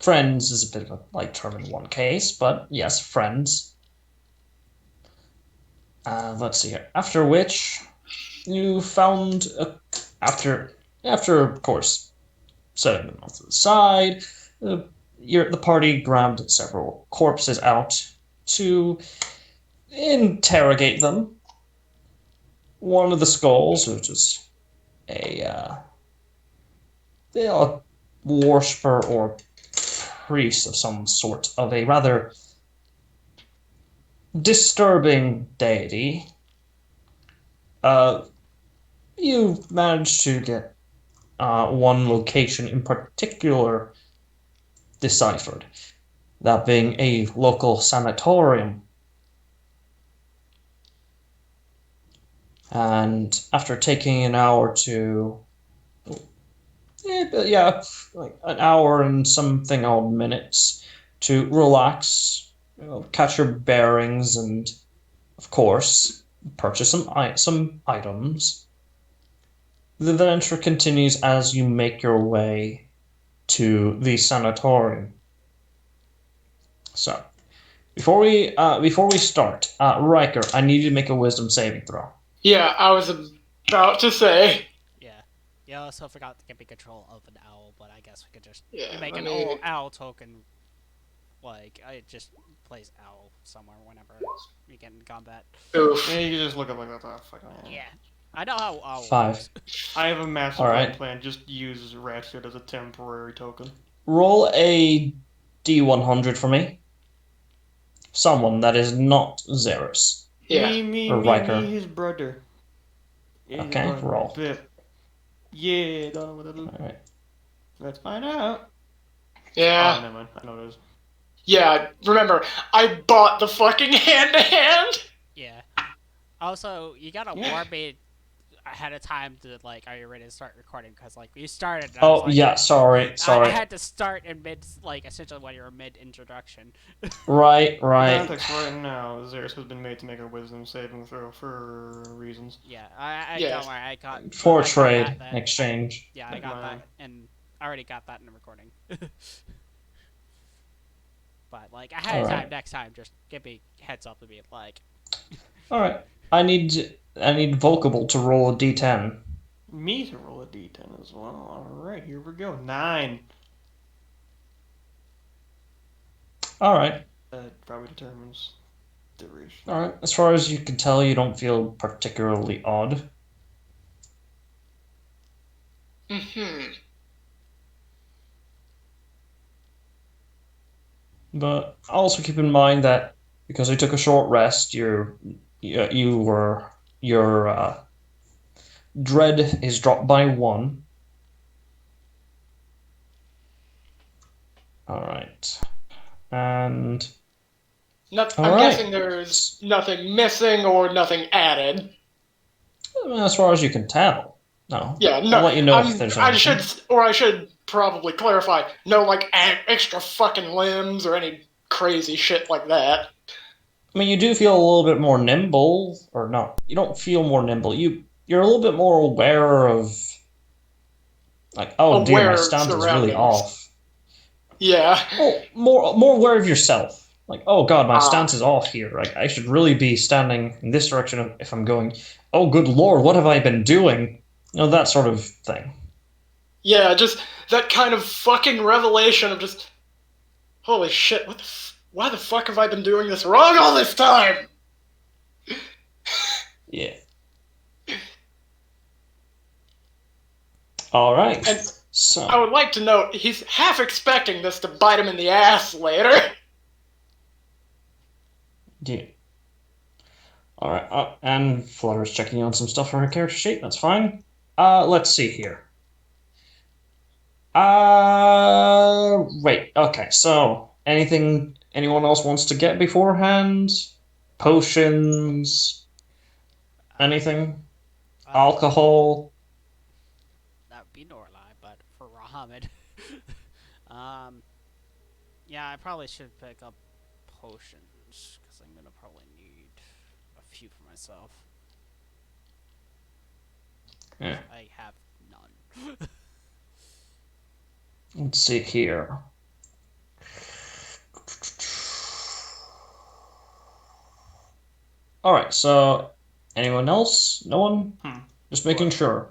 friends is a bit of a light term in one case, but yes, friends. Let's see here. After which, you found after of course setting them off to the side, uh, the party grabbed several corpses out to interrogate them. One of the skulls, which is a worshipper or priest of some sort of a rather disturbing deity. Uh, you managed to get one location in particular deciphered, that being a local sanatorium. And after taking an hour to, like an hour and something odd minutes to relax, catch your bearings, and of course purchase some items, the adventure continues as you make your way to the sanatorium. So, before we start, Riker, I need you to make a wisdom saving throw. Yeah, I was about to say. Yeah. You also forgot to get me control of an owl, but I guess we could just Yeah, make an old owl token. Like, I just plays owl somewhere whenever we get in combat. Oof. Yeah, you can just look up like that. Yeah. I know how owl 5. works. I have a master Alright. plan. Just use Ratchet as a temporary token. Roll a D100 for me. Someone that is not Xeris. Yeah. Me, Riker. his brother. Okay, roll. Pip. Yeah, don't know what to do. Alright. Let's find out. Yeah. Oh, never mind. I know what it is. Yeah, remember, I bought the fucking hand-to-hand! Yeah. Also, you gotta warn me ahead of time to, like, are you ready to start recording? Because, like, we started. And I was like, yeah, sorry. I had to start in mid, like, essentially when you were mid-introduction. Right. Context right now, Xeris has been made to make a wisdom saving throw for reasons. Yeah, I Yes. don't worry, I got... For I got trade, that then. exchange. Yeah, I got that, and I already got that in the recording. But, like, ahead of time, next time, just give me heads up to be like... Alright. I need Vocable to roll a d10. Me to roll a d10 as well. Alright, here we go. 9. Alright. That probably determines duration. Alright. As far as you can tell, you don't feel particularly odd. Mm-hmm. But also keep in mind that because you took a short rest, your dread is dropped by 1. All right, and I'm guessing there's nothing missing or nothing added. As far as you can tell, no. Yeah, no. I'll let you know if there's anything. I should probably clarify, no, like, extra fucking limbs or any crazy shit like that. I mean, you do feel a little bit more nimble, or no? You don't feel more nimble. You're a little bit more aware of, like, oh dear, my stance is really off. Yeah. Oh, more aware of yourself. Like, oh god, my stance is off here. Like, I should really be standing in this direction if I'm going, oh good lord, what have I been doing? You know, that sort of thing. Yeah, just that kind of fucking revelation of just, holy shit, why the fuck have I been doing this wrong all this time? Yeah. Alright. And so I would like to note, he's half expecting this to bite him in the ass later. Yeah. Alright, and Flutter's checking on some stuff for her character sheet, that's fine. Let's see here. Wait, okay, so anyone else wants to get beforehand? Potions? Anything? Alcohol? That would be Norlai, but for Rahamid. Yeah, I probably should pick up potions, because I'm gonna probably need a few for myself. Yeah. I have none. Let's see here. Alright, so anyone else? No one? Just making sure.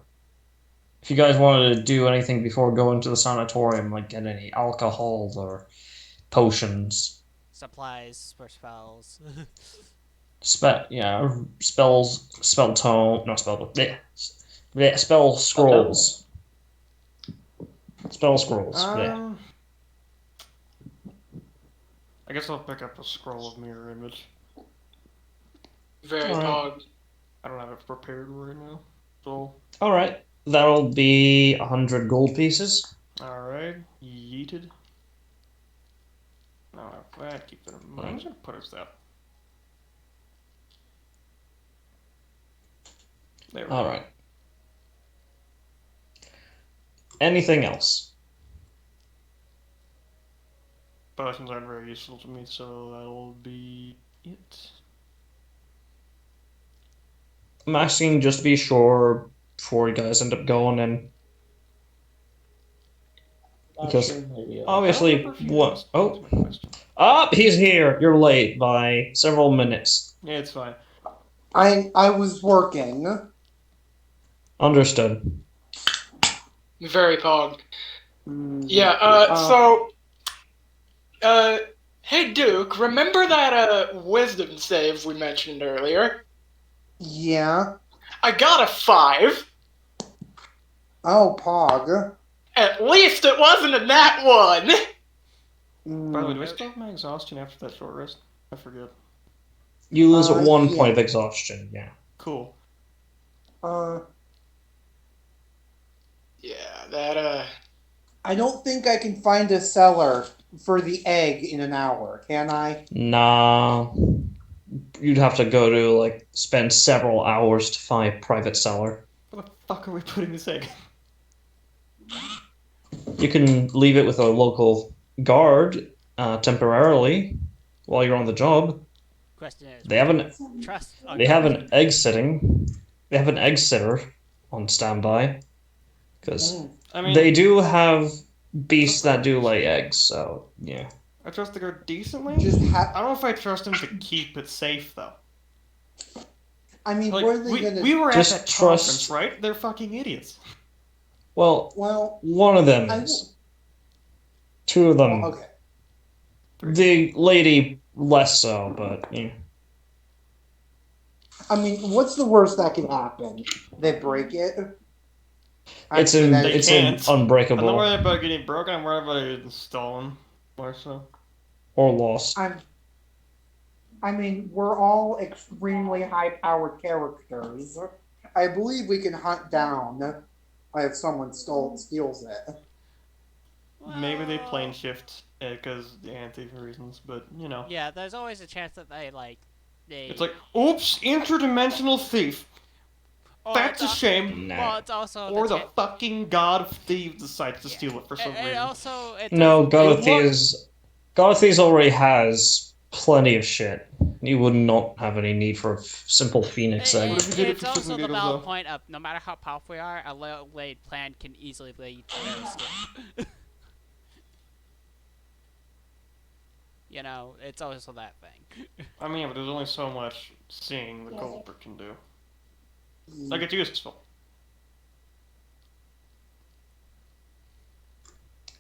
If you guys wanted to do anything before going to the sanatorium, like get any alcohol or potions. Supplies for spells. Spell tome, no spell, yeah, spell scrolls. Spell scrolls, yeah. I guess I'll pick up a scroll of mirror image. Very Alright. pog. I don't have it prepared right now, so. Alright, that'll be 100 gold pieces. Alright, yeeted. No, that keep it in mind. I'm just gonna put us that. There we go. Alright. Anything else? Potions aren't very useful to me, so that'll be it. I'm asking just to be sure before you guys end up going in. Because obviously, what? Oh, he's here. You're late by several minutes. Yeah, it's fine. I was working. Understood. Very pog. Mm, Yeah, hey Duke, remember that, wisdom save we mentioned earlier? Yeah. I got a 5. Oh, Pog. At least it wasn't a nat 1! By the way, do I still have my exhaustion after that short rest? I forget. You lose one yeah. point of exhaustion, yeah. Cool. Yeah, that, I don't think I can find a seller for the egg in an hour, can I? Nah. You'd have to go to, like, spend several hours to find a private seller. Where the fuck are we putting this egg? You can leave it with a local guard temporarily while you're on the job. Question is, They have an trust. they have an egg sitting. They have an egg sitter on standby because I mean, they do have beasts that do lay eggs. So yeah. I trust the guard decently. Just I don't know if I trust him to keep it safe though. I mean, Like, what are they gonna... we were Just at that trust- conference, right? They're fucking idiots. Well, Well, one of them is. Two of them. okay. The lady less so, but yeah. I mean, what's the worst that can happen? They break it? It's Actually, that- it's can't. I'm not unbreakable worried about getting broken. I'm worried about it getting stolen, more so. or lost. I mean, we're all extremely high-powered characters. I believe we can hunt down if someone steals it. Maybe they plane shift because the reasons, but you know. Yeah, there's always a chance that they. It's like, oops, interdimensional thief. Or That's a it's shame. Nah. Well, it's also Or the chan- fucking god of thieves decides to Yeah. steal it for some and reason. also it No, does- God of Thieves already has plenty of shit. You would not have any need for a simple Phoenix egg. What if you did it It's for also Super the Gators, valid though? point of no matter how powerful we are, a well-laid plan can easily lead to an escape. You know, it's also that thing. I mean, but there's only so much seeing the Goldberg can do. Like, it's useful.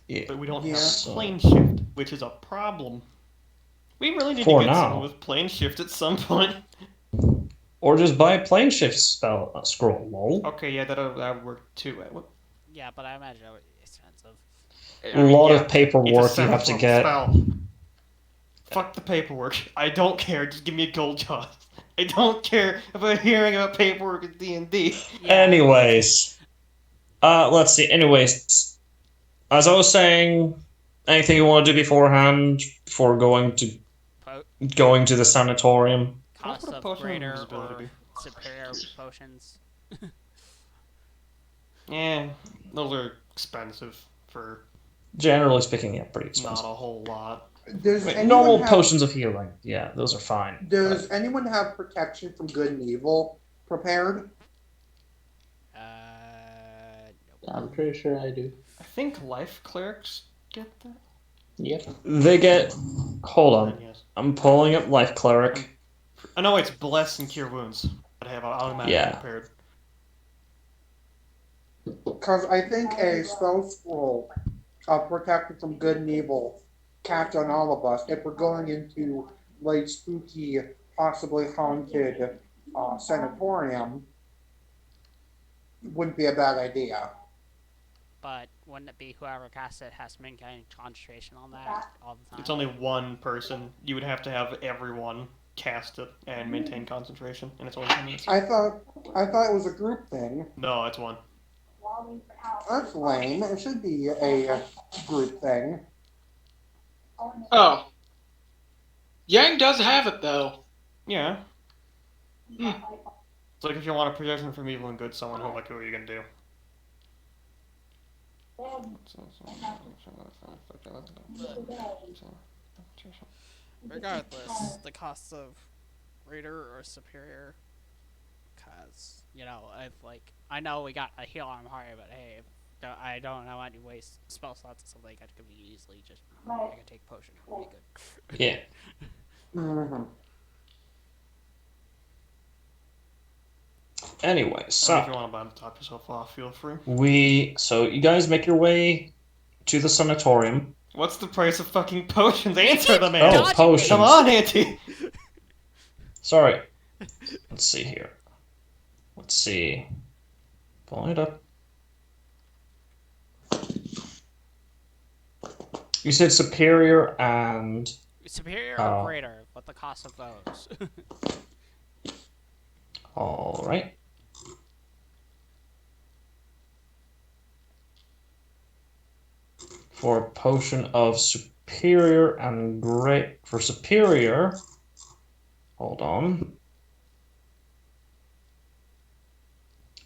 Yeah. But we don't Yeah. have plane shift, which is a problem. We really need For to get now. someone with plane shift at some point. Or just buy a plane shift scroll, lol. Okay, yeah, that would work too. Yeah, but I imagine it would be expensive. A lot of it's paperwork a you have to 7th get. level spell. Fuck the paperwork. I don't care. Just give me a gold jaw. I don't care about hearing about paperwork at D&D. Yeah. Anyways. Let's see. Anyways. As I was saying, anything you want to do beforehand before going to the sanatorium? Cost put a of potion of greater or invisibility. superior potions. Yeah, those are expensive for Generally speaking, yeah, pretty not expensive. a whole lot. Does Wait, anyone normal have, potions of healing, yeah, those are fine. Does anyone have protection from good and evil prepared? No. I'm pretty sure I do. I think life clerics get that. Yep. They get. Hold on. Yes. I'm pulling up Life Cleric. Oh no, it's Bless and Cure Wounds that I have automatically Yeah. prepared. Because I think a spell scroll of protected from good and evil cast on all of us if we're going into like spooky, possibly haunted sanatorium wouldn't be a bad idea. But wouldn't it be whoever casts it has to maintain concentration on that all the time? It's only one person. You would have to have everyone cast it and maintain concentration, and it's only 10 minutes. I thought it was a group thing. No, it's one. That's lame. It should be a group thing. Oh. Yang does have it, though. Yeah. Hmm. It's like if you want a protection from evil and good, someone who are you gonna do? Regardless, the cost of greater or superior, because I know we got a heal on higher, but hey, I don't know any ways spell slots or something I could be easily just I can take potion. It'll be good. Yeah. Mm-hmm. Anyway, If so you want to buy the top yourself off, feel free. so you guys make your way to the sanatorium. What's the price of fucking potions? Answer the man! Oh, potions. Come on, Auntie! Sorry. Let's see here. Let's see. Pulling it up. You said superior and Superior or greater? What the cost of those? all right. For a potion of superior and great for superior. Hold on.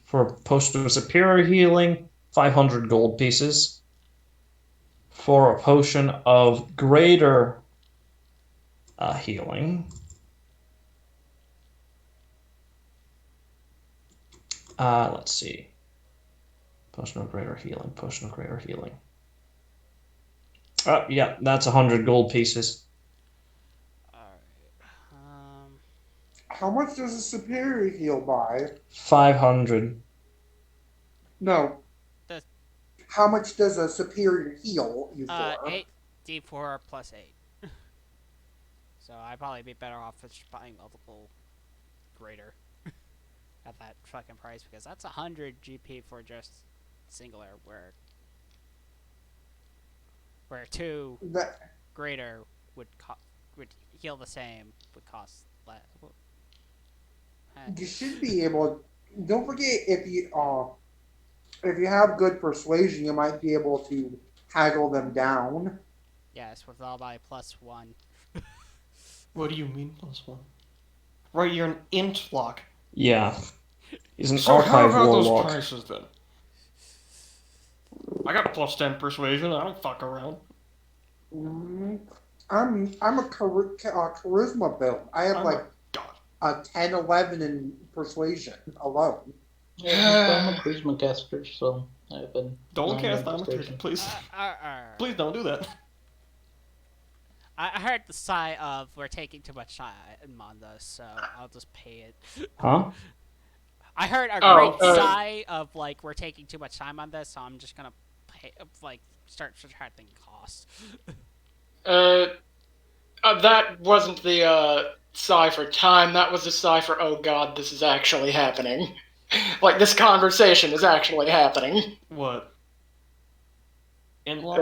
For a potion of superior healing, 500 gold pieces. For a potion of greater healing, let's see. Potion of greater healing, potion of greater healing. Yeah, that's 100 gold pieces. Alright. How much does a superior heal by? 500. No. The- How much does a superior heal you for? 8d4 plus 8. So I'd probably be better off just buying multiple greater at that fucking price because that's 100 GP for just singular, where 2 That greater would heal the same, would cost less. you should be able. Don't forget if you have good persuasion, you might be able to haggle them down. Yes, with all my +1. What do you mean +1? Right, you're an int lock. Yeah. He's an So how archive about those warlock. prices then? I got +10 persuasion. I don't fuck around. I'm a charisma build. I have a 10, 11 in persuasion alone. Yeah, I'm a charisma caster, so I've been. Don't cast Thaumaturgy, please. Please don't do that. I heard the sigh of we're taking too much time on this, so I'll just pay it. Huh? I heard a great sigh of we're taking too much time on this, so I'm just gonna pay start subtracting costs. That wasn't the sigh for time. That was the sigh for, oh god, this is actually happening. Like, this conversation is actually happening. What? In law?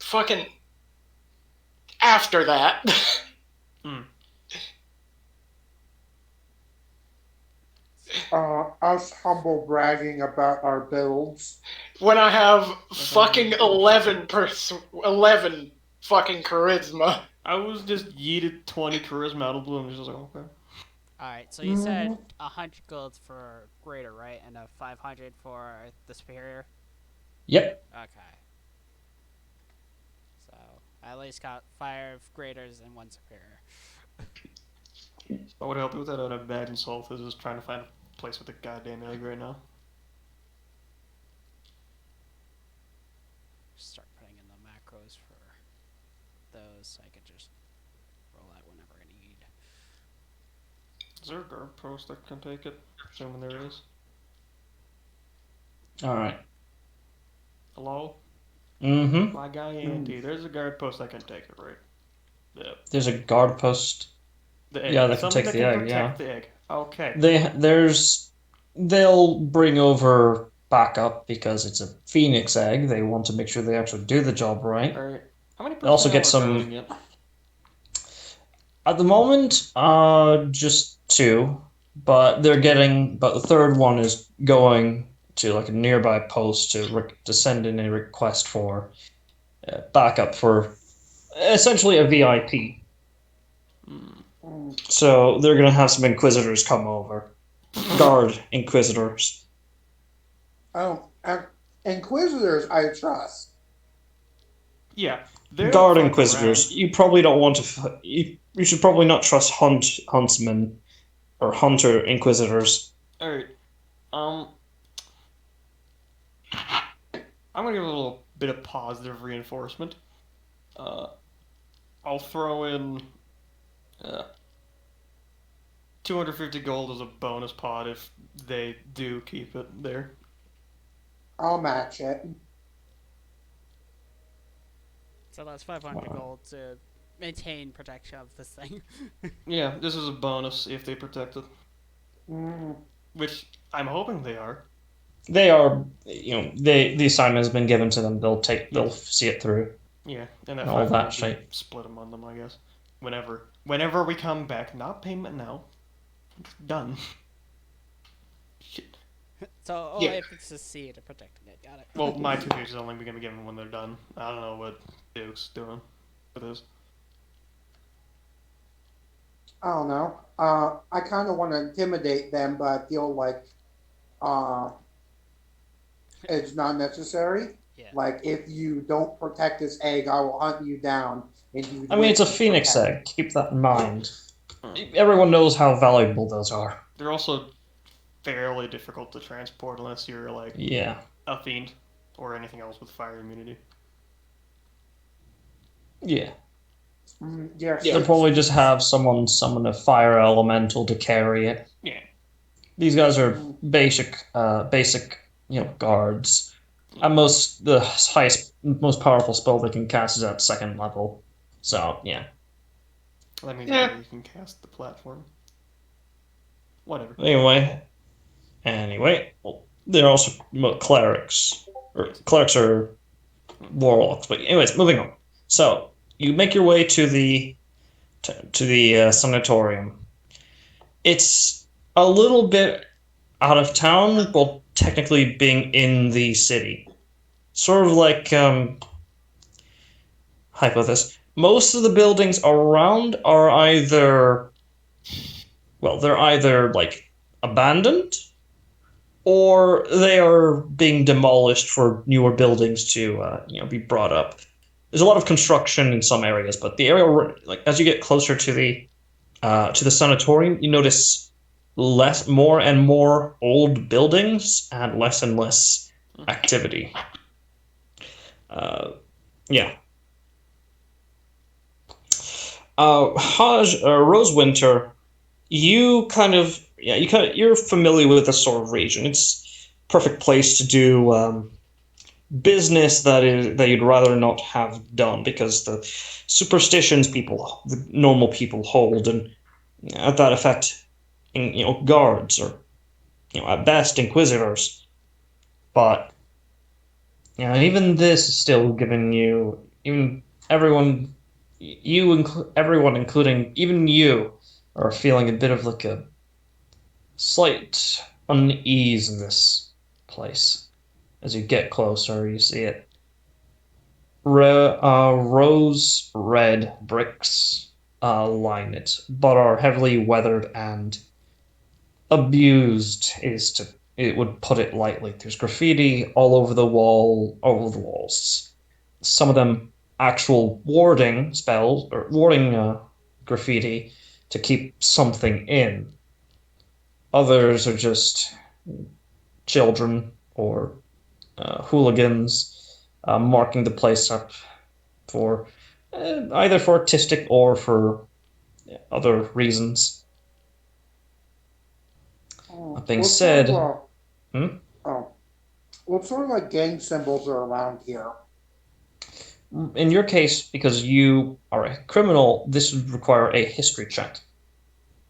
Fucking after that. Us humble bragging about our builds. When I have fucking 11 fucking charisma. I was just yeeted 20 charisma out of blue and just like, okay. Alright, so you said 100 gold for greater, right? And a 500 for the superior? Yep. Okay. So, I at least got 5 graders and 1 superior. What would help you with that? I would imagine Salt is just trying to find a place with a goddamn egg right now. Start putting in the macros for those, so I could just roll out whenever I need. Is there a guard post that can take it? Assuming there is. All right. Hello? Mm-hmm. My guy Auntie. There's a guard post that can take it, right? Yeah. There's a guard post. The egg. Yeah, that can Something take that the can egg. protect Yeah. the egg. Okay. They'll bring over backup because it's a phoenix egg. They want to make sure they actually do the job right. Alright. How many They also personnel get are some. guarding it? At the moment, just two, but the third one is going to like a nearby post to send in a request for backup for essentially a VIP. So they're gonna have some inquisitors come over, guard inquisitors. Oh, Inquisitors, I trust. Yeah. They'll Guard fuck inquisitors. around. You probably don't want to. You should probably not trust huntsmen or hunter inquisitors. Alright. I'm gonna give a little bit of positive reinforcement. I'll throw in 250 gold as a bonus pot if they do keep it there. I'll match it. So that's 500 gold to maintain protection of this thing. Yeah, this is a bonus if they protect it. Mm. Which I'm hoping they are. They are, the assignment has been given to them. They'll see it through. Yeah, and that All 500 that we shit. split among them, I guess. Whenever we come back, not payment now. It's done. Shit. So Yeah. if it's a C to protecting it, got it. Well, my 2 pages is only going to be given when they're done. I don't know what Duke's doing for this. I don't know. I kind of want to intimidate them, but I feel like it's not necessary. Yeah. Like, if you don't protect this egg, I will hunt you down. And you I mean, it's a live to phoenix protect egg. Keep that in mind. Everyone knows how valuable those are. They're also fairly difficult to transport unless you're like Yeah. a fiend or anything else with fire immunity. Yeah. Yes. They'll probably just have someone summon a fire elemental to carry it. Yeah. These guys are basic, guards. And the highest, most powerful spell they can cast is at 2nd level. So, yeah. That means Yeah. you can cast the platform. Whatever. Anyway, well, they're also clerics. Clerics are warlocks. But anyways, moving on. So, you make your way to the sanatorium. It's a little bit out of town, while technically being in the city. Sort of like, hypo this. Most of the buildings around are either like abandoned, or they are being demolished for newer buildings to be brought up. There's a lot of construction in some areas, but the area, like as you get closer to the sanatorium, you notice more and more old buildings and less activity. Yeah. Haj Rosewinter, you're familiar with this sort of region. It's a perfect place to do business that you'd rather not have done because the superstitions the normal people hold, and at that effect, guards or at best inquisitors. But even this is still giving you everyone, everyone, including even you, are feeling a bit of like a slight unease in this place. As you get closer, you see it. Rose red bricks line it, but are heavily weathered and abused. It would put it lightly. There's graffiti all over the walls. Some of them actual warding spells or warding graffiti to keep something in. Others are just children or hooligans marking the place up for either for artistic or for other reasons. That being What sort of said, hmm? oh, what sort of like gang symbols are around here? In your case, because you are a criminal, this would require a history check.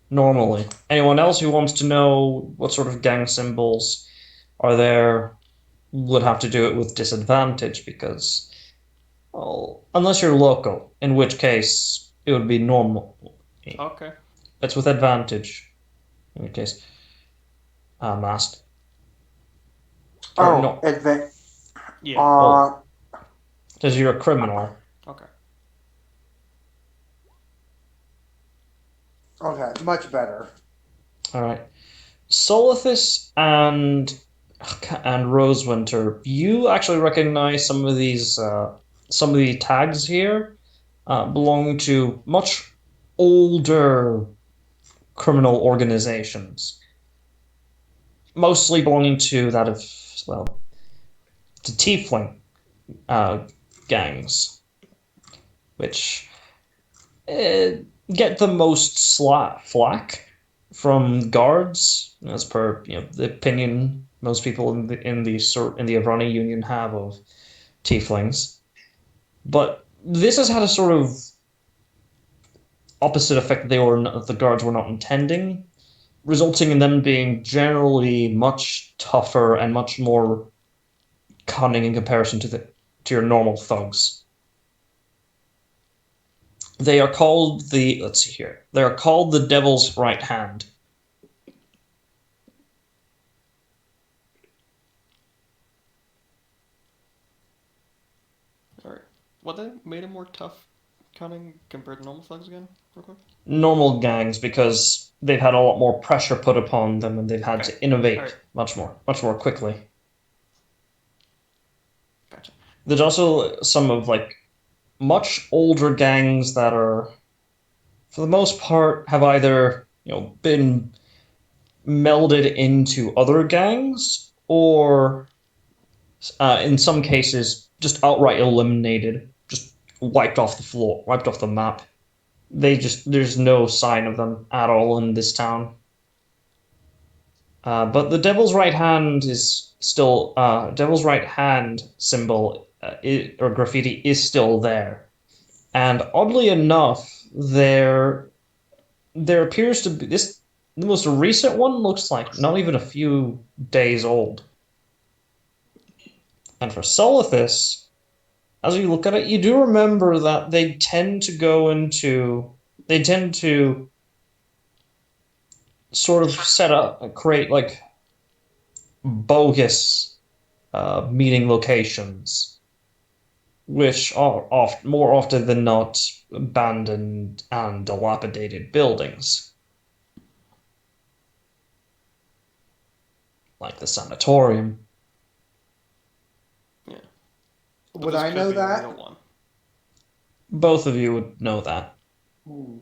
Normally, anyone else who wants to know what sort of gang symbols are there would have to do it with disadvantage because, well, unless you're local, in which case it would be normal. Okay. It's with advantage. In your case, masked or Oh, no, Yeah. uh, because you're a criminal. Okay. okay, much better. All right, Solithus and Rosewinter. You actually recognize some of these some of the tags here belong to much older criminal organizations, mostly belonging to that of, well, to tiefling uh, gangs, which uh, get the most flack from guards, as per the opinion most people in the Avrani Union have of tieflings. But this has had a sort of opposite effect that the guards were not intending, resulting in them being generally much tougher and much more cunning in comparison to your normal thugs. They are called the let's see here. They are called the Devil's Right Hand. Alright. What then made him more tough, cunning compared to normal thugs again, real quick? Normal gangs because they've had a lot more pressure put upon them and they've had Okay. to innovate Alright. much more quickly. Gotcha. There's also some of like much older gangs that are, for the most part, have either been melded into other gangs or, in some cases, just outright eliminated, just wiped off the floor, wiped off the map. There's no sign of them at all in this town. But the Devil's Right Hand is still Devil's Right Hand symbol or graffiti is still there, and oddly enough, there appears to be this. The most recent one looks like not even a few days old. And for Solithus, as you look at it, you do remember that they tend to sort of create like bogus meeting locations, which are more often than not abandoned and dilapidated buildings, like the sanatorium. Yeah. But Would this I could know be a that? real one. Both of you would know that. Hmm.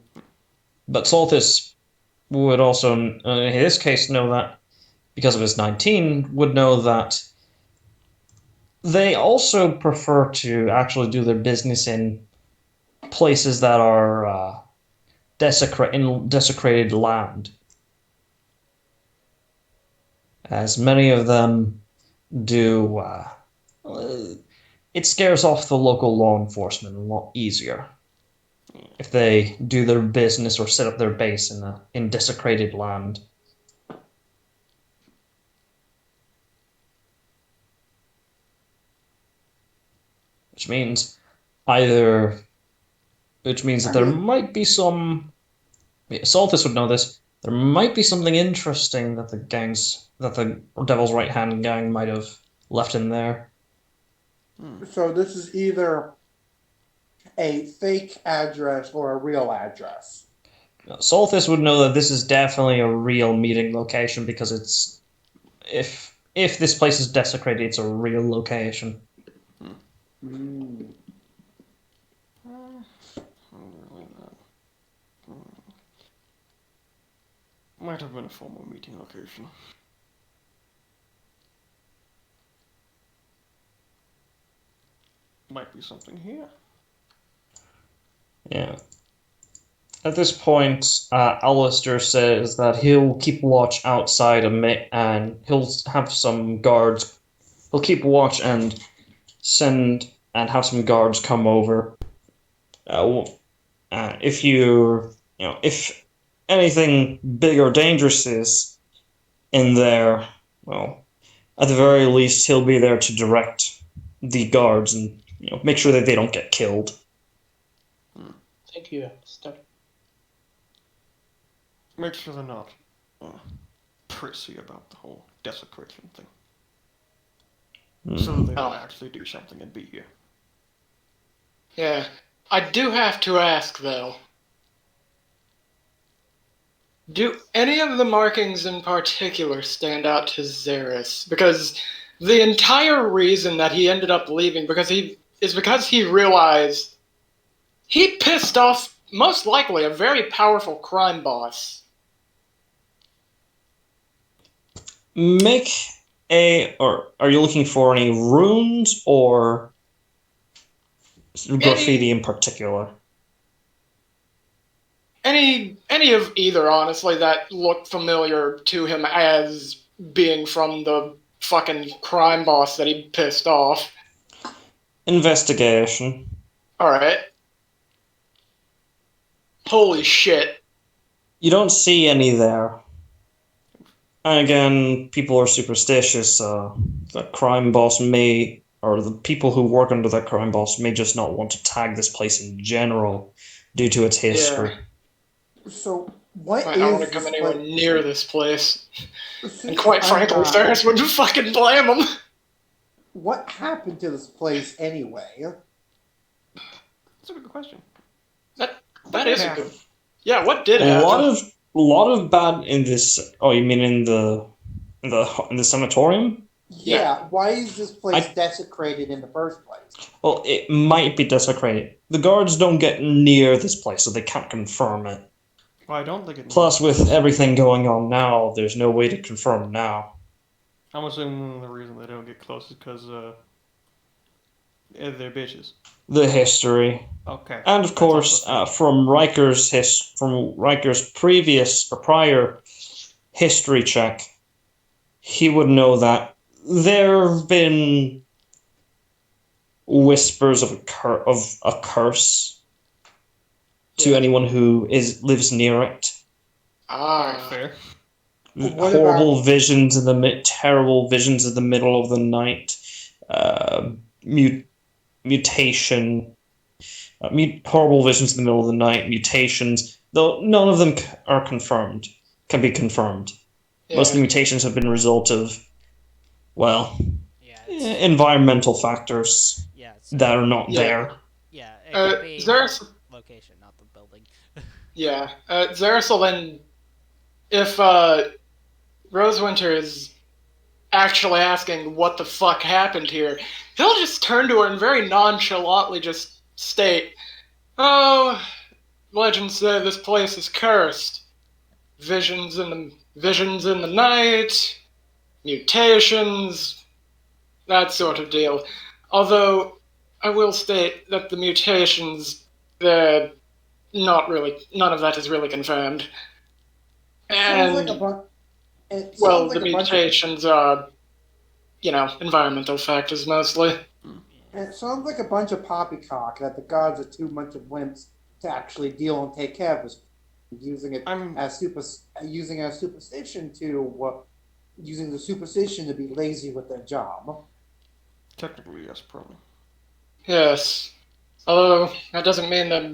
But Soltis would also, in this case, know that because of his 19, would know that they also prefer to actually do their business in places that are desecrated land, as many of them do. It scares off the local law enforcement a lot easier if they do their business or set up their base in desecrated land. Which means either, which means that I there mean, might be some. Saltus would know this. There might be something interesting that the Devil's Right Hand gang might have left in there. so this is either a fake address or a real address. Solthis would know that this is definitely a real meeting location because it's if this place is desecrated, it's a real location. Hmm. Really not. Might have been a formal meeting location. Might be something here. Yeah. At this point, Alistair says that he'll keep watch outside and he'll have some guards. He'll keep watch and have some guards come over. If if anything big or dangerous is in there, well, at the very least, he'll be there to direct the guards and make sure that they don't get killed. Thank you, Alistair. Make sure they're not prissy about the whole desecration thing. So that they don't actually do something and beat you. Yeah. I do have to ask, though. Do any of the markings in particular stand out to Xeris? Because the entire reason that he ended up leaving because he realized he pissed off, most likely, a very powerful crime boss. Or are you looking for any runes or graffiti in particular? Any of either, honestly, that looked familiar to him as being from the fucking crime boss that he pissed off. Investigation. Alright. Holy shit. You don't see any there. And again, people are superstitious. The crime boss or the people who work under that crime boss may just not want to tag this place in general due to its history. Yeah. So, what I is don't want to come this anywhere place? near this place. Since And quite I'm frankly, not- Cyrus wouldn't fucking blame him. What happened to this place anyway? That's a good question. That is a good. Yeah, what did A happen? lot of bad in this. Oh, you mean in the sanatorium? Yeah, why is this place desecrated in the first place? Well, it might be desecrated. The guards don't get near this place, so they can't confirm it. Why don't they get? Plus, with everything going on now, there's no way to confirm now. I'm assuming the reason they don't get close is because they're bitches. The history. Okay. And of course, from Riker's prior history check, he would know that there have been whispers of a curse to anyone who lives near it. Fair. Horrible visions terrible visions in the middle of the night. Mutation. Horrible visions in the middle of the night, mutations, though none of them can be confirmed. Yeah. Most of the mutations have been a result of, environmental factors that are not there. Yeah, it could be location, not the building. Yeah, Xeris will then, if Rosewinter is actually asking what the fuck happened here, he'll just turn to her and very nonchalantly just state, "Oh, legends say this place is cursed. Visions in the night, mutations, that sort of deal. Although I will state that the mutations, none of that is really confirmed. And the mutations are, environmental factors mostly." It sounds like a bunch of poppycock that the gods are too much of wimps to actually deal and take care of us, using the superstition to be lazy with their job. Technically, yes, probably. Yes. Although that doesn't mean that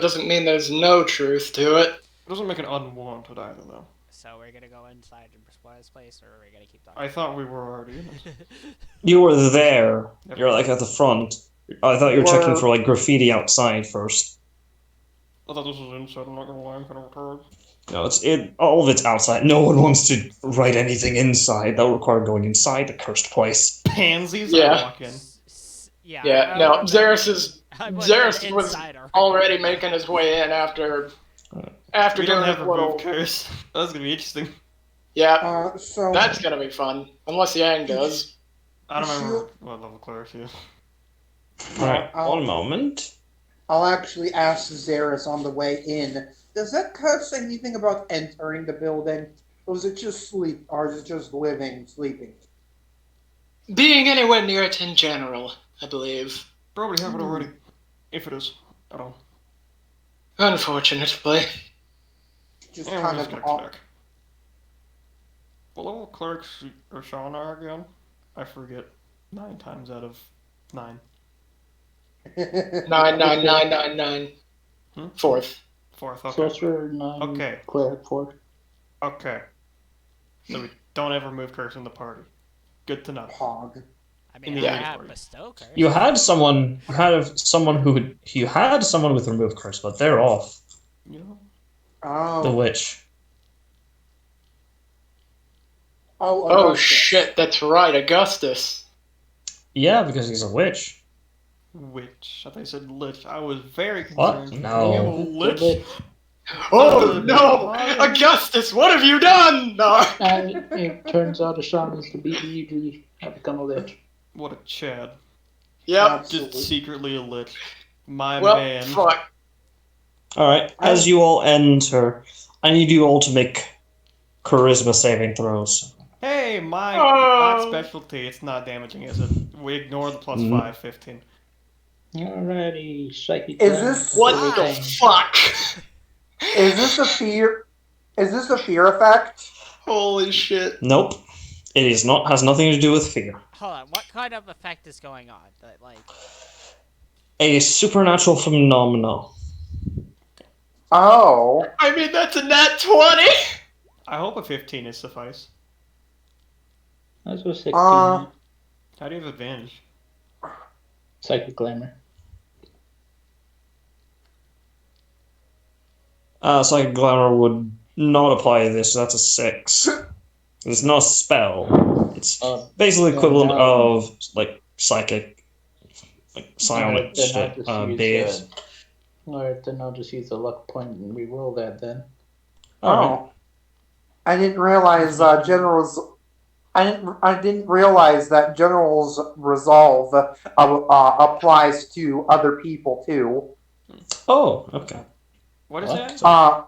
doesn't mean there's no truth to it. It doesn't make it unwanted either, though. So we're gonna go inside and explore this place, or are we gonna keep talking? I thought we were already in it. You were there. You're like at the front. I thought you were checking for like graffiti outside first. I thought this was inside. I'm not gonna lie, I'm kind of retarded. No, all of it's outside. No one wants to write anything inside. That would require going inside the cursed place. Pansies. Yeah. I walk in. Yeah. No, Xeris was already making his way in after We don't doing have a a little. move curse. That's gonna be interesting. Yeah, So that's gonna be fun. Unless Yang does. I don't remember what level cleric is. Alright, one moment. I'll actually ask Zaris on the way in. Does that cut say anything about entering the building? Or is it just sleep? Or is it just sleeping? Being anywhere near it in general, I believe. Probably have it already. If it is at all. Unfortunately. Just And we're kind just of gonna check. What level clerks Rashawn are again? I forget. 9 times out of 9. 99999. Hmm? Fourth. 4th, okay. Sorcerer 9, Okay. Cleric 4. Okay. So we don't ever move curse in the party. Good to know. Pog. I mean, the I end have story. bestow curse. You had someone with remove curse, but they're off. Yeah. Oh. The witch. Oh, Oh Augustus. shit, that's right, Augustus. Yeah, because he's a witch. Witch. I thought you said lich. I was very What? concerned. No. You have a lich? Oh no! Augustus, what have you done? No. And it turns out the shamans to be easily have become a lich. What a Chad. Yep. Absolutely. Just secretly a lich. My Well, man. fuck. Alright, as you all enter, I need you all to make charisma saving throws. Hey, my Oh. specialty. It's not damaging, is it? We ignore the plus Mm. 5, 15. Alrighty, psychic. Is damage. this- What Wow. the fuck? Is this a fear? Is this a fear effect? Holy shit. Nope. It is not has nothing to do with fear. Hold on, what kind of effect is going on? That like, A supernatural phenomenon. Oh. I mean, that's a nat 20. I hope a 15 is suffice. That's a 16. Uh. How do you have advantage? Psychic glamour. Psychic glamour would not apply to this, so that's a 6. It's not a spell. It's basically yeah, equivalent no. of like psychic, like psionic Then I'll just base. use, Alright, then I'll just use the luck point and re-roll that then. Alright. Oh. I didn't realize General's. I didn't realize that General's resolve applies to other people too. Oh, okay. What is What? that?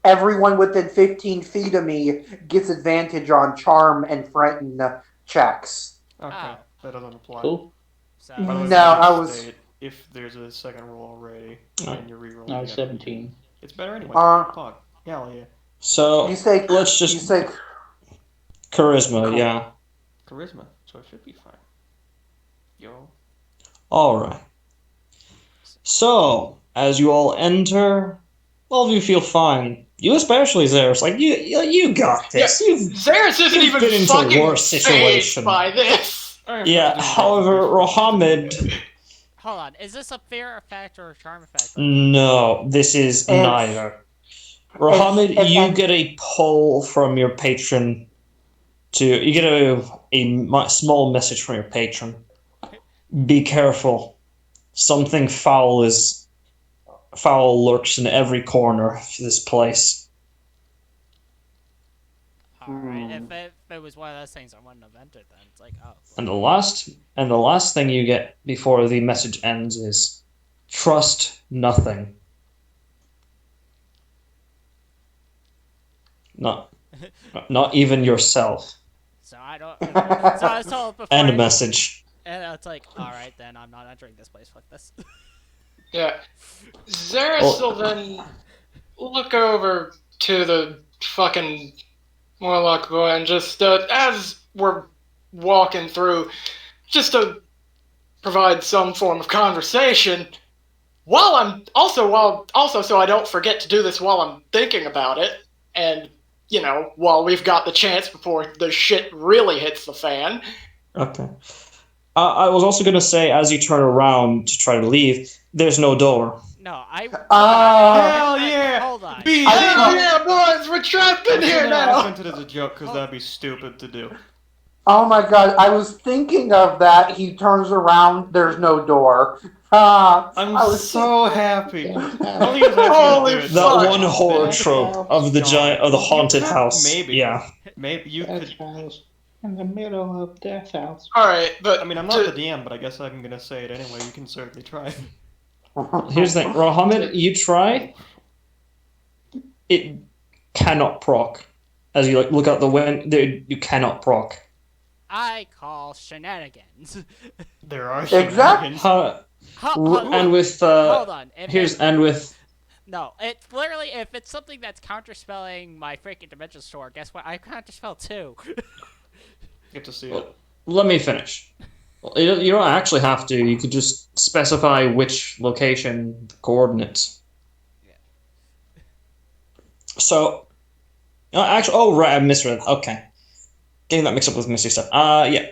Everyone within 15 feet of me gets advantage on charm and frighten checks. Okay, Oh. that doesn't apply. Cool. so By the way, No, I I was- if there's a second roll already, Oh. and you're rerolling. No, again. 17. It's better anyway. Uh, Fuck. Hell yeah. So You say let's you just say charisma, yeah. Charisma, so it should be fine. Yo. Alright. So, as you all enter, all of you feel fine. You especially, Zeus. Like, you got this. You've Zaris isn't You've even been into fucking worse phased situation. by this. Yeah, however, Rohamid, hold on, is this a fear effect or a charm effect? no, this is It's- neither. Rohamid, it's- you get a pull from your patron you get a small message from your patron. Be careful. Something foul lurks in every corner of this place. Alright, if it was one of those things, I wouldn't have entered then. It's like, oh. And the last thing you get before the message ends is trust nothing. Not even yourself. So I don't. So I was told before. End message. And it's like, alright, then I'm not entering this place. Fuck this. Yeah. Zaris Oh. will then look over to the fucking Warlock boy and just, as we're walking through, just to provide some form of conversation, while so I don't forget to do this while I'm thinking about it, and, you know, while we've got the chance before the shit really hits the fan. Okay. I was also going to say, as you turn around to try to leave, there's no door. No, I. Hell yeah! Hold on. Hell yeah, boys, we're trapped in here I now! sent it as a joke because that'd be stupid to do. Oh my god, I was thinking of that. He turns around, there's no door. I was so happy. Holy That fuck. one horror trope of the haunted house. Maybe. Yeah. Maybe you Death could. house. In the middle of Death house. Alright, but I mean, I'm not the DM, but I guess I'm gonna say it anyway. You can certainly try. Here's the thing, Rohamid, you try. It cannot proc. As you look out the window, you cannot proc. I call shenanigans. There are Exactly. shenanigans. And with hold on. No, it's literally if it's something that's counterspelling my freaking dimension store. Guess what? I counterspell too. Get to see Well, it. let me finish. You don't actually have to. You could just specify which location, the coordinates. Yeah. So, actually, oh right, I misread. Okay, getting that mixed up with Misty stuff. Yeah,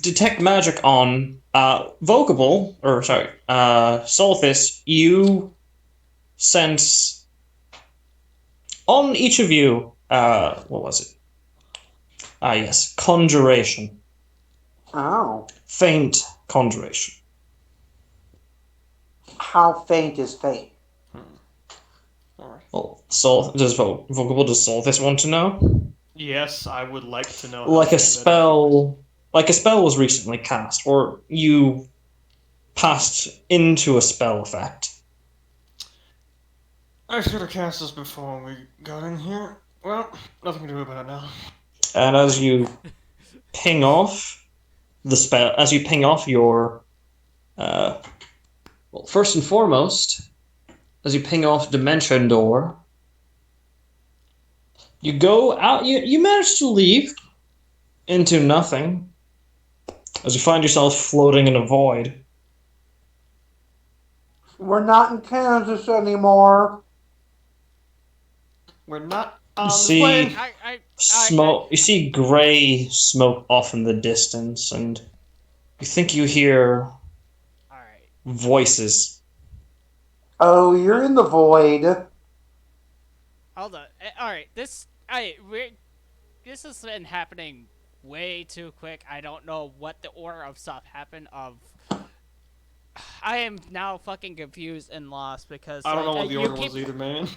detect magic on Vocable, or sorry, Solthis. You sense on each of you. What was it? Yes, conjuration. Oh. Faint conjuration. How faint is faint? Alright. Well, does Solthis want to know? Yes, I would like to know. How Like a faint that is. spell was recently cast, or you passed into a spell effect. I should have cast this before we got in here. Well, nothing to do about it now. And as you ping off the spell, as you ping off your, well, first and foremost, as you ping off Dimension Door, you go out. You manage to leave into nothing, as you find yourself floating in a void. We're not in Kansas anymore. We're not You on the see plane. smoke. You see gray smoke off in the distance, and you think you hear Alright. voices. Oh, you're in the void. Hold on. Alright, this has been happening way too quick. I don't know what the order of stuff happened of. I am now fucking confused and lost because I don't know what the you order keep, was either, man.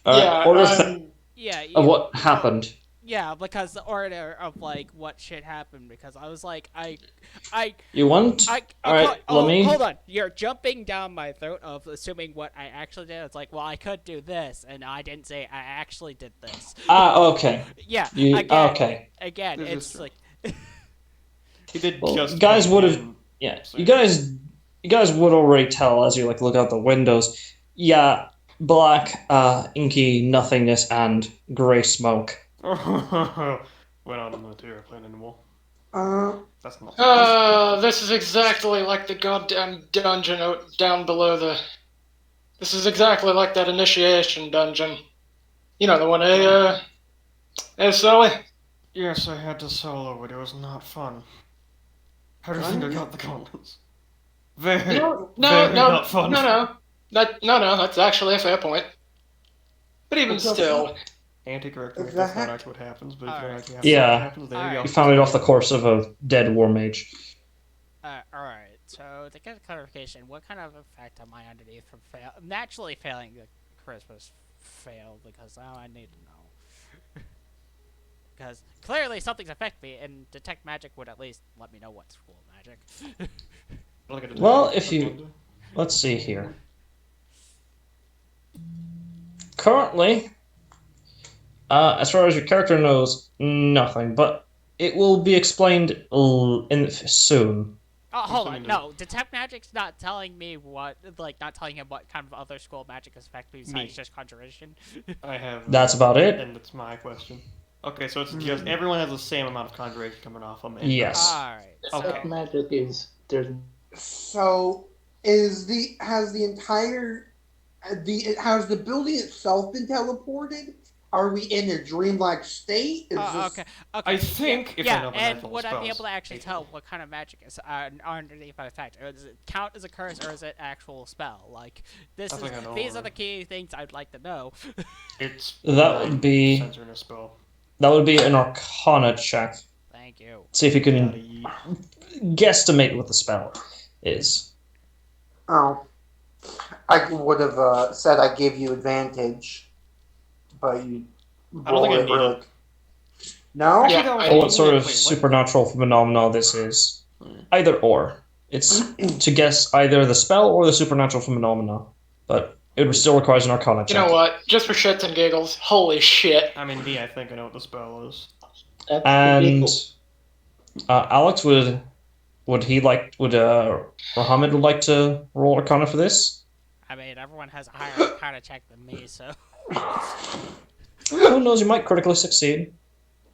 Of what happened. Yeah, because the order of like what shit happened, because I was like You want? Alright, let me. hold on. You're jumping down my throat of assuming what I actually did. It's like, well, I could do this, and I didn't say I actually did this. Okay. Yeah. Okay. Again, This is it's true. like He did Well, just. guys ping would have. in. Yeah, So- you guys would already tell as you look out the windows. Yeah, black, inky nothingness and gray smoke. We're not on the airplane anymore. That's not. This is exactly like the goddamn dungeon down below the. This is exactly like that initiation dungeon. You know the one, hey, Sully? Yes, I had to solo it. It was not fun. How do you think I got the gauntlets? Very, No, very not fun. no. That's actually a fair point. But even still, Anti-correcting if that's not actually what happens, but if you actually have Yeah. what happens, there you go. You found it off the course of a dead war mage. alright. So to get clarification, what kind of effect am I underneath from naturally failing the Christmas fail? Because now I need to know. Because clearly something's affecting me, and detect magic would at least let me know what's school magic. Well, let's see here. Currently, as far as your character knows, nothing, but it will be explained soon. Oh, hold on. No, detect magic's not telling me not telling him what kind of other school magic is affecting me besides just conjuration. I have. That's about it. And that's my question. Okay, so it's just everyone has the same amount of conjuration coming off them. Yes. Alright. Okay. Magic is there's So, has the building itself been teleported? Are we in a dreamlike state? Okay. I think if I know the and magical would I be spells, able to actually tell what kind of magic is underneath my effect? Or does it count as a curse, or is it actual spell? Like these are the key things I'd like to know. It's That would be censoring a spell. That would be an Arcana check. Thank you. See if you can guesstimate what the spell is. Oh. I would have said I gave you advantage, but you I don't think I need it. No? Yeah, Or what sort of supernatural phenomena this is. Either or. It's to guess either the spell or the supernatural phenomena, but it still requires an Arcana You check. know what? Just for shits and giggles. Holy shit. I mean, me, I think I know what the spell is. That's And cool. Alex, would Mohammed would like to roll Arcana for this? I mean, everyone has a higher Arcana check than me, so. Who knows? You might critically succeed.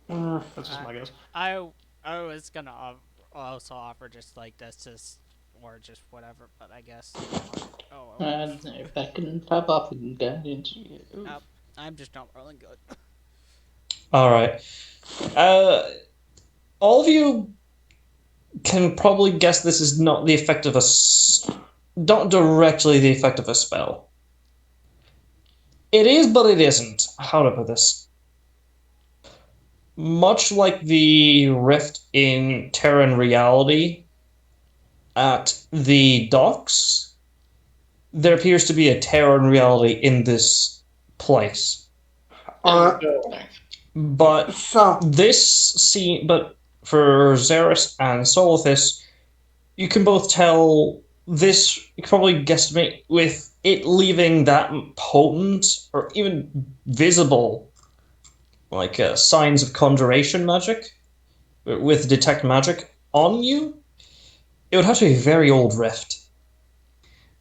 That's just my guess. I was gonna also offer just like this, or just whatever, but I guess. Oh, And if I can top off with guidance. nope, I'm just not rolling good. All right. All of you can probably guess this is not the effect of not directly the effect of a spell. It is, but it isn't. How to put this? Much like the rift in Terran reality at the docks, there appears to be a Terran reality in this place. But So, but for Xeris and Solithis, you can both tell this. You can probably guesstimate with it leaving that potent or even visible, like signs of conjuration magic with detect magic on you. It would have to be a very old rift.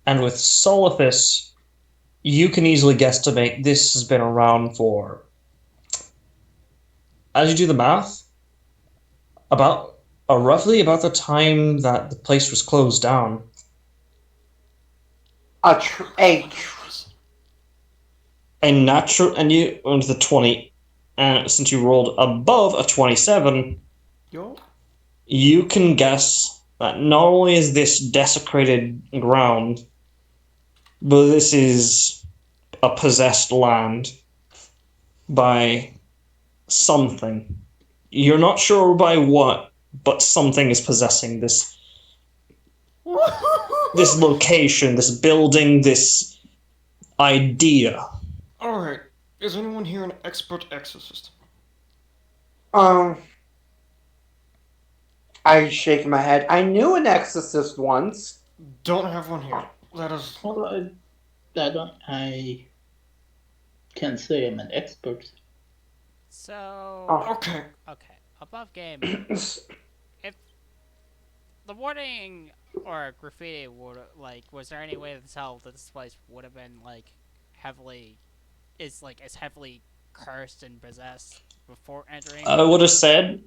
And with Solithis, you can easily guesstimate this has been around for, as you do the math, about roughly about the time that the place was closed down. And you earned the 20, and since you rolled above a 27, you can guess that not only is this desecrated ground, but this is a possessed land by something. You're not sure by what, but something is possessing this location, this building, this idea. Alright, is anyone here an expert exorcist? I shake my head. I knew an exorcist once. Don't have one here. That is... Well, I can't say I'm an expert. So. Okay. Okay. Above game. If the wording or graffiti would was there any way to tell that this place would have been heavily cursed and possessed before entering? I would have said,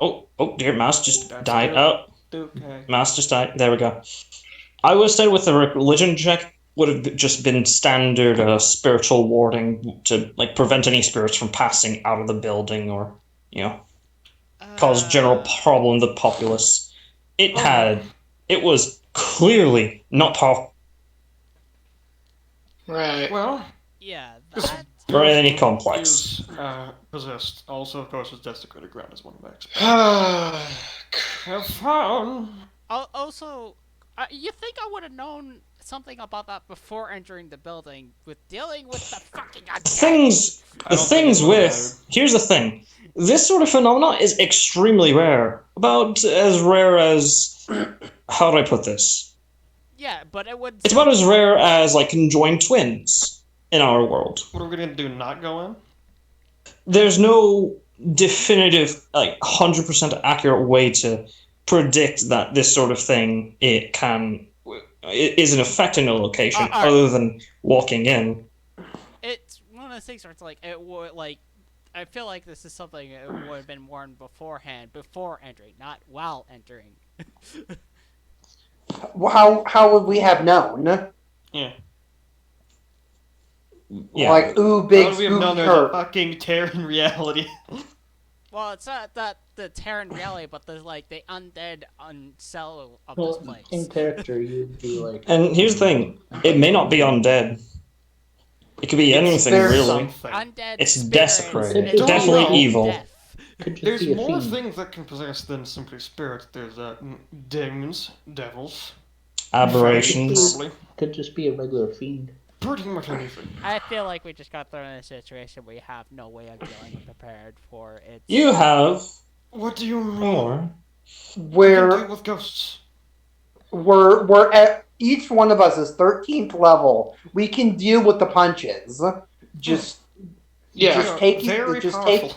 oh dear, Mouse just died. Okay. Mouse just died. There we go. I would have said with the religion check would have just been standard spiritual warding to prevent any spirits from passing out of the building or cause general problem to the populace. It was clearly not powerful. Right. Well, yeah, that or any complex. Is possessed. Also, of course, is desecrated ground is one of my experts. Have fun. Also, you think I would have known something about that before entering the building with dealing with the fucking here's the thing. This sort of phenomena is extremely rare. About as rare as, how do I put this? Yeah, but it would. It's about as rare as conjoined twins in our world. What are we gonna do? Not go in? There's no definitive 100% accurate way to predict that this sort of thing is an effect in a location other than walking in. It's one of those things where it's it would I feel like this is something that would have been worn beforehand, before entering, not while entering. How would we have known? Yeah. Big we have known there's a fucking Terran reality. Well, it's not that the Terran reality, but the undead cell of Well, this place. in character, you'd be And here's the thing: it may not be undead. It could be anything, really. Something. Undead. It's spirits, desperate. it's Definitely all evil. death. There's more things that can possess than simply spirits. There's demons, devils, aberrations. Could just be a regular fiend. Pretty much anything. I feel like we just got thrown in a situation where you have no way of getting prepared for it. You have. What do you mean? Or We can deal with ghosts. we're at each one of us is 13th level. We can deal with the punches. Just Yeah. just take very just powerful. take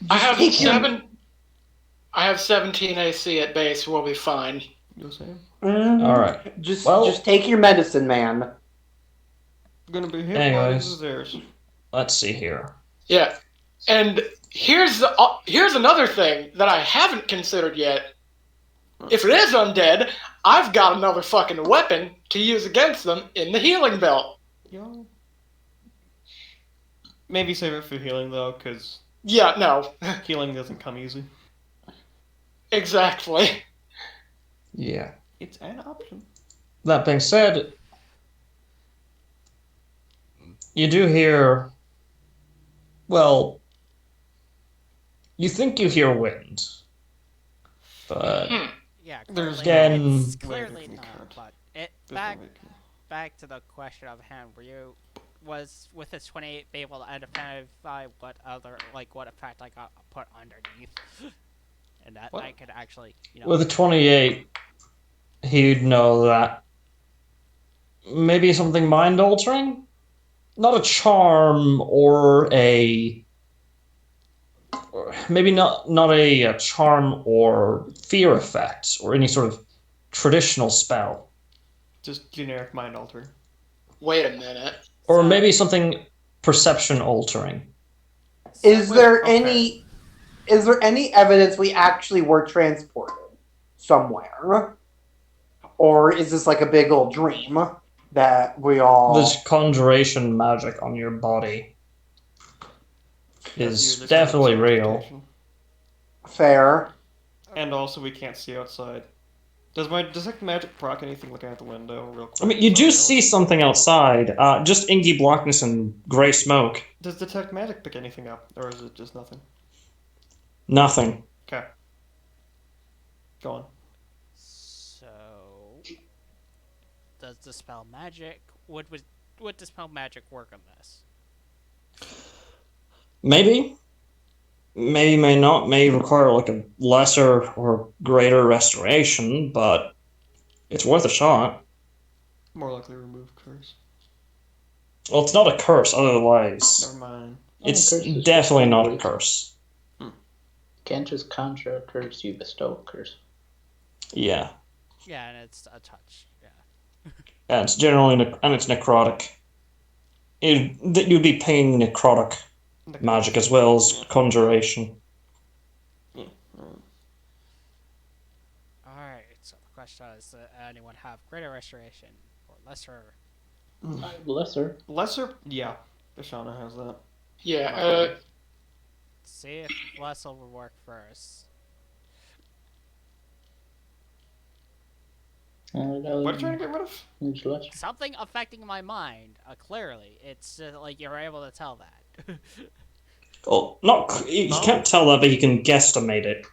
I just have take your 17 AC at base. We'll be fine. You're saying? All right. Just take your medicine, man. Gonna be hit Anyways. by theirs. Let's see here. Yeah. And here's another thing that I haven't considered yet. If it is undead, I've got another fucking weapon to use against them in the healing belt. Yo. Maybe save it for healing though, because Yeah, no. healing doesn't come easy. Exactly. Yeah. It's an option. That being said, you do hear. Well, you think you hear wind, but Yeah, There's clearly no it's way clearly we can not. count. But There's no way it can- back to the question of him. Was with this 28 be able to identify what effect I got put underneath, and that What? I could actually with a 28, he'd know that maybe something mind altering? Not a charm or a. Maybe not a charm or fear effect or any sort of traditional spell. Just generic mind altering. Wait a minute. Or So- maybe something perception altering. Is there Okay. any evidence we actually were transported somewhere? Or is this like a big old dream that we all This conjuration magic on your body That's is usually definitely some real. interpretation. fair? And also, we can't see outside. Does my detect magic proc anything looking out the window real quick? I mean, you do Sorry, see something outside, just inky blackness and grey smoke. Does detect magic pick anything up, or is it just nothing? Nothing. Okay. Go on. So, does dispel magic? Would dispel magic work on this? Maybe. Maybe, may not. May require like a lesser or greater restoration, but it's worth a shot. More likely remove curse. Well, it's not a curse, otherwise. Never mind. It's curse is definitely just not a weak. curse. Can't just conjure a curse, you bestow a curse. Yeah. Yeah, and it's a touch. Yeah. Yeah, it's generally and it's necrotic. You'd be paying necrotic magic as well as conjuration. Alright, so the question is, anyone have greater restoration or lesser? Lesser. Lesser? Yeah. Ashana has that. Yeah, See if lesser will work first. What are you trying to get rid of? It's lesser. Something affecting my mind. Clearly, it's like you're able to tell that. Oh, you can't tell that, but you can guesstimate it.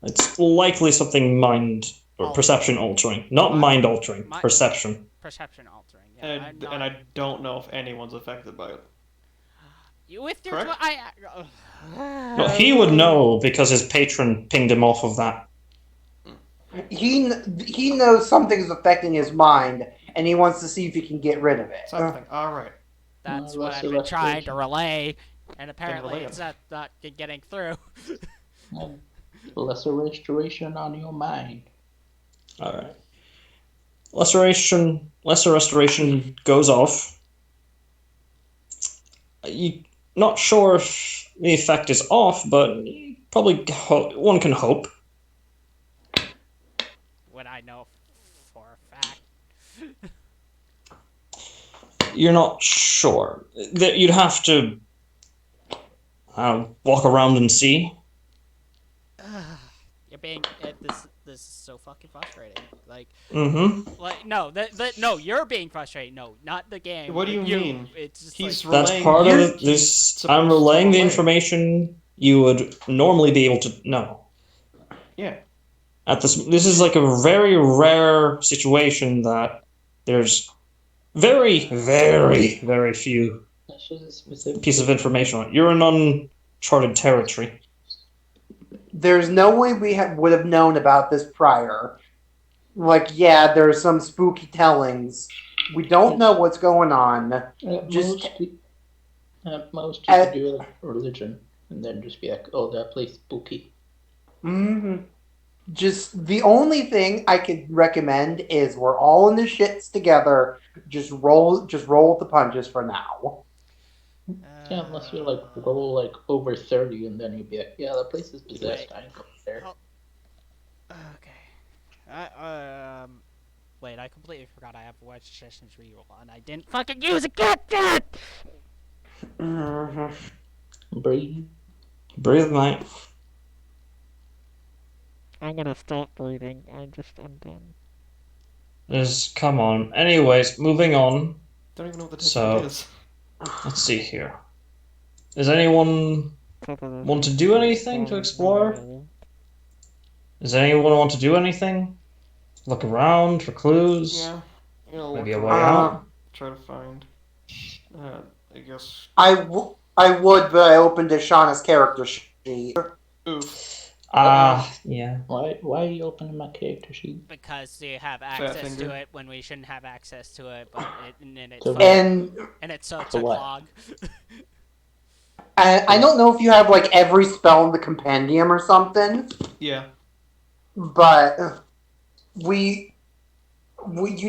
It's likely something mind or perception altering, not mind altering, perception. Perception altering. Yeah, And I don't know if anyone's affected by it. You with your Correct? No, he would know because his patron pinged him off of that. He knows something is affecting his mind, and he wants to see if he can get rid of it. Something. Alright. That's No, what I've lesser been trying to restoration. relay, and apparently relay it's it. not getting through. Lesser restoration on your mind. Alright. Lesser restoration goes off. You're not sure if the effect is off, but probably one can hope. Would I know for a fact? You're not sure. You'd have to walk around and see. You're being this is so fucking frustrating. Like no, no, you're being frustrated. No, not the game. What do you mean? It's just He's like, That's relaying- part of You're- it. he's I'm supposed to relaying the relay. information you would normally be able to know. Yeah. This is like a very rare situation that there's very, very, very few That's just a specific pieces of information on it. You're in uncharted territory. There's no way we would have known about this prior. Like, yeah, there's some spooky tellings. We don't know what's going on. At Just most, you could do like religion, and then just be like, "Oh, that place spooky." just the only thing I could recommend is we're all in the shits together. Just roll with the punches for now. Yeah, unless you like roll like over 30, and then you'd be like, "Yeah, that place is possessed. Wait. I ain't going there." Okay. Wait, I completely forgot I have Wedge Sessions reroll and I didn't fucking use it. God damn it! Breathe. Breathe, mate. I'm gonna stop breathing. I'm done. Just come on. Anyways, moving on. Don't even know what the So- so, is. Let's see here. Does anyone want to do anything to explore? Does anyone want to do anything? Look around for clues? Yeah. You know, Maybe a look way around, out? try to find. I guess. I would, but I opened a Shauna's character sheet. Oof. Yeah. Why are you opening my character sheet? Because you have access finger. to it when we shouldn't have access to it, but it's So fucking, And it's such For a what? clog. I don't know if you have like every spell in the compendium or something, Yeah. but you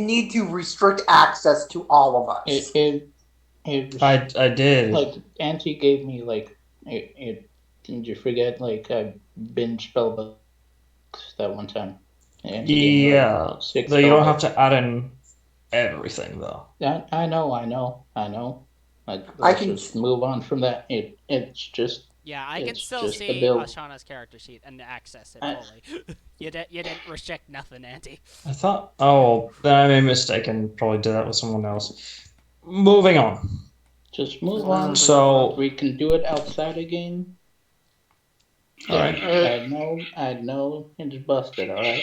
need to restrict access to all of us. It I did. like Auntie gave me like it. Did you forget? Like I binge spellbooks that one time. Auntie gave me, like, Yeah. 6 Though you don't spellbooks. have to add in everything, though. I know. I Let's can- just move on from that. It's just Yeah, I can It's still just a see build. Ashana's character sheet and access it I- fully. you didn't restrict nothing, Auntie. I thought. Oh, then I made a mistake and probably did that with someone else. Moving on. just move on. So- we can do it outside of game. Alright. I know it's busted. All right.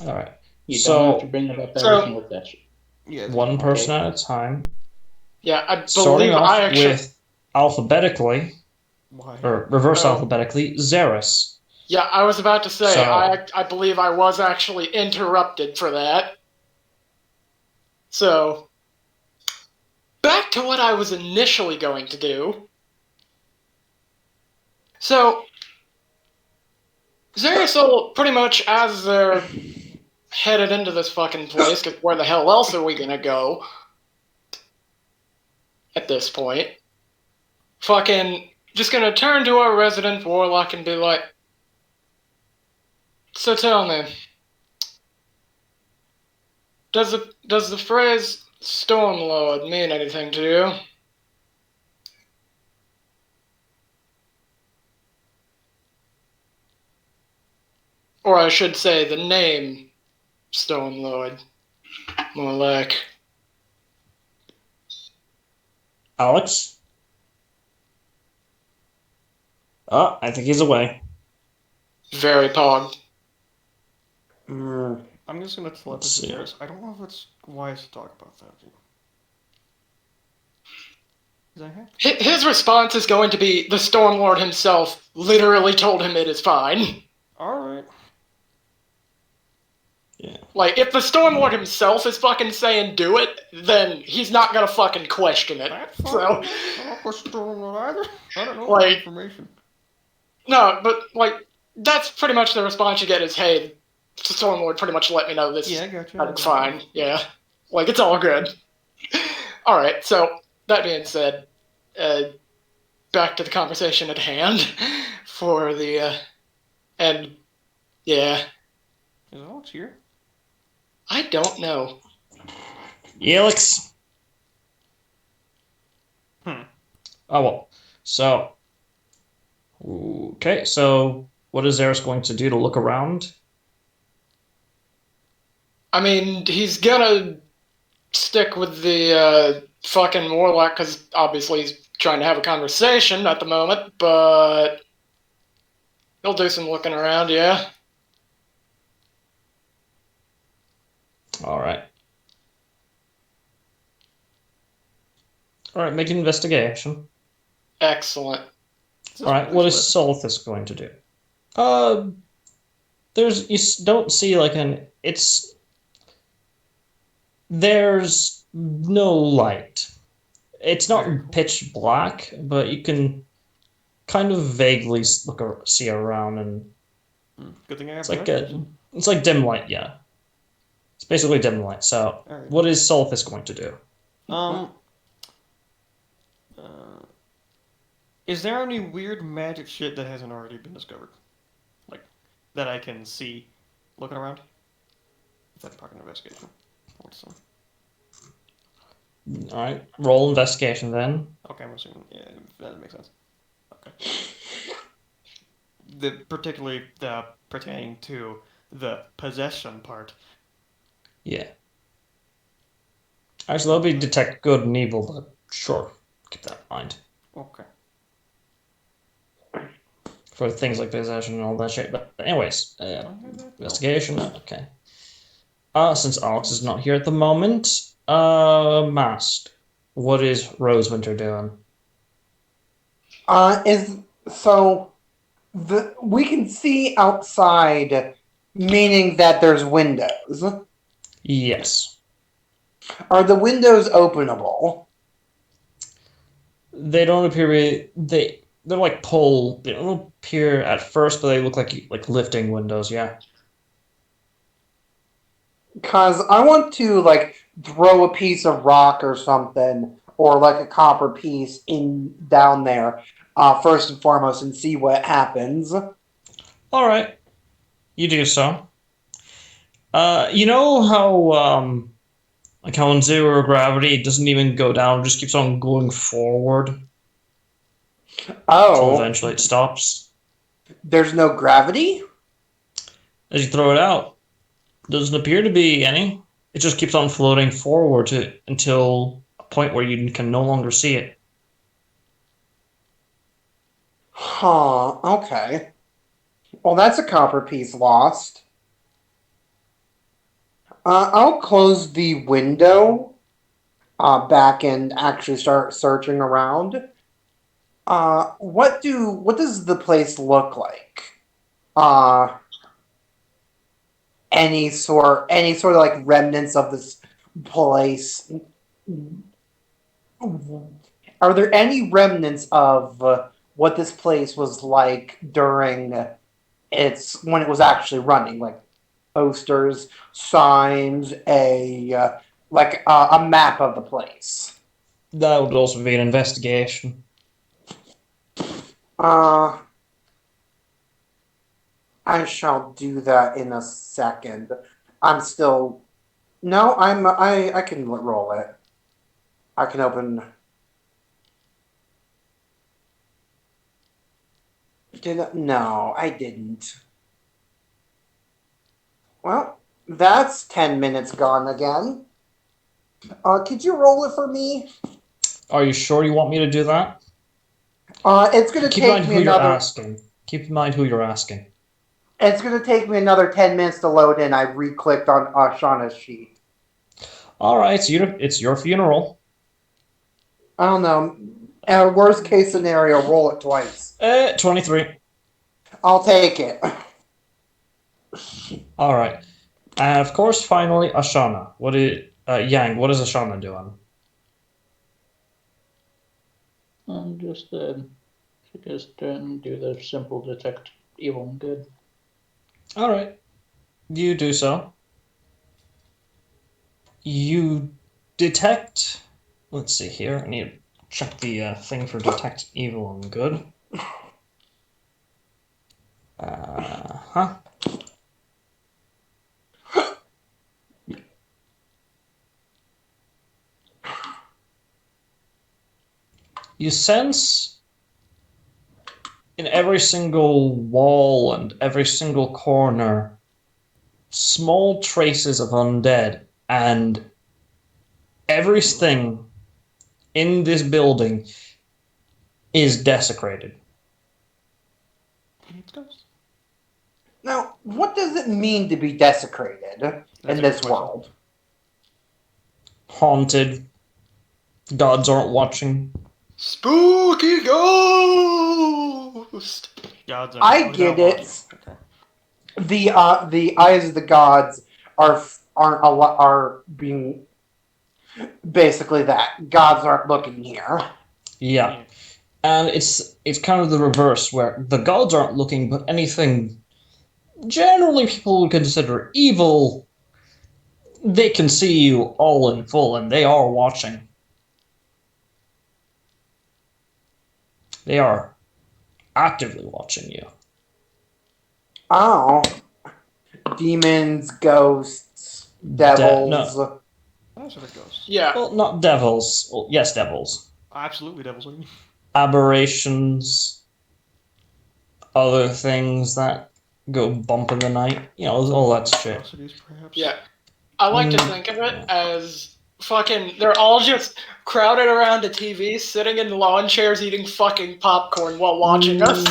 Alright. You So- don't have to bring it up every So- single session. Yeah. One person at a time. Yeah, I Starting believe off I actually. with alphabetically, Why? or reverse Oh. alphabetically, Xeris. Yeah, I was about to say, So- I believe I was actually interrupted for that. So, back to what I was initially going to do. So, Xerisol, pretty much as they're headed into this fucking place, because where the hell else are we gonna go? At this point. Fucking just gonna turn to our resident warlock and be like, so tell me, does the phrase Stormlord mean anything to you? Or I should say the name Stormlord. More like. Alex? Oh, I think he's away. Very pog. I'm just gonna tell it Let's to see. Xeris. I don't know if it's wise to talk about that. Because I have to. His response is going to be the Stormlord himself literally told him it is fine. Alright. Yeah. Like, if the Stormlord himself is fucking saying do it, then he's not gonna fucking question it. That's So, fine. I'm not going to Stormlord either. I don't know Like- the information. no, but, like, that's pretty much the response you get is, hey, the Stormlord pretty much let me know this. Yeah, I got you. That's fine, yeah. Like, it's all good. Alright, so, that being said, back to the conversation at hand for the, and, yeah, Is Alex here? I don't know. Alex? Hmm. Oh, well. So. Okay, so what is Xeris going to do to look around? I mean, he's gonna stick with the, fucking warlock, because obviously he's trying to have a conversation at the moment, but he'll do some looking around, yeah. Alright. Alright, make an investigation. Excellent. Alright, what is Solithus going to do? You don't see like an there's no light. It's Very not cool. pitch black, but you can kind of vaguely see around, and Good thing I have it's like that. it's like dim light. Yeah, it's basically dim light. So, Alright. what is Solithus going to do? Uh, is there any weird magic shit that hasn't already been discovered? Like, that I can see looking around? Is that part of investigation? All right, roll investigation then. Okay, I'm assuming. Yeah, that makes sense. Okay. Particularly pertaining to the possession part. Yeah. Actually, that'll be detect good and evil, but sure, keep that in mind Okay. for things like possession and all that shit. But anyways, investigation. Okay. Since Alex is not here at the moment, Mast, what is Rosewinter doing? We can see outside, meaning that there's windows. Yes. Are the windows openable? They don't appear they're like pull. They don't appear at first, but they look like lifting windows. Yeah. Because I want to like throw a piece of rock or something, or like a copper piece in down there, first and foremost, and see what happens. All right. You do so. You know how like how in zero gravity it doesn't even go down, it just keeps on going forward until Oh, eventually it stops. there's no gravity? As you throw it out, doesn't appear to be any. It just keeps on floating forward until a point where you can no longer see it. Huh, okay. Well, that's a copper piece lost. I'll close the window back and actually start searching around. What does the place look like? Uh, any sort of like remnants of this place? Are there any remnants of what this place was like during when it was actually running, like posters, signs, a map of the place? That would also be an investigation. Uh, I shall do that in a second. I'm still. No, I can roll it. I can open. No, I didn't. Well, that's 10 minutes gone again. Could you roll it for me? Are you sure you want me to do that? It's gonna Keep in take mind me who you're another. asking. Keep in mind who you're asking. It's gonna take me another 10 minutes to load in. I re-clicked on Shauna's sheet. All right, so it's your funeral. I don't know. Worst case scenario, roll it twice. 23. I'll take it. All right. And of course, finally, Ashana. Yang, what is Ashana doing? Just do the simple detect evil and good. All right. You do so. You detect. Let's see here. I need to check the thing for detect evil and good. Huh. You sense in every single wall and every single corner small traces of undead, and everything in this building is desecrated. Now, what does it mean to be desecrated in this world? Haunted. Gods aren't watching. Spooky ghost. Gods I get it. Okay. The eyes of the gods are being basically that gods aren't looking here. Yeah. And it's kind of the reverse, where the gods aren't looking, but anything generally people would consider evil, they can see you all in full, and they are watching. They are actively watching you. Oh, demons, ghosts, devils. No, That sort of goes. Yeah. well, not devils. Well, yes, devils. Absolutely, devils. Aberrations, other things that go bump in the night. You know, all that shit. Monstrosities, perhaps. Yeah. I like to think of it as fucking. They're all just crowded around a TV, sitting in lawn chairs, eating fucking popcorn while watching us.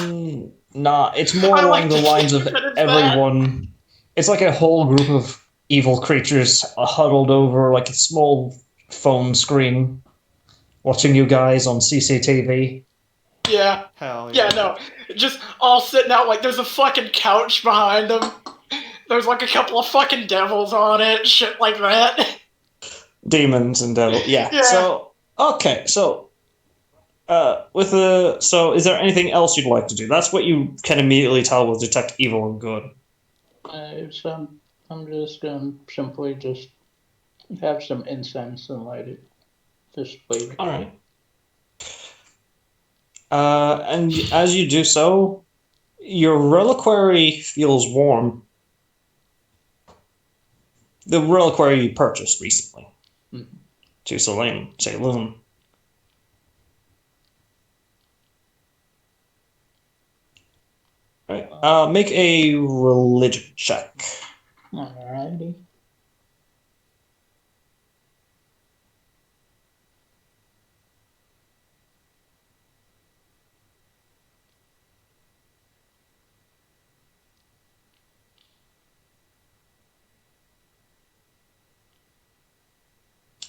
Nah, it's more I along like the to lines of think of it as everyone. It's like a whole group of evil creatures huddled over like a small phone screen, watching you guys on CCTV. Yeah. Hell yeah. Yeah, no. Just all sitting out, like, there's a fucking couch behind them. There's like a couple of fucking devils on it, shit like that. Demons and devil. Yeah. Yeah. So okay. So so is there anything else you'd like to do? That's what you can immediately tell will detect evil and good. So I'm just gonna simply just have some incense and light it. Just wait. All right. And as you do so, your reliquary feels warm. The reliquary you purchased recently to Saloon. Right. Make a religion check. Alrighty.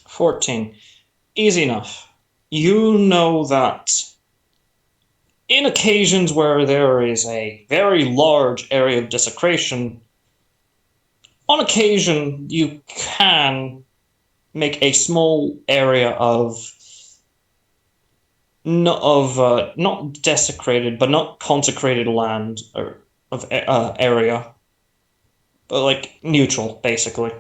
$14. Easy enough. You know that in occasions where there is a very large area of desecration, on occasion you can make a small area of not desecrated but not consecrated land or of area, but like neutral basically.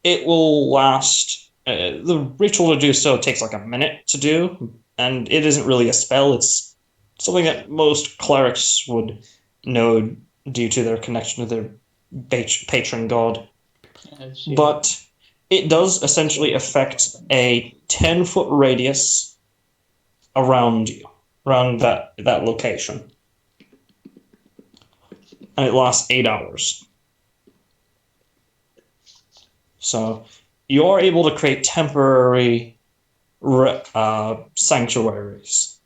It will last. The ritual to do so takes like a minute to do, and it isn't really a spell. It's something that most clerics would know due to their connection to their patron god. But it does essentially affect a 10-foot radius around you, around that location. And it lasts 8 hours. So you're able to create temporary sanctuaries,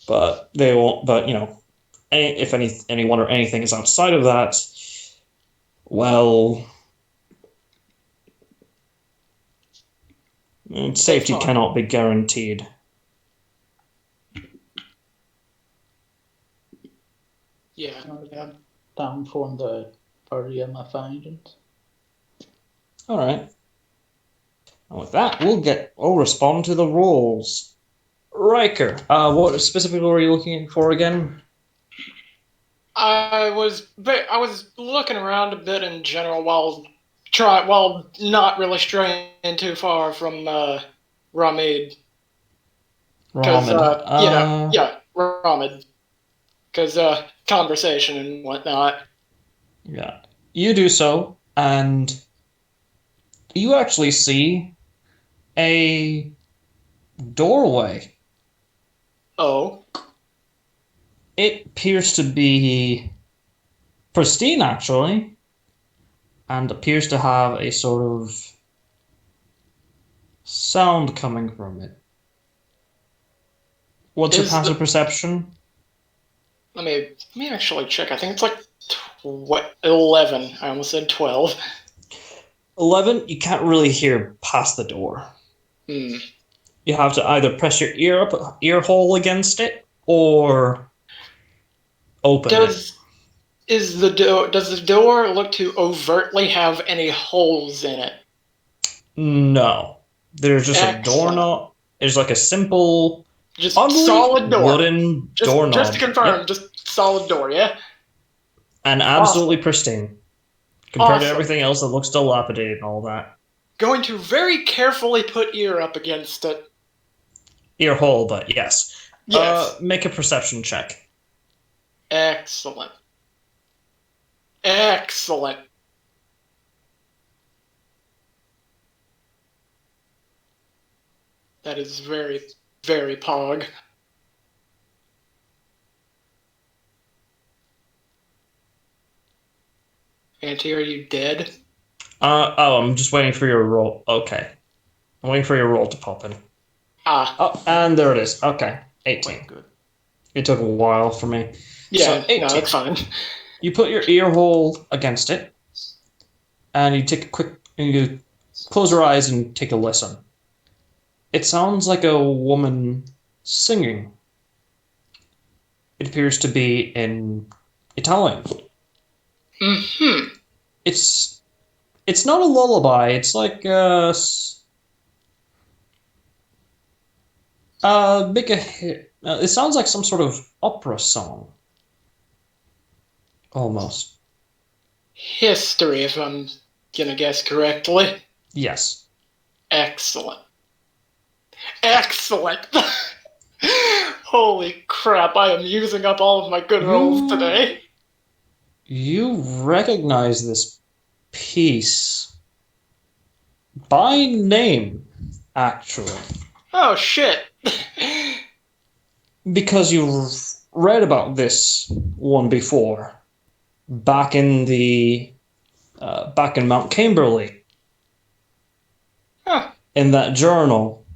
but they won't. But you know, if anyone or anything is outside of that, well, safety cannot be guaranteed. Yeah. Down from the party of my findings. All right. And with that, we'll respond to the rolls. Riker, what specifically were you looking for again? I was looking around a bit in general while not really straying too far from Ramid. Because Ramid. Because conversation and whatnot. Yeah, you do so, and you actually see a doorway. Oh. It appears to be pristine, actually, and appears to have a sort of sound coming from it. What's your passive perception? Let me actually check. I think it's like 11. I almost said 12. 11, you can't really hear past the door. You have to either press your ear hole against it or open it. Does the door look to overtly have any holes in it? No. There's just a Excellent. doorknob. There's like a simple, Just ugly solid door. wooden Just doorknob. to confirm, Yep. just solid door, yeah? And absolutely pristine. Compared to Awesome. everything else that looks dilapidated and all that. Going to very carefully put ear up against it. Ear hole, but yes. Yes. Make a perception check. Excellent. Excellent. That is very, very pog. Auntie, are you dead? I'm just waiting for your roll. Okay. I'm waiting for your roll to pop in. Ah. Oh, and there it is. Okay. 18. Quite good. It took a while for me. Yeah, So, 18. no, that's fine. You put your ear hole against it, and you take a quick, and you close your eyes and take a listen. It sounds like a woman singing. It appears to be in Italian. Mm-hmm. It's not a lullaby. It's like make a hit. It sounds like some sort of opera song. Almost. History, if I'm gonna guess correctly. Yes. Excellent. Excellent! Holy crap, I am using up all of my good rolls today. You recognize this piece by name, actually. Oh shit. Because you've read about this one before. Back in Mount Kimberley. Huh. In that journal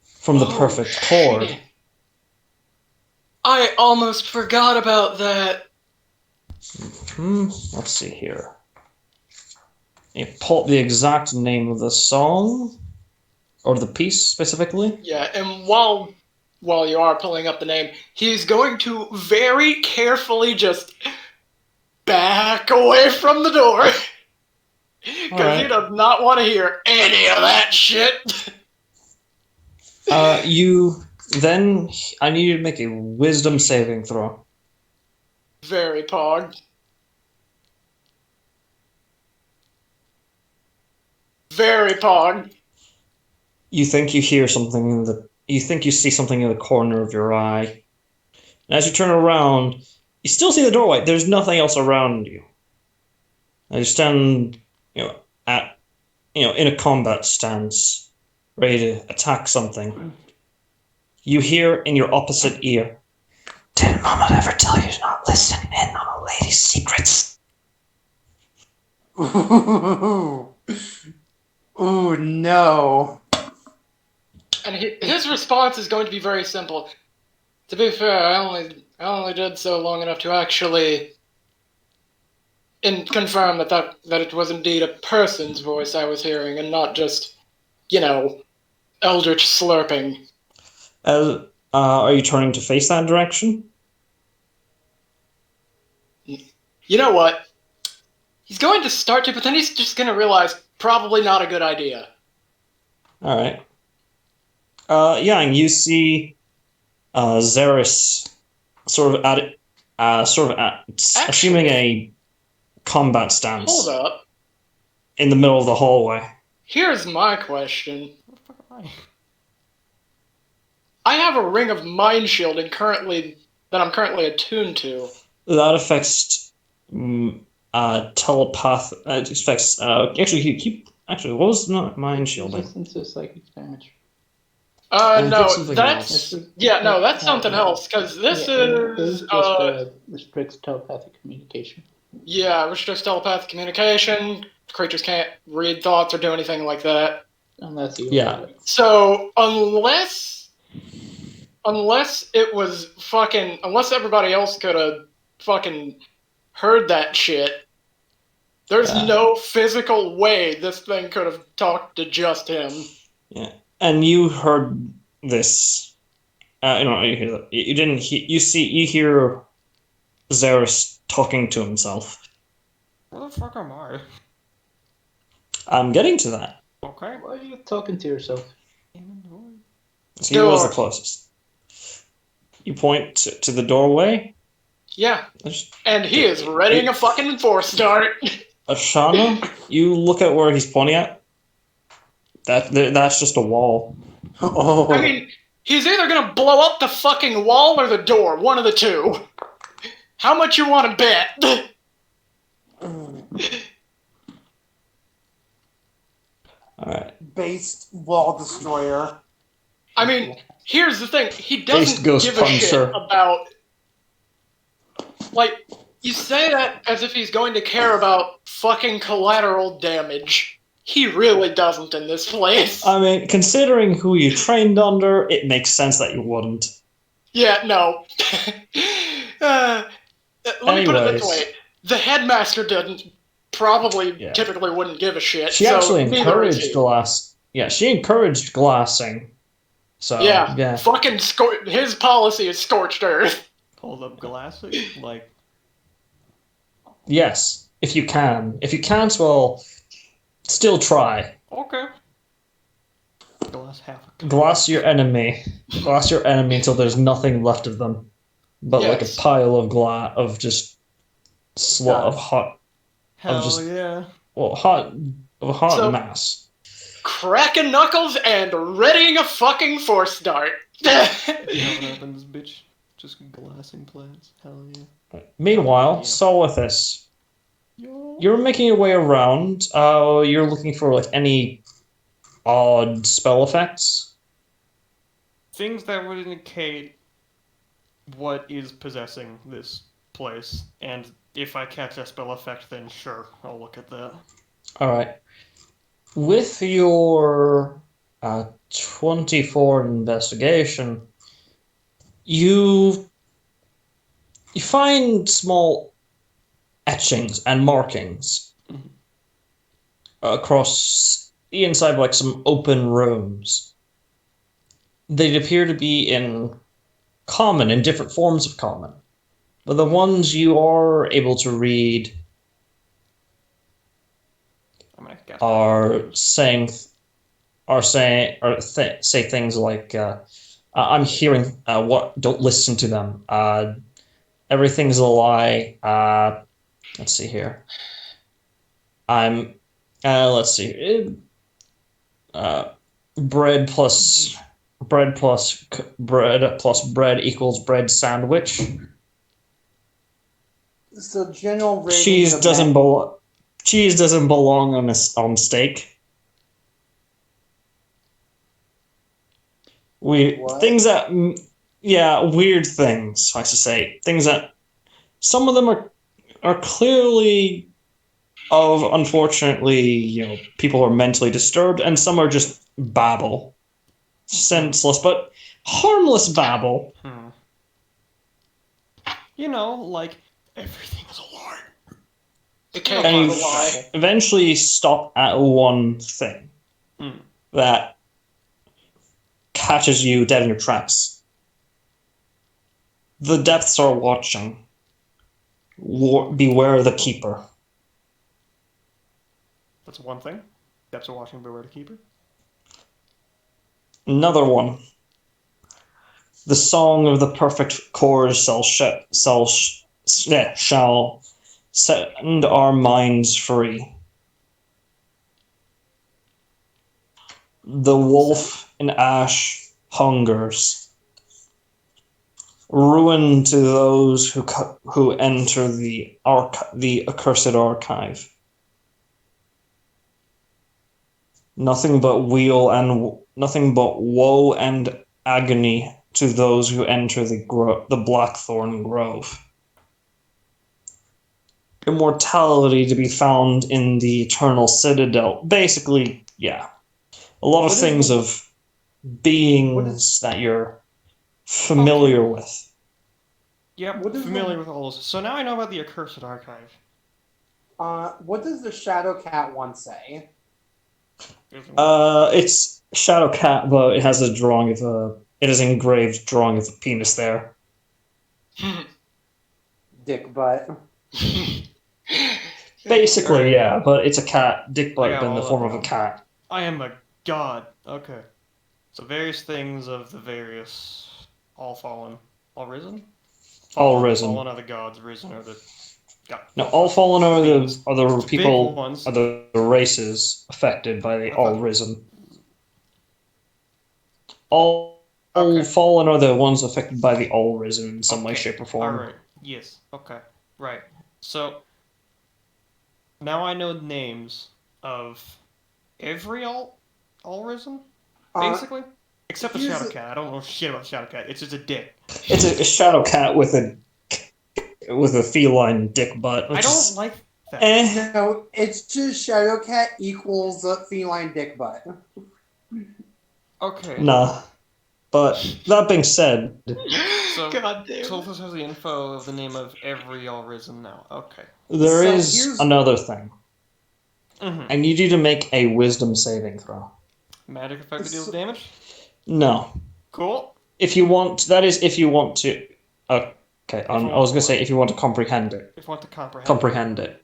from the Perfect Chord. Shit. I almost forgot about that. Let's see here. You pull up the exact name of the song or the piece specifically. Yeah, and while you are pulling up the name, he's going to very carefully just back away from the door. Because he does not want to hear any of that shit. I need you to make a wisdom saving throw. Very pog. Very pog. You think you hear something you think you see something in the corner of your eye. And as you turn around, you still see the doorway. There's nothing else around you. Now you stand, in a combat stance, ready to attack something. You hear in your opposite ear, "Did Mama ever tell you to not listen in on a lady's secrets?" Ooh. Ooh, no. And his response is going to be very simple. To be fair, I only did so long enough to actually confirm that it was indeed a person's voice I was hearing and not just, Eldritch slurping. Are you turning to face that direction? You know what? He's going to start to, but then he's just going to realize probably not a good idea. All right. And you see Xeris assuming a combat stance. Hold up. In the middle of the hallway. Here's my question. Where the fuck am I? I have a ring of mind shielding that I'm currently attuned to. That affects telepath. It affects. Actually, what was not mind shielding? Resistance to psychic damage. No, something that's else. that's something else. Because this is restricts telepathic communication. Yeah, restricts telepathic communication. Creatures can't read thoughts or do anything like that. Unless you. Yeah. So unless it was unless everybody else could have fucking heard that shit, there's no physical way this thing could have talked to just him. Yeah, and you heard this. You hear that. You didn't hear. You hear Xeris talking to himself. Where the fuck am I? I'm getting to that. Okay. Why are you talking to yourself? Inventory. He was the Door. closest. You point to the doorway. Yeah. There's- And he is readying a fucking force start. Ashana, you look at where he's pointing at. That's just a wall. Oh. I mean, he's either gonna blow up the fucking wall or the door. One of the two. How much you want to bet? Alright. Based wall destroyer. I mean, here's the thing. He Based doesn't Ghost give a shit Puncher. about... Like, you say that as if he's going to care about fucking collateral damage. He really doesn't in this place. I mean, considering who you trained under, it makes sense that you wouldn't. Yeah, no. Let me put it this Anyways. way. The headmaster didn't. Probably Yeah. typically wouldn't give a shit. She so actually neither is encouraged he. glass. Yeah, she encouraged glassing. So, Yeah, fucking his policy is scorched earth. Hold up glassing? Like, Yes, if you can. If you can't, well, still try. okay. Glass half a cup. Glass your enemy. Glass your enemy until there's nothing left of them. But like a Yes. pile of glass, of just of hot, Hell just- yeah. well, hot, of a hot So- mass. Cracking knuckles and readying a fucking force dart. You know what happens, bitch? Just glassing plants. Hell yeah. Meanwhile, Yeah. Solithus, Yo. you're making your way around. You're looking for like any odd spell effects. Things that would indicate what is possessing this place, and if I catch a spell effect, then sure, I'll look at that. All right. With your 24 investigation, you find small etchings and markings Mhm. across the inside of like some open rooms. They appear to be in common, in different forms of common. But the ones you are able to read I'm gonna guess. say things like I'm hearing what don't listen to them, everything's a lie, let's see here, I'm let's see, bread plus bread equals bread sandwich. So general ratings Cheese of doesn't men- belong. Cheese doesn't belong on steak. What? Things that weird things. I should say things that some of them are clearly of unfortunately people are mentally disturbed, and some are just babble, senseless but harmless babble. You know, like, everything is a lie. It can't And be a you lie. eventually stop at one thing Hmm. that catches you dead in your tracks. The depths are watching. Beware the keeper. That's one thing. Depths are watching, beware the keeper. Another one. The song of the perfect chord shall send our minds free. The wolf in ash hungers. Ruin to those who enter the accursed archive. Nothing but woe and agony to those who enter the Blackthorn Grove. Immortality to be found in the Eternal Citadel. Basically, yeah. A lot of What is things the- of beings that you're familiar with. Yep, What is familiar the- with all those. So now I know about the Accursed Archive. What does the Shadow Cat one say? It's Shadow Cat, but it has a drawing of it is engraved drawing of a penis there. dick butt. Basically, Alright. yeah, but it's a cat. Dick I butt, got but in the all form of of a them. cat. I am a god. Okay. So various things of the various all fallen, all risen? All Fallen. risen. Fallen are the gods, risen are the god. No, all fallen are Things. the Big people, ones. are the races affected by the I all thought- risen. All Okay. fallen are the ones affected by the all risen in some way, Okay. shape, or form. Alright. Yes. Okay. Right. So now I know names of every all risen? Basically? Except the here's Shadow a- Cat. I don't know shit about Shadow Cat. It's just a dick. It's a shadow cat with a feline dick butt. Which I don't is, like that. No, it's just Shadowcat equals feline dick butt. Okay. Nah. But that being said, So, God damn. Tulfus has the info of the name of every all risen now. Okay. there So is here's- another thing. Mm-hmm. I need you to make a wisdom saving throw. Magic effect that deals damage? No. Cool. If you want, that is if you want to. Okay, I want was going to to say what? if you want to comprehend it. If you want to comprehend. Comprehend it.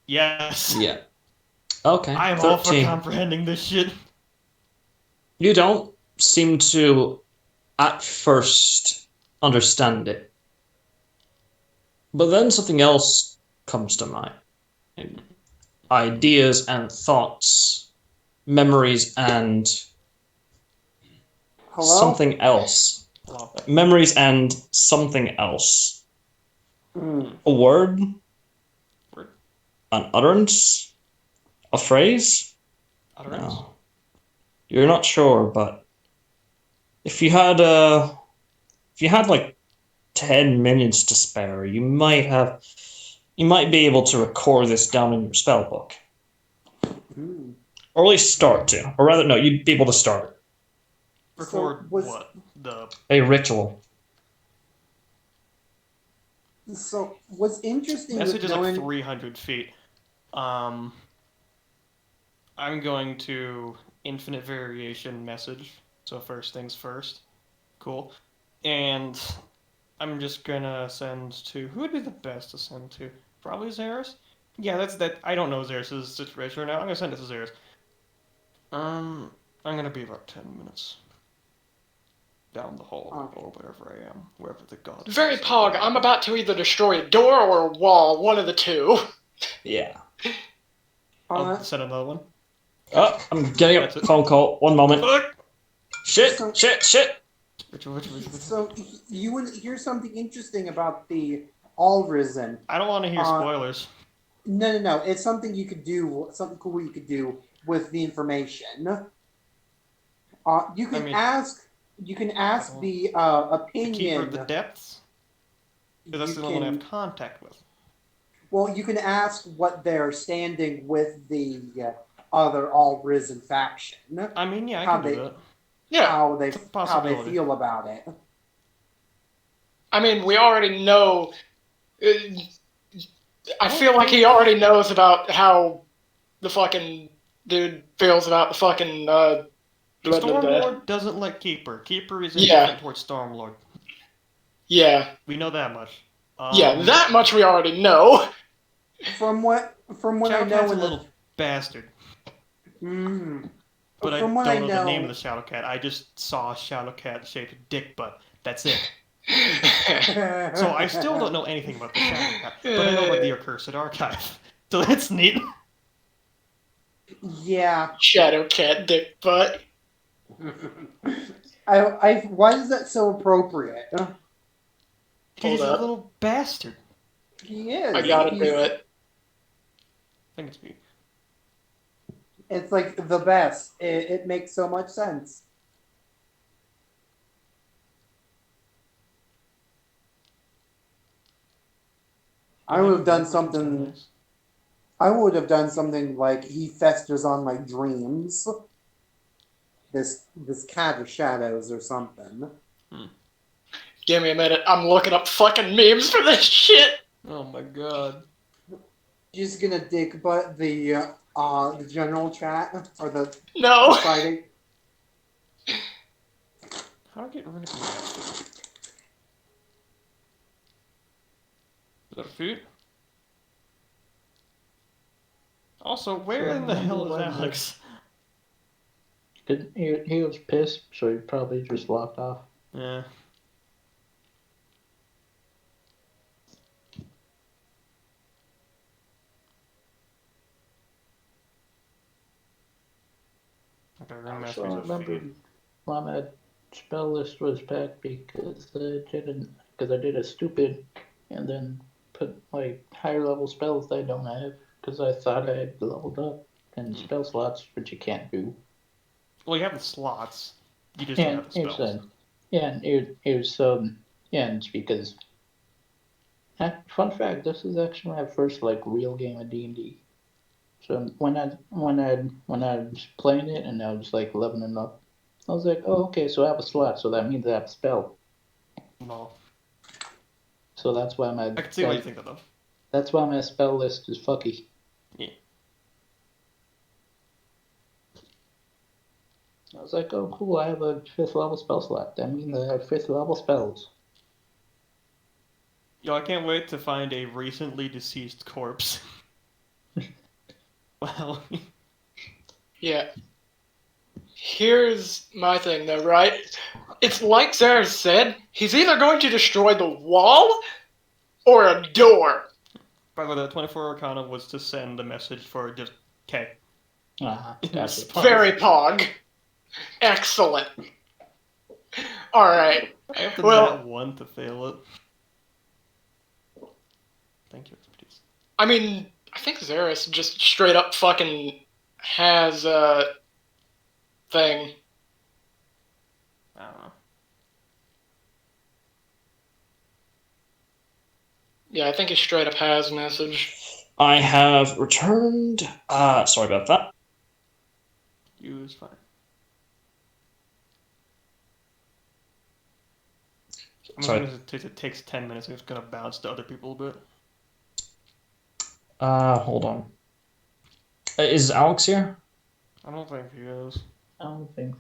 Yes. Yeah. Okay. I am all for 13. comprehending this shit. You don't seem to, at first, understand it. But then something else comes to mind. Ideas and thoughts, memories and Hello? something else. Hello. Memories and something else. Mm. A word? Word. An utterance? A phrase? Utterance? No. You're not sure, but if you had like 10 minutes to spare, you might be able to record this down in your spell book. Mm. Or at least start to. Or rather, no, you'd be able to start it. Record was- what? The A ritual. So what's interesting message with is knowing like 300 feet. I'm going to infinite variation message. So first things first. Cool. And I'm just gonna send to who would be the best to send to? Probably Xeris? Yeah, that's that. I don't know Xeris' situation right now. I'm gonna send it to Xeris. I'm gonna be about 10 minutes down the hall Okay. or wherever I am, wherever the god. Very is. pog. I'm about to either destroy a door or a wall, one of the two. Yeah. I'll send another one. Oh, I'm getting a That's it. phone call. One moment. Fuck! Shit! So- Shit! Which. So you would here's something interesting about the All Risen. I don't want to hear spoilers. No. It's something you could do. Something cool you could do with the information. You can ask. You can ask the The opinion. Keeper of the Depths? Because that's You the only one I can- have contact with. Well, you can ask what they're standing with the other All Risen faction. I mean, yeah, I How can do they- that. Yeah. How they It's a possibility. feel about it. I mean, we already know. I feel like he already knows about how the fucking dude feels about the fucking. Blah, blah, blah. Stormlord doesn't like Keeper. Keeper is Yeah. indifferent towards Stormlord. Yeah. We know that much. Yeah, that much we already know. From what I Shadowcat's know a in little bastard. But I From don't what I know the know- name of the Shadowcat. I just saw a Shadowcat shaped dick butt. That's it. So I still don't know anything about the Shadowcat, but I know about the Accursed Archive. So that's neat. Yeah. Shadowcat dick butt. Why is that so appropriate? He's a up. little bastard. He is. I gotta He's- do it. I think it's me. It's like the best. It makes so much sense. I would have done something. I would have done something like he festers on my dreams. This cat of shadows or something. Give me a minute. I'm looking up fucking memes for this shit. Oh my god. Just gonna dick butt the general chat or the No. fighting. How do I get rid of that? Is that food? Also, where in the hell is Alex? He was pissed, so he probably just walked off. Yeah. Okay, I Rune also Mastery's a remember feed. why my spell list was packed because I did a stupid and then put like higher level spells that I don't have because I thought I had leveled up and spell slots, which you can't do. Well, you have the slots. You just don't And have the it's spells. it was and it's because fun fact, this is actually my first like real game of D&D. So when I was playing it and I was like leveling up, I was like, oh okay, so I have a slot, so that means I have a spell. No. So that's why I can see why you think that, though. that's why my spell list is fucky. Yeah. I was like, oh cool, I have a 5th level spell slot. That means I have 5th level spells. Yo, I can't wait to find a recently deceased corpse. Well, Yeah. Here's my thing, though, right? It's like Sarah said, he's either going to destroy the wall or a door. by the way, the 24 Arcana was to send a message for just K. Gotcha. Very pog. Excellent. Alright. I have to Well- nat 1 to fail it. Thank you, expertise. I mean, I think Xeris just straight up fucking has a thing. I don't know. Yeah, I think he straight up has message. I have returned. Sorry about that. You is fine. I'm Sorry. assuming it takes 10 minutes. I'm just gonna bounce to other people a bit. Hold on. Is Alex here? I don't think he is. I don't think.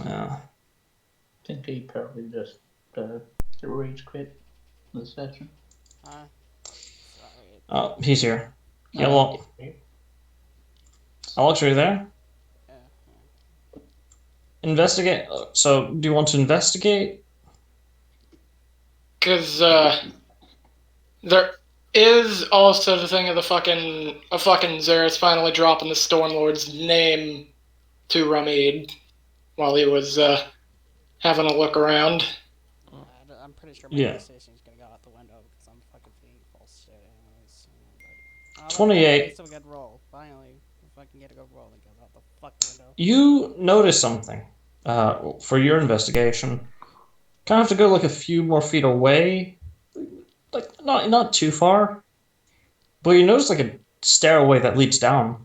Yeah. I think he probably just rage quit the session. Sorry. He's here. Hello. Alex, are you there? Yeah. Investigate. So, do you want to investigate? Because, there is also the thing of a fucking Xeris finally dropping the Stormlord's name to Ramid while he was, having a look around. I'm pretty sure my Yeah. PlayStation is gonna go out the window because I'm fucking being false shit anyways. But, 28. It's a good roll. Finally, if I can get a good roll, it goes out the fucking window. You notice something. For your investigation, kind of have to go like a few more feet away, like not too far. But you notice like a stairway that leads down.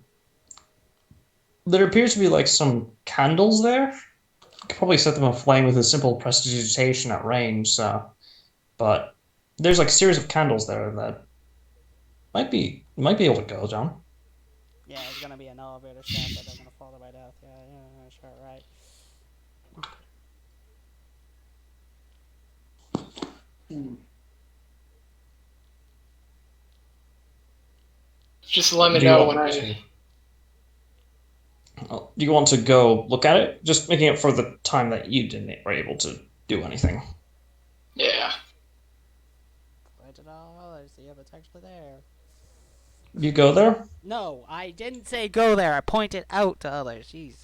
There appears to be like some candles there. You could probably set them aflame with a simple prestidigitation at range. But there's like a series of candles there that might be able to go down. Yeah, it's gonna be an elevator shaft that I'm gonna fall to my death. Yeah, sure, right. Just let me Do you know want when to? Do you want to go look at it? Just making it for the time that you were able to do anything. Yeah. $20. Yeah, it's actually there. You go there. No, I didn't say go there. I pointed out to others. Jeez.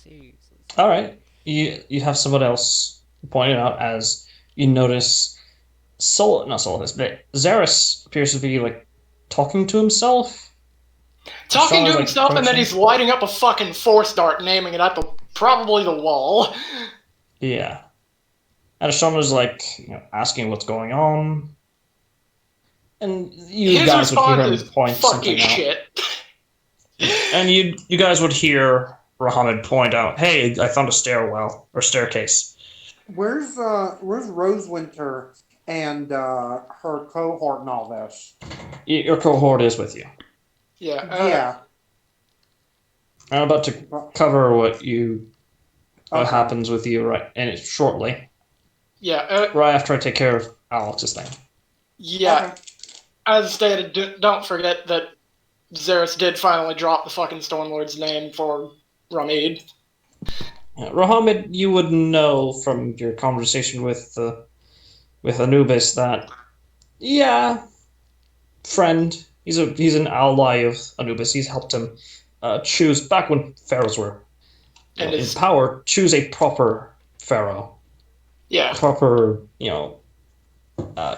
All right. You have someone else point it out as you notice. Not Solidus, but Xeris appears to be like talking to himself. Talking to like, himself, and then approaching. he's lighting up a fucking force dart and aiming it at probably the wall. Yeah. And Ashana's like, asking what's going on. And you His guys would hear response him is point fucking something out. shit. And you guys would hear Rahamid point out, "Hey, I found a stairwell or staircase." Where's Rosewinter and her cohort and all this? Your cohort is with you. Yeah. Yeah. I'm about to cover what Okay. happens with you shortly. Yeah. Right after I take care of Alex's thing. Yeah. Okay. as stated, don't forget that Xeris did finally drop the fucking Stormlord's name for Ramid. Rahamid, you would know from your conversation with Anubis that, yeah, friend. He's an ally of Anubis. He's helped him choose back when pharaohs were And in is power. Choose a proper pharaoh, yeah. proper uh,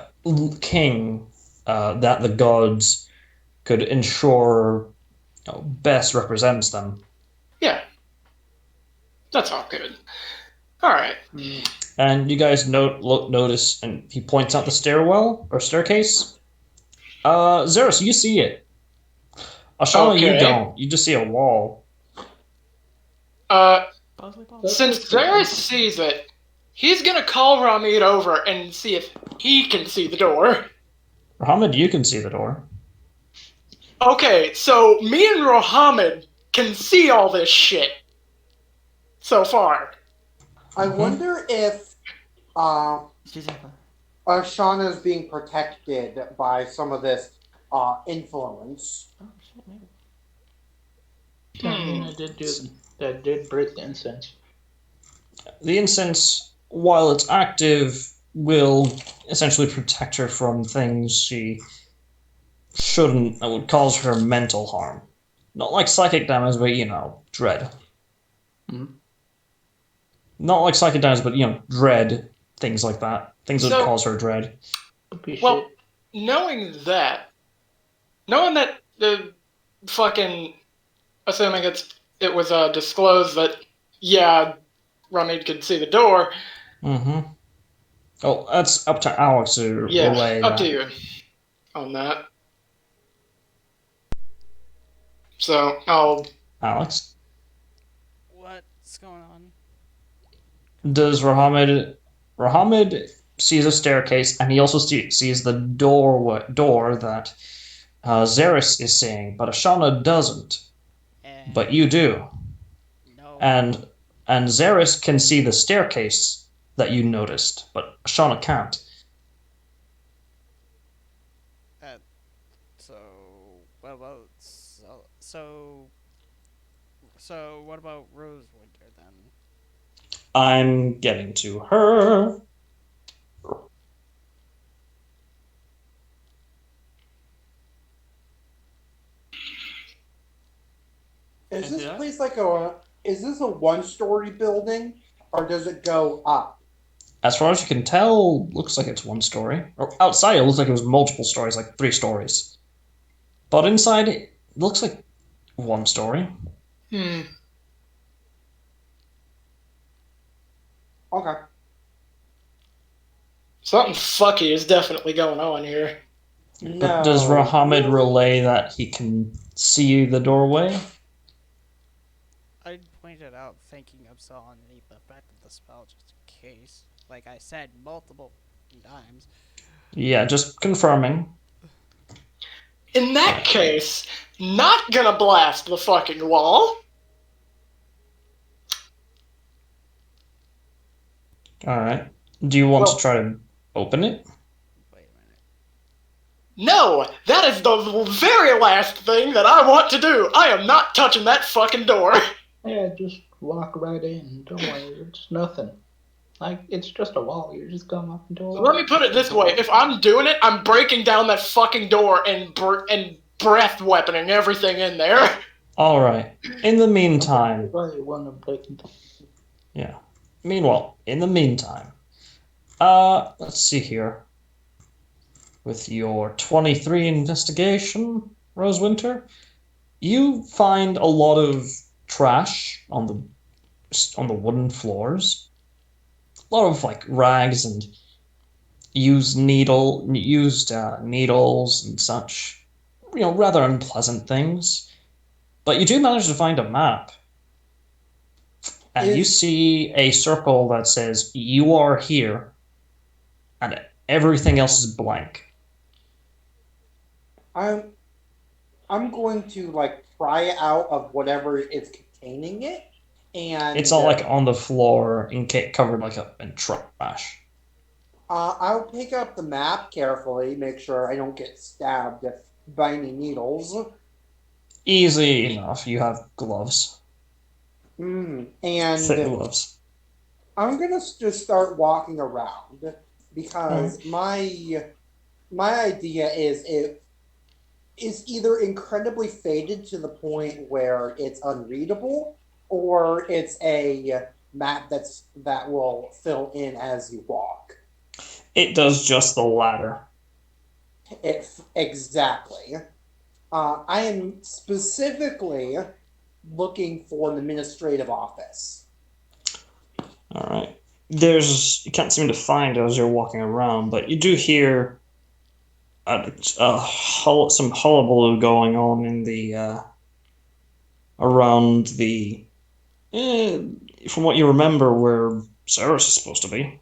king that the gods could ensure best represents them. Yeah. That's all good. Alright. And you guys notice, and he points out the stairwell or staircase. Zeros, you see it. Ashana, you Okay. don't. You just see a wall. Since Xeris sees it, he's gonna call Ramid over and see if he can see the door. Muhammad, you can see the door. Okay, so me and Rohamid can see all this shit so far. I wonder if Ashana is being protected by some of this influence. I mean, I did break the incense. The incense, while it's active, will essentially protect her from things she shouldn't, that would cause her mental harm. Not like psychic damage, but dread. Not like psychic damage, but dread, things like that. Things that would cause her dread. Well, knowing that the fucking, assuming it was disclosed that, yeah, Ramid could see the door. Mm-hmm. Oh, that's up to Alex to relay up that. to you on that. So, Alex? What's going on? Does Rahamid sees a staircase, and he also sees the door that Xeris is seeing, but Ashana doesn't. But you do. No. And Xeris can see the staircase that you noticed, but Ashana can't. So what about so what about Rosewinter then? I'm getting to her. Is this place is this a one-story building, or does it go up? As far as you can tell, looks like it's one story. Or outside, it looks like it was multiple stories, like 3 stories. But inside, it looks like one story. Okay. something fucky is definitely going on here. No. But does Rahamid relay that he can see the doorway? I pointed out thinking of still underneath the effect of the spell just in case. Like I said multiple times. Yeah, just confirming. In that case, not gonna blast the fucking wall. Alright. Do you want to try to open it? Wait a minute. No, that is the very last thing that I want to do. I am not touching that fucking door. Yeah, just walk right in. Don't worry, it's nothing. Like, it's just a wall. You're just going up into a wall. Let me put it this way: if I'm doing it, I'm breaking down that fucking door and breath weaponing everything in there. Alright. In the meantime. Yeah. Meanwhile, in the meantime, let's see here. With your 23 investigation, Rosewinter, you find a lot of trash on the wooden floors. A lot of like rags and used needles and such. Rather unpleasant things. But you do manage to find a map. And you see a circle that says, "You are here," and everything else is blank. I'm going to pry out of whatever is containing it, and it's all on the floor, covered in trash. I'll pick up the map carefully, make sure I don't get stabbed by any needles. Easy enough. You have gloves. And Thick gloves. I'm gonna just start walking around Alright. because my idea is it is either incredibly faded to the point where it's unreadable, or it's a map that will fill in as you walk. It does just the latter. Exactly. I am specifically looking for an administrative office. All right. You can't seem to find it as you're walking around, but you do hear some hullabaloo going on in the around the from what you remember where Cyrus is supposed to be.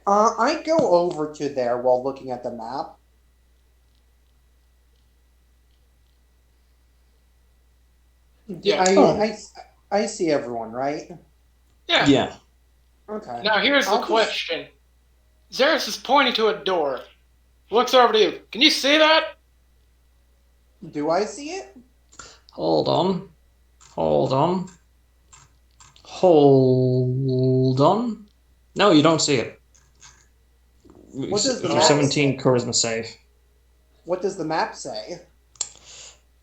I go over to there while looking at the map. Yeah. I see everyone, right? Yeah. Yeah. Okay. Now here's the I'll just- question. Xeris is pointing to a door. Looks over to you. Can you see that? Do I see it? Hold on. Hold on. Hold on. No, you don't see it. What does the Your map 17 say? charisma save. What does the map say?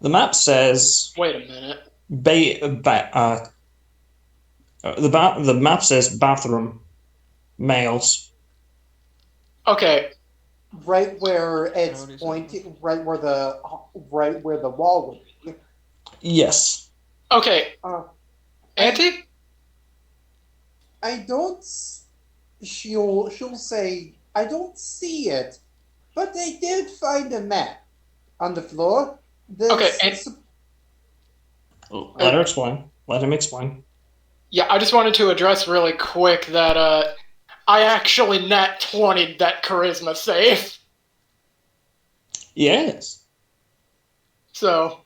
The map says Wait a minute. the map says bathroom males. Okay. Right where it's Nobody's pointing, right where the wall would be. Yes. Okay. Uh, Auntie? I don't. She'll say I don't see it, but I did find a map on the floor. Okay, There's Let her explain. Let him explain. Yeah, I just wanted to address really quick that I actually nat 20'd that charisma save. Yes. So,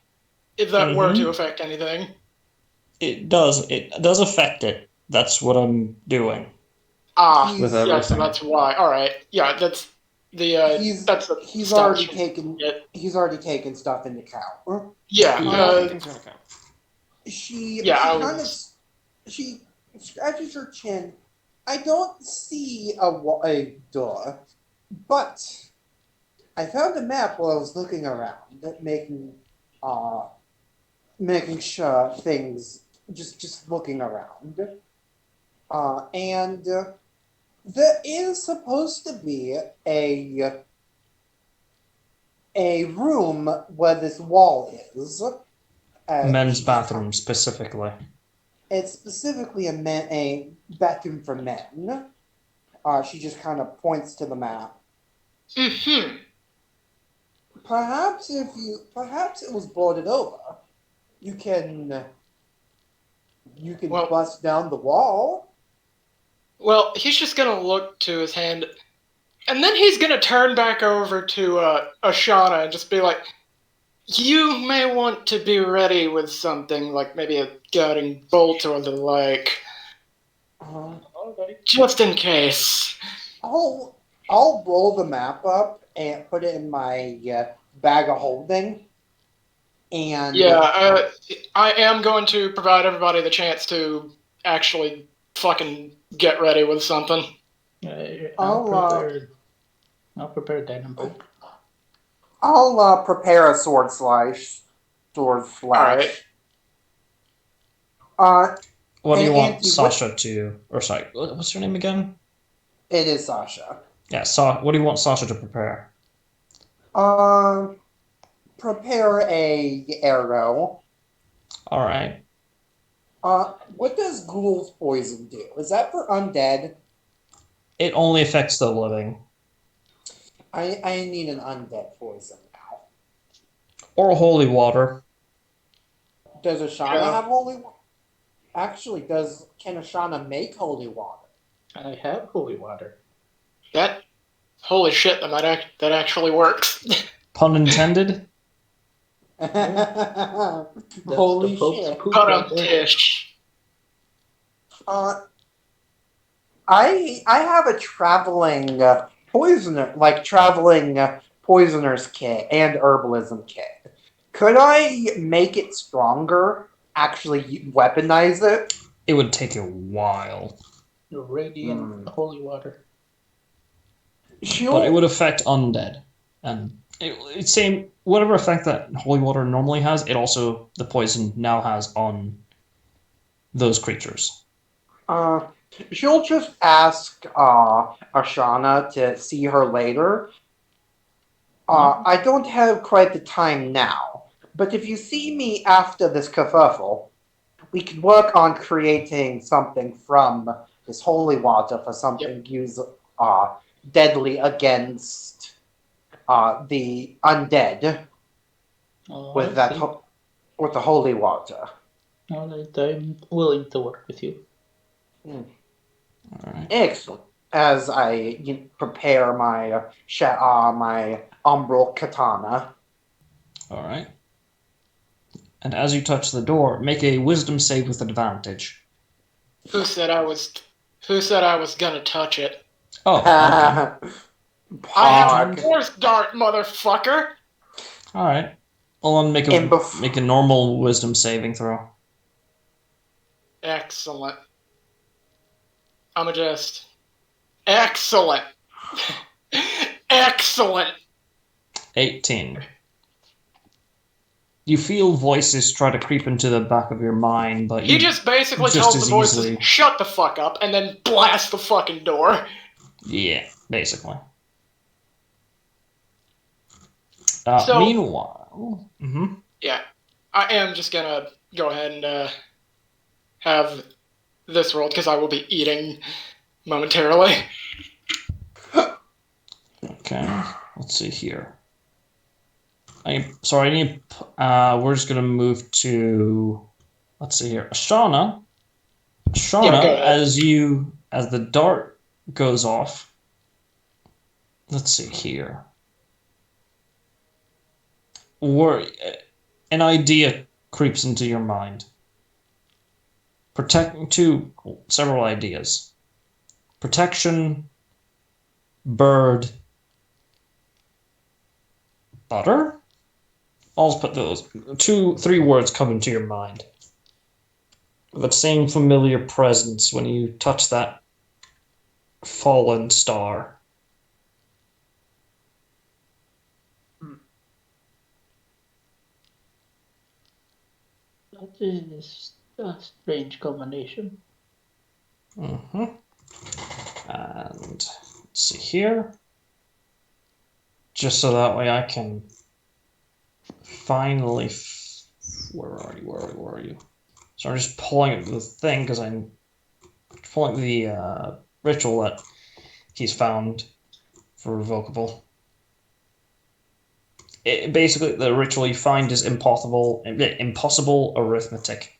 if that were Mhm. to affect anything. It does. It does affect it. That's what I'm doing. Ah, With yeah, so everything. that's why. Alright. Yeah, that's the that's the he's stuff already she- taken Yeah. he's already taken stuff into account. Yeah, Everything's gonna count. She Yeah, I kind of was- she scratches her chin. I don't see a door, but I found a map while I was looking around, making sure things just looking around, and there is supposed to be a room where this wall is. Men's She just bathroom specifically. It's specifically a bathroom for men. She just kind of points to the map. Mm-hmm. Perhaps it was boarded over. You can Well- bust down the wall. Well, he's just gonna look to his hand, and then he's gonna turn back over to Ashana and just be like, "You may want to be ready with something like maybe a guiding bolt or the like, just in case." I'll roll the map up and put it in my bag of holding. And Yeah, I am going to provide everybody the chance to actually fucking get ready with something. I'll prepare dynamite. I'll prepare a sword slash. Alright. What do you And want Auntie, Sasha to? Or sorry, what's her name again? It is Sasha. Yeah, what do you want Sasha to prepare? Prepare a arrow. All right. What does ghoul's poison do? Is that for undead? It only affects the living. I need an undead poison now. Or holy water. Does Ashana Yeah. have holy water? Actually, can Ashana make holy water? I have holy water. That holy shit, that actually works. Pun intended. Holy the Pope's shit. poop But right there. tish. I have a traveling poisoner's kit and herbalism kit. Could I make it stronger? Actually, weaponize it? It would take a while, Radiant holy water. but it would She'll. affect undead, and it's same whatever effect that holy water normally has. It also the poison now has on those creatures. Uh, she'll just ask Ashana to see her later. I don't have quite the time now, but if you see me after this kerfuffle, we could work on creating something from this holy water for something use deadly against the undead Oh, with I that see. with the holy water. Alright, I'm willing to work with you. All right. Excellent. As I prepare my my umbral katana. All right. And as you touch the door, make a wisdom save with advantage. Who said I was? Who said I was gonna touch it? Oh, okay. I have Pog. force dart, motherfucker. All right. Well, then make a normal wisdom saving throw. Excellent. I'ma just excellent. Excellent. 18. You feel voices try to creep into the back of your mind, but He you just basically just tells as the voices, easily. shut the fuck up, and then blast the fucking door. Yeah, basically. So- Meanwhile, Yeah. I am just gonna go ahead and have this rolled because I will be eating momentarily. okay. Let's see here. I need. We're just gonna move to. Let's see here. Ashana, Yeah, go ahead. as the dart goes off. Let's see here. Or an idea creeps into your mind. Several ideas. Protection, bird, butter? I'll put those 3 words come into your mind. That same familiar presence when you touch that fallen star. That is a strange combination. And let's see here. Just so that way I can finally. Where are you? So I'm just pulling the thing because I'm pulling the ritual that he's found for revocable. Basically, the ritual you find is impossible arithmetic.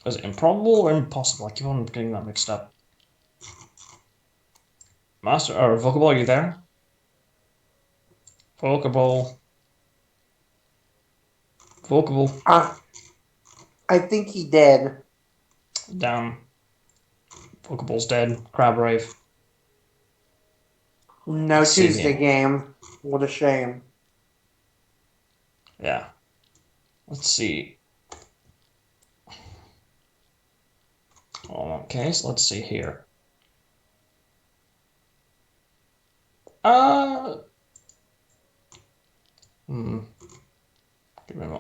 Is it improbable or impossible? I keep on getting that mixed up. Master or revocable, are you there? Vocable. I think he did. Damn. Vocable's dead. Crab Rave. No Let's see Tuesday here. game. What a shame. Yeah. Let's see. Okay, so let's see here.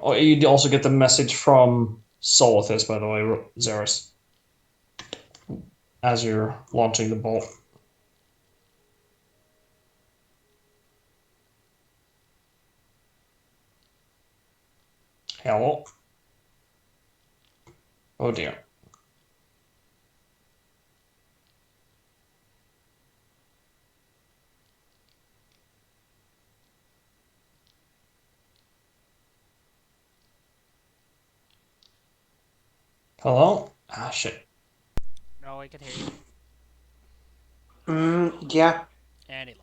Oh, you also get the message from Solithus, by the way, Xeris, as you're launching the bolt. Hello. Oh dear. Hello? Ah, shit. No, I can hear you. Yeah, And he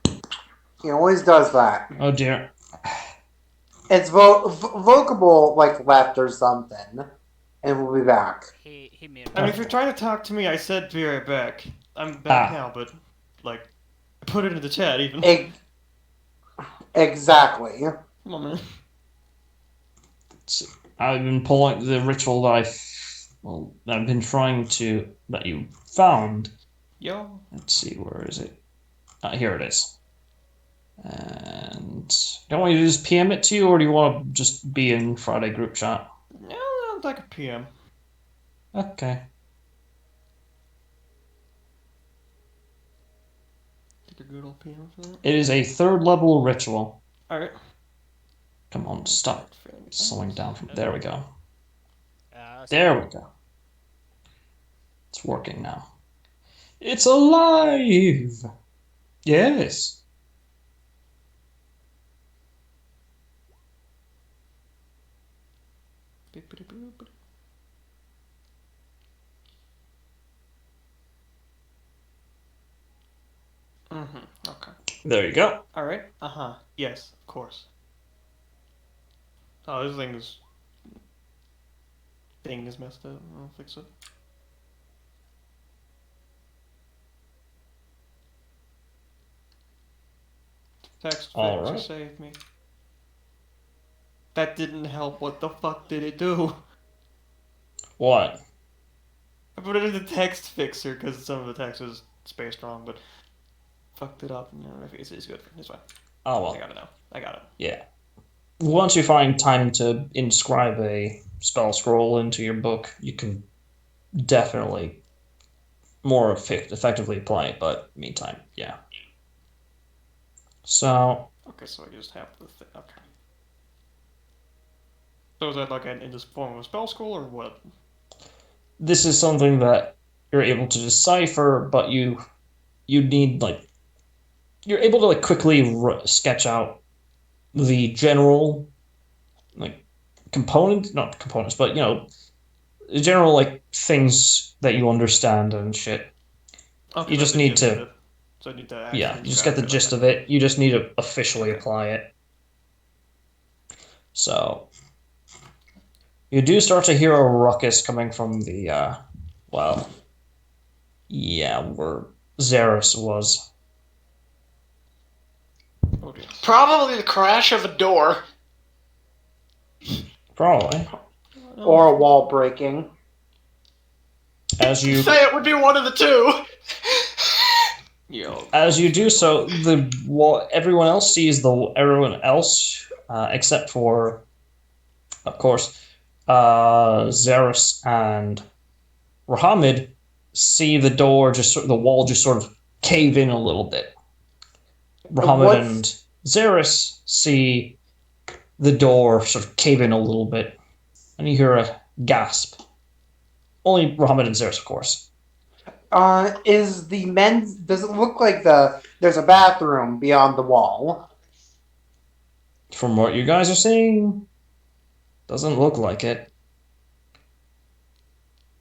lied. he always does that. Oh dear. It's vocable like left or something, and we'll be back. He muted. I mean, if you're trying to talk to me, I said be right back. I'm back Ah. now, but like, I put it in the chat even. Exactly. Come on, man. I've been pulling the ritual that I've been trying to that you found. Yo. Let's see, where is it? Here it is. And do you want me to just PM it to you, or do you want to just be in Friday group chat? Yeah, like a PM. Okay. Take a good old PM for that. It is a 3rd level ritual. Alright. Come on, stop slowing down from. There we go. So There we go. It's working now. It's alive! Yes. Okay. There you go. Alright. Yes, of course. Oh, this thing is messed up. I'll fix it. Text All fixer right. saved me. That didn't help. What the fuck did it do? What? I put it in the text fixer because some of the text was spaced wrong, but fucked it up. No, it's good. It's fine. Oh well. I got it now. I got it. Yeah. Once you find time to inscribe a spell scroll into your book, you can definitely more effectively apply it, but meantime, yeah. So, Okay, so I just have the thing. Okay. So is that like in this form of a spell scroll or what? this is something that you're able to decipher, but you need, like, you're able to, like, quickly sketch out the general, like, not components, but, you know, the general, like, things that you understand and shit. Okay, You that's just the need gist of to, it. So I need to yeah, actually you just get the describe it, gist okay. of it. You just need to officially Okay. apply it. So, you do start to hear a ruckus coming from the, well, yeah, where Xeris was. Oh dear. Probably the crash of a door. Probably. Or a wall breaking. As you Say it would be one of the two. Yo. As you do so, everyone else sees everyone else, except for, of course, Xeris and Rahamid, see the wall just sort of cave in a little bit. Rahamid and Xeris see the door sort of cave in a little bit, and you hear a gasp. Only Rahamid and Xeris, of course. Is the men's? Does it look like there's a bathroom beyond the wall? From what you guys are seeing, doesn't look like it.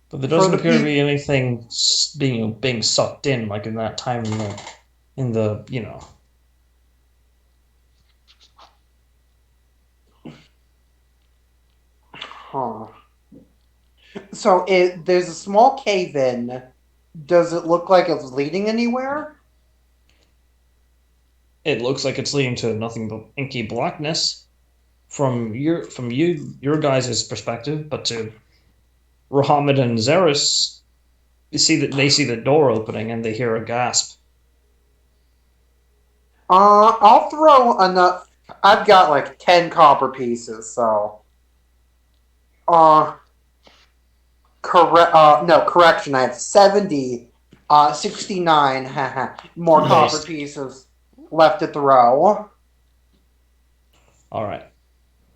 But there doesn't appear to be anything being sucked in like in that time in the you know. Huh. So there's a small cave in. Does it look like it's leading anywhere? It looks like it's leading to nothing but inky blackness from your guys' perspective, but to Rahamid and Xeris, they see the door opening and they hear a gasp. I'll throw enough. I've got like 10 copper pieces, so. Correction. I have 70. 69. More Nice. copper pieces left to throw. All right.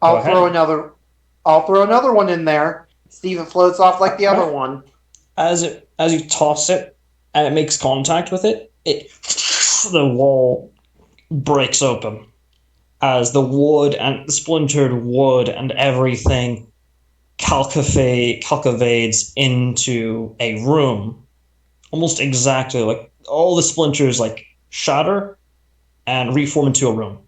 I'll throw another one in there. See if it floats off like the other one. As you toss it and it makes contact with it, the wall breaks open as the wood and the splintered wood and everything calcavates into a room, almost exactly like all the splinters like shatter and reform into a room.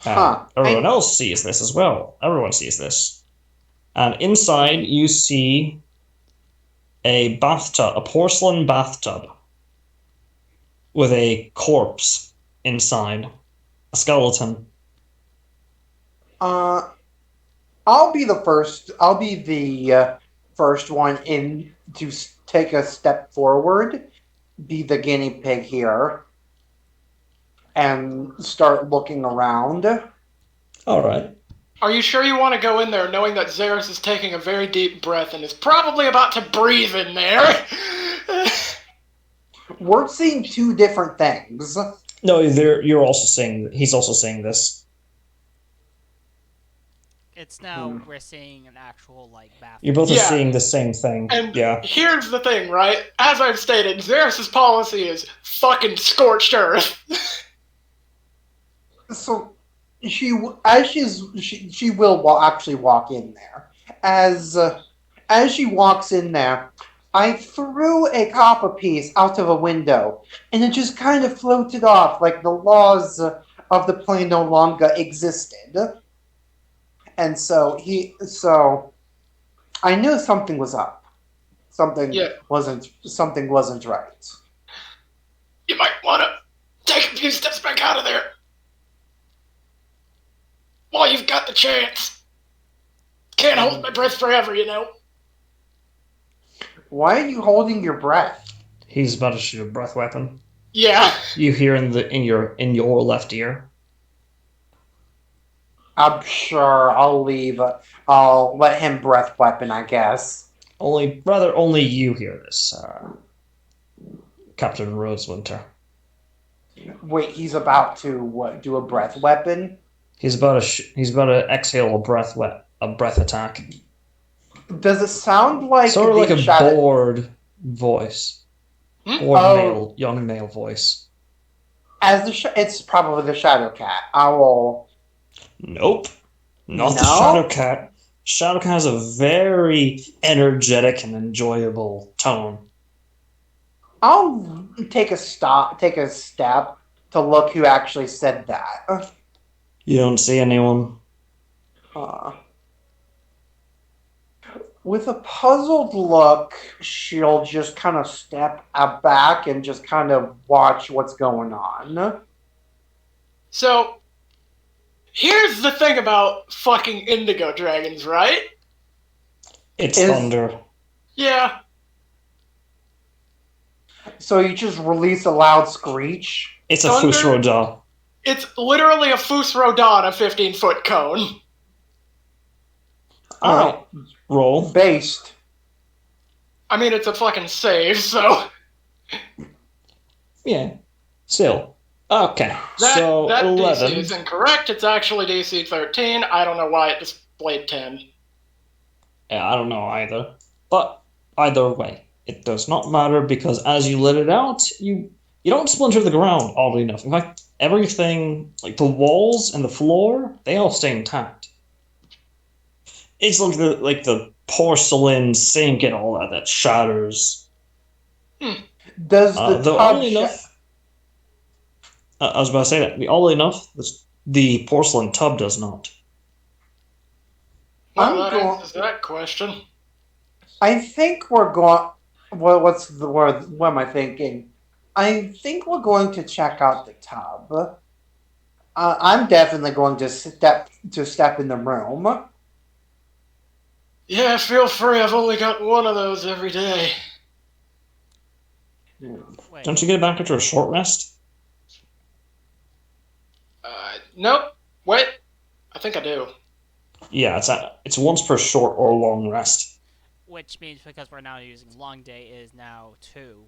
Everyone else sees this as well. Everyone sees this. And inside, you see a bathtub, a porcelain bathtub, with a corpse inside, a skeleton. I'll be the first. I'll be the first one in to take a step forward, be the guinea pig here, and start looking around. All right. Are you sure you want to go in there knowing that Xeris is taking a very deep breath and is probably about to breathe in there? We're seeing two different things. No, you're also saying he's also saying this. It's now we're seeing an actual bathroom. You both are seeing the same thing. And yeah. Here's the thing, right? As I've stated, Xeris' policy is fucking scorched earth. So she will actually walk in there. As she walks in there, I threw a copper piece out of a window, and it just kind of floated off like the laws of the plane no longer existed. And so I knew something was up. Something wasn't right. You might want to take a few steps back out of there while you've got the chance. Can't hold my breath forever, you know. Why are you holding your breath? He's about to shoot a breath weapon. Yeah. You hear in your left ear. I'm sure I'll leave. I'll let him breath weapon, I guess. Only you hear this, Captain Rosewinter. Wait, he's about to do a breath weapon? He's about to exhale a breath attack. Does it sound like sort of like a bored voice, bored young male voice? It's probably the Shadow Cat. I will. Nope, not the Shadow Cat. Shadow Cat has a very energetic and enjoyable tone. I'll take a step to look who actually said that. You don't see anyone. With a puzzled look, she'll just kind of step back and just kind of watch what's going on. So, here's the thing about fucking indigo dragons, right? It's thunder. Yeah. So you just release a loud screech? It's a Fus Rodan. It's literally a Fus Rodan, a 15-foot cone. Alright. Roll. Based. I mean, it's a fucking save, so... Yeah. Still. Okay. That 11. DC is incorrect. It's actually DC 13. I don't know why it displayed 10. Yeah, I don't know either. But either way, it does not matter because as you let it out, you don't splinter the ground, oddly enough. In fact, everything, like the walls and the floor, they all stay intact. It's like the porcelain sink and all that shatters. Does the tub I was about to say that. Oddly enough, the porcelain tub does not. Well, that answers that question. I think we're going... what's the word? What am I thinking? I think we're going to check out the tub. I'm definitely going to step in the room. Yeah, feel free. I've only got one of those every day. Wait. Don't you get back after a short rest? Nope. Wait. I think I do. Yeah, it's once per short or long rest. Which means because we're now using long day is now 2.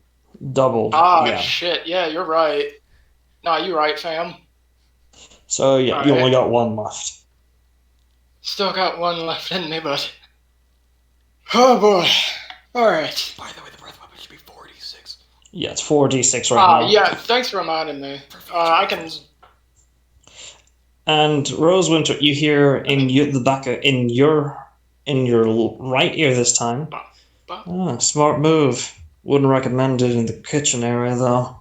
Doubled. Shit. Yeah, you're right. Nah, you're right, fam. So, yeah, you only got one left. Still got one left in me, but... Oh, boy. Alright. By the way, the breath weapon should be 4d6. Yeah, it's 4d6 right now. Yeah, thanks for reminding me. I can... And Rosewinter, you hear in the back of, in your right ear this time. Smart move. Wouldn't recommend it in the kitchen area though.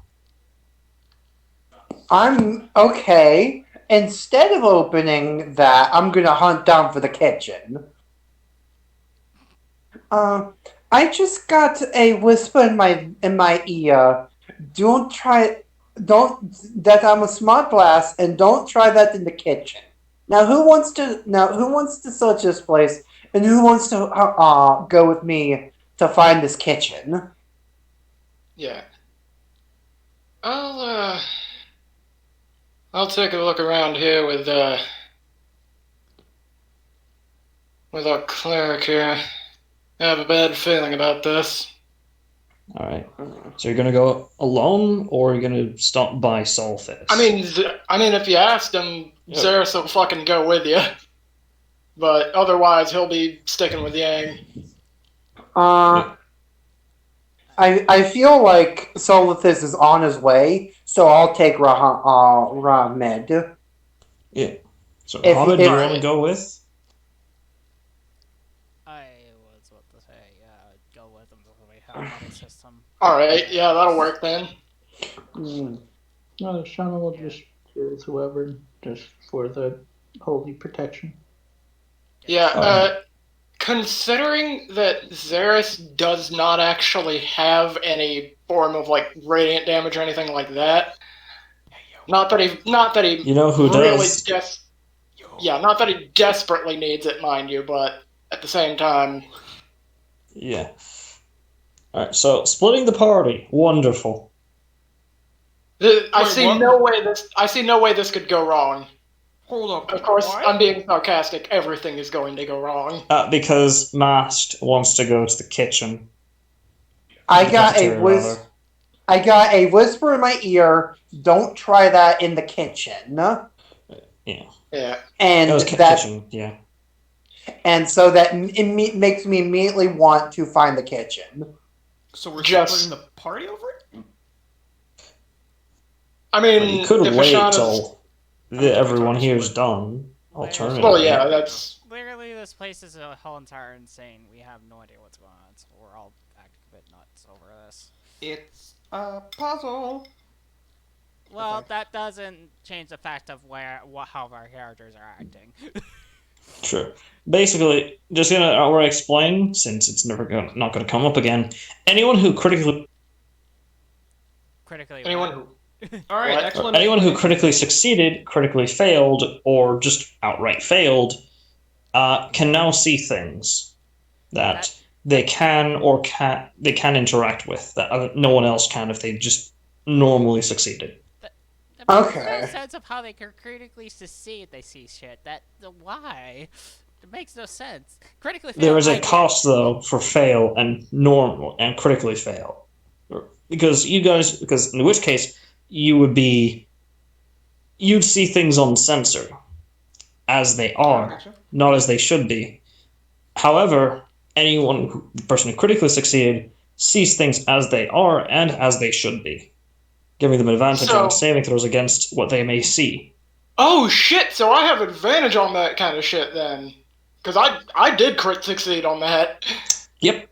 I'm okay. instead of opening that, I'm gonna hunt down for the kitchen. I just got a whisper in my ear. Don't try. Don't that I'm a smart glass, and don't try that in the kitchen. Who wants to search this place, and who wants to go with me to find this kitchen? Yeah. I'll take a look around here with our cleric here. I have a bad feeling about this. All right. So you're gonna go alone, or you're gonna stop by Solfis? I mean, if you asked him, Xeris will fucking go with you. But otherwise, he'll be sticking with Yang. I feel like Solithis is on his way, so I'll take Rahmed. Yeah. So If- Hamid, do you if- want to go with? I was about to say, go with them before we have another system. Alright, yeah, that'll work then. No, Shauna will just go with whoever, just for the holy protection. Yeah, considering that Xeris does not actually have any form of, like, radiant damage or anything like that, not that he You know who really does? not that he desperately needs it, mind you, but at the same time... Yeah. All right. So splitting the party, wonderful. I see no way this could go wrong. Hold up. Of course, what? I'm being sarcastic. Everything is going to go wrong. Because Mast wants to go to the kitchen. I got Cafeteria, a whisper in my ear. Don't try that in the kitchen. Yeah. And That was kitchen. Yeah. and so that makes me immediately want to find the kitchen. So we're Just- separating the party over it? I But mean, you could if wait Ashana's... till everyone here's done. Alternatively. Well, yeah, that's... Literally, this place is a whole entire insane. We have no idea what's going on, so we're all acting a bit nuts over this. It's a puzzle. Well, Okay. that doesn't change the fact of how our characters are acting. Sure. Basically, just gonna outright explain, since it's not gonna come up again. Anyone who critically Anyone who... All right, What? excellent. anyone who explanation. critically succeeded, critically failed, or just outright failed, can now see things that they can interact with that no one else can if they just normally succeeded. That makes Okay. no sense of how they can critically succeed. They see shit. Why? It makes no sense. Critically fail. There is I a get. cost though for fail and normal and critically fail, because in which case you'd see things on sensor as they are, Gotcha. not as they should be. However, the person who critically succeeded sees things as they are and as they should be, giving them advantage on saving throws against what they may see. Oh, shit! So I have advantage on that kind of shit, then. Because I did crit succeed on that. Yep.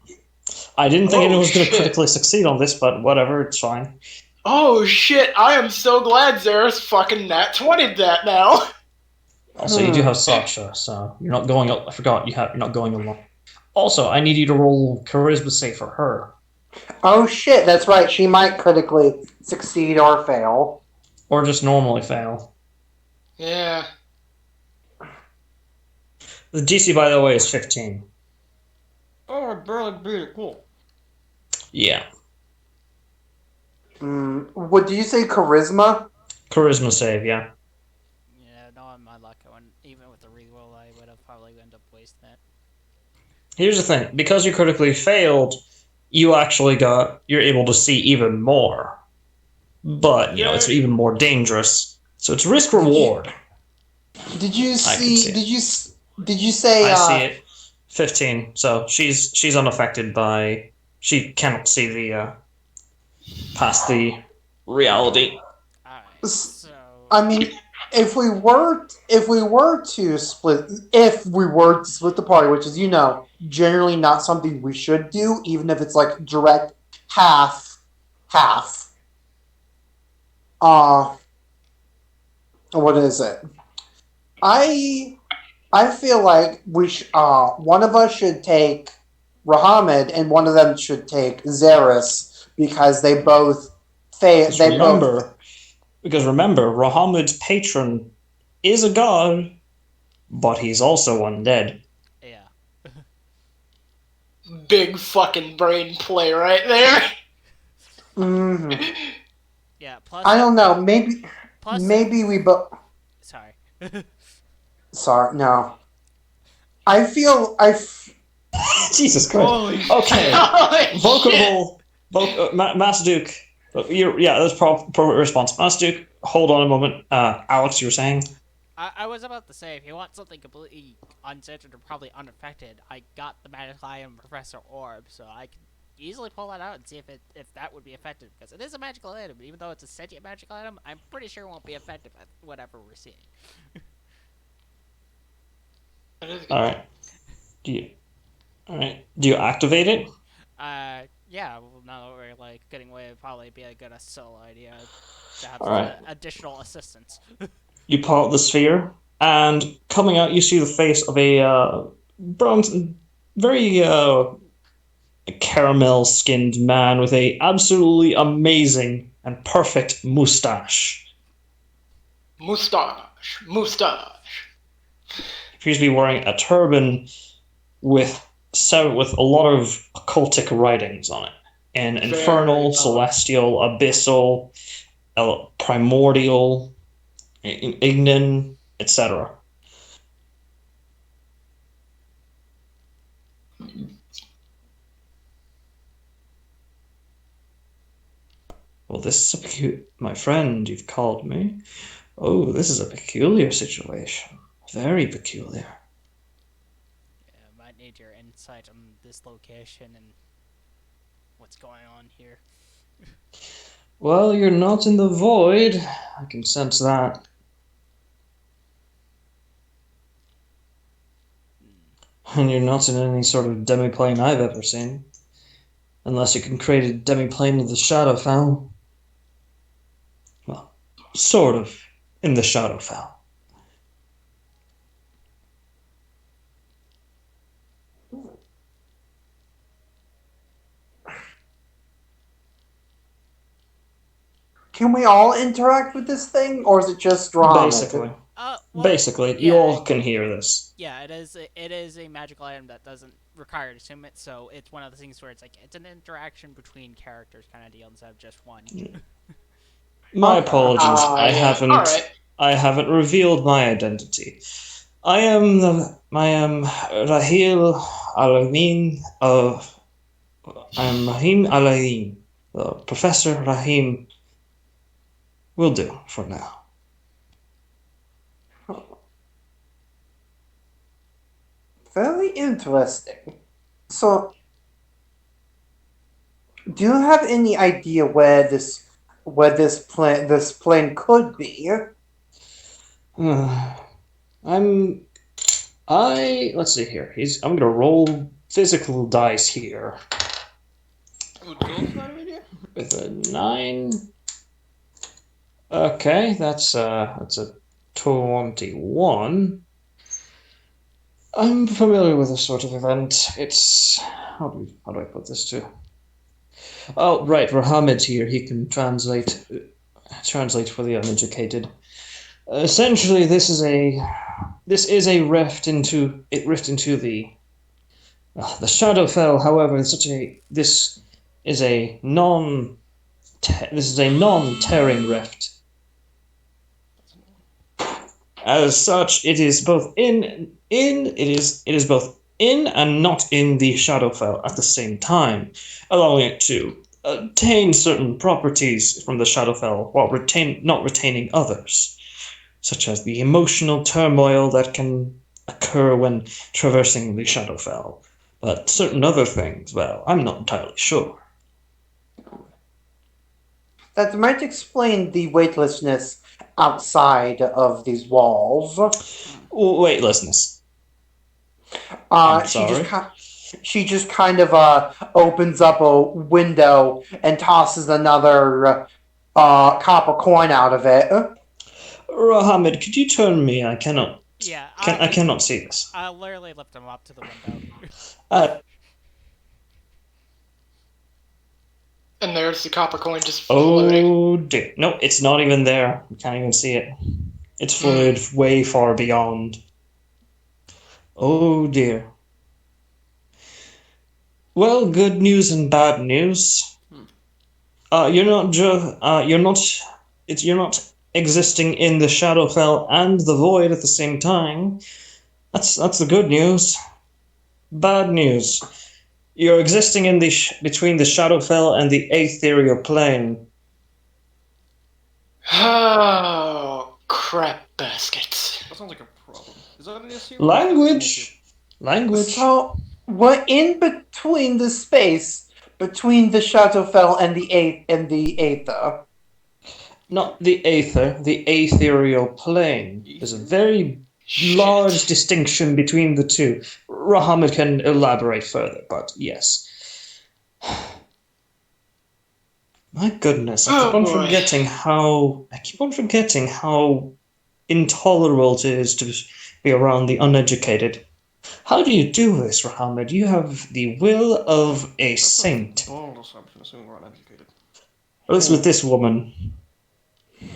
I didn't think anyone was going to shit. critically succeed on this, but whatever, it's fine. Oh, shit! I am so glad Xeris fucking nat 20'd that now. Also, you do have Sasha, so you're not going. I forgot you're not going alone. Also, I need you to roll charisma save for her, Oh shit, that's right. She might critically succeed or fail. or just normally fail. Yeah. The DC, by the way, is 15. Oh, I barely beat it. Cool. Yeah, What do you say, charisma? charisma save. Yeah. Yeah, no, I'm my luck. Even with the reroll, I would have probably ended up wasting it. Here's the thing: because you critically failed, you're able to see even more. But it's even more dangerous. So it's risk reward. Did you I can see it. Did you say? I see it. 15. So she's unaffected by. She cannot see the past the reality. Alright, so... I mean, if we were to split the party, which is generally not something we should do, even if it's like direct half. what is it? I I feel like one of us should take Rahamid and one of them should take Zeris because Because they both remember, Rahamud's patron is a god, but he's also undead. Yeah. Big fucking brain play right there. Mhm. Yeah. Plus, I don't know. Maybe plus, maybe we both. sorry. Sorry, no. I feel I. Jesus Holy Christ. Okay. Holy Vocable. Master Duke. That's appropriate response. Master Duke, hold on a moment. Alex, you were saying? I was about to say, if you want something completely uncensored or probably unaffected, I got the magical item Professor Orb, so I can easily pull that out and see if that would be effective, because it is a magical item. Even though it's a sentient magical item, I'm pretty sure it won't be effective at whatever we're seeing. Alright. Do you activate it? Yeah, well, now that we're, like, getting away, it'd probably be a good solo idea to have Alright. additional assistance. You pull out the sphere, and coming out, you see the face of a bronze, very caramel-skinned man with a absolutely amazing and perfect mustache. Mustache. He appears to be wearing a turban with a lot of occultic writings on it. And infernal, celestial, abyssal, primordial, ignan, etc. Well, this is my friend, you've called me. Oh, this is a peculiar situation. Very peculiar. Yeah, might need your insight on this location and what's going on here. Well, you're not in the void. I can sense that. And you're not in any sort of demiplane I've ever seen. Unless you can create a demiplane of the Shadowfell. Well, sort of in the Shadowfell. Can we all interact with this thing, or is it just drama? Basically, you yeah, all can hear this. Yeah, it is a magical item that doesn't require attunement, so it's one of the things where it's like it's an interaction between characters kind of deal instead of just one. My apologies. Alright. I haven't revealed my identity. I am Rahil Alamin of I'm Rahim Alain. Professor Rahim will do for now. Very interesting. So, do you have any idea where this plane could be? Let's see here. I'm gonna roll physical dice here. With a 9. Okay, that's a 21. I'm familiar with this sort of event. It's how do I put this to? Oh, right, Rahamid here. He can translate for the uneducated. Essentially, this is a rift into the Shadowfell. However, this is a non-tearing rift. As such, it is both it is both in and not in the Shadowfell at the same time, allowing it to obtain certain properties from the Shadowfell while not retaining others, such as the emotional turmoil that can occur when traversing the Shadowfell. But certain other things, well, I'm not entirely sure. That might explain the weightlessness outside of these walls. Weightlessness. She just kind of opens up a window and tosses another copper coin out of it. Rahamid, could you turn me? I cannot. Yeah, I cannot see this. I literally lift him up to the window. Uh, And there's the copper coin just floating. oh dear. No, it's not even there. You can't even see it. It's floated way far beyond. Oh dear. Well, good news and bad news. You're not you're not existing in the Shadowfell and the Void at the same time. That's the good news. Bad news. You're existing in the between the Shadowfell and the Aetherial Plane. Oh, crap baskets. That sounds like a problem. Is that an issue? Language. So what in between the space between the Shadowfell and the Aether? Not the Aether, the Aetherial Plane. There's a very large Shit. distinction between the two. Rahamid can elaborate further, but yes. My goodness, I keep Oh, on boy. forgetting how intolerable it is to be around the uneducated. How do you do this, Rahamid? You have the will of a saint. That's a bold assumption, assuming we're uneducated. At least with this woman.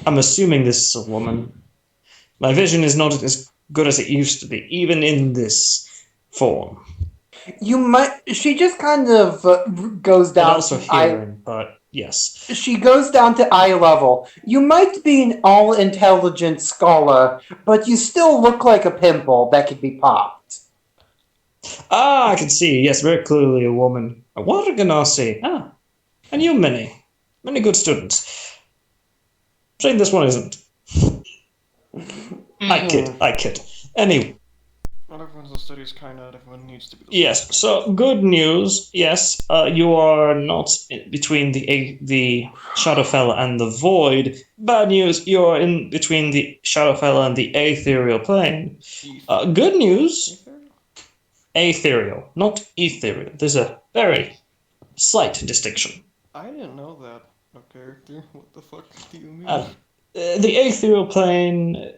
I'm assuming this is a woman. My vision is not as good as it used to be, even in this form. You might. She just kind of goes And down also to eye. hearing, but yes. She goes down to eye level. You might be an all-intelligent scholar, but you still look like a pimple that could be popped. Ah, I can see. Yes, very clearly a woman. A water ganassi. Ah, and you many. Many good students. Saying this one isn't. I kid. Anyway. Not everyone's a studies kind, not everyone needs to be the Yes, so good news. Yes, you are not between the Shadowfell and the Void. Bad news, you are in between the Shadowfell and the Aetherial Plane. Good news, Aetherial, not Ethereal. There's a very slight distinction. I didn't know that. No character. What the fuck do you mean? The Aetherial Plane,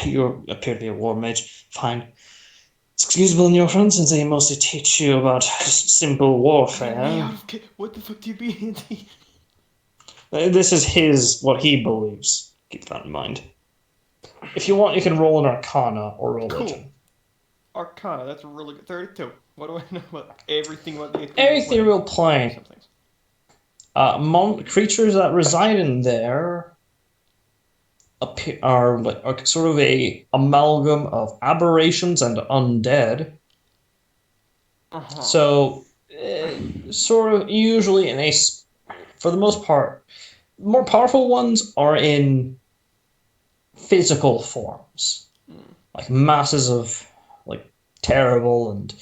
you appear to be a war mage. Fine. It's excusable in your front since they mostly teach you about just simple warfare. What the fuck do you mean? This is what he believes. Keep that in mind. If you want, you can roll an Arcana or religion. Cool. Arcana, that's really good. 32. What do I know about everything about the Ethereal Plane. Creatures that reside in there are sort of a amalgam of aberrations and undead. So, sort of usually for the most part, more powerful ones are in physical forms, like masses of terrible and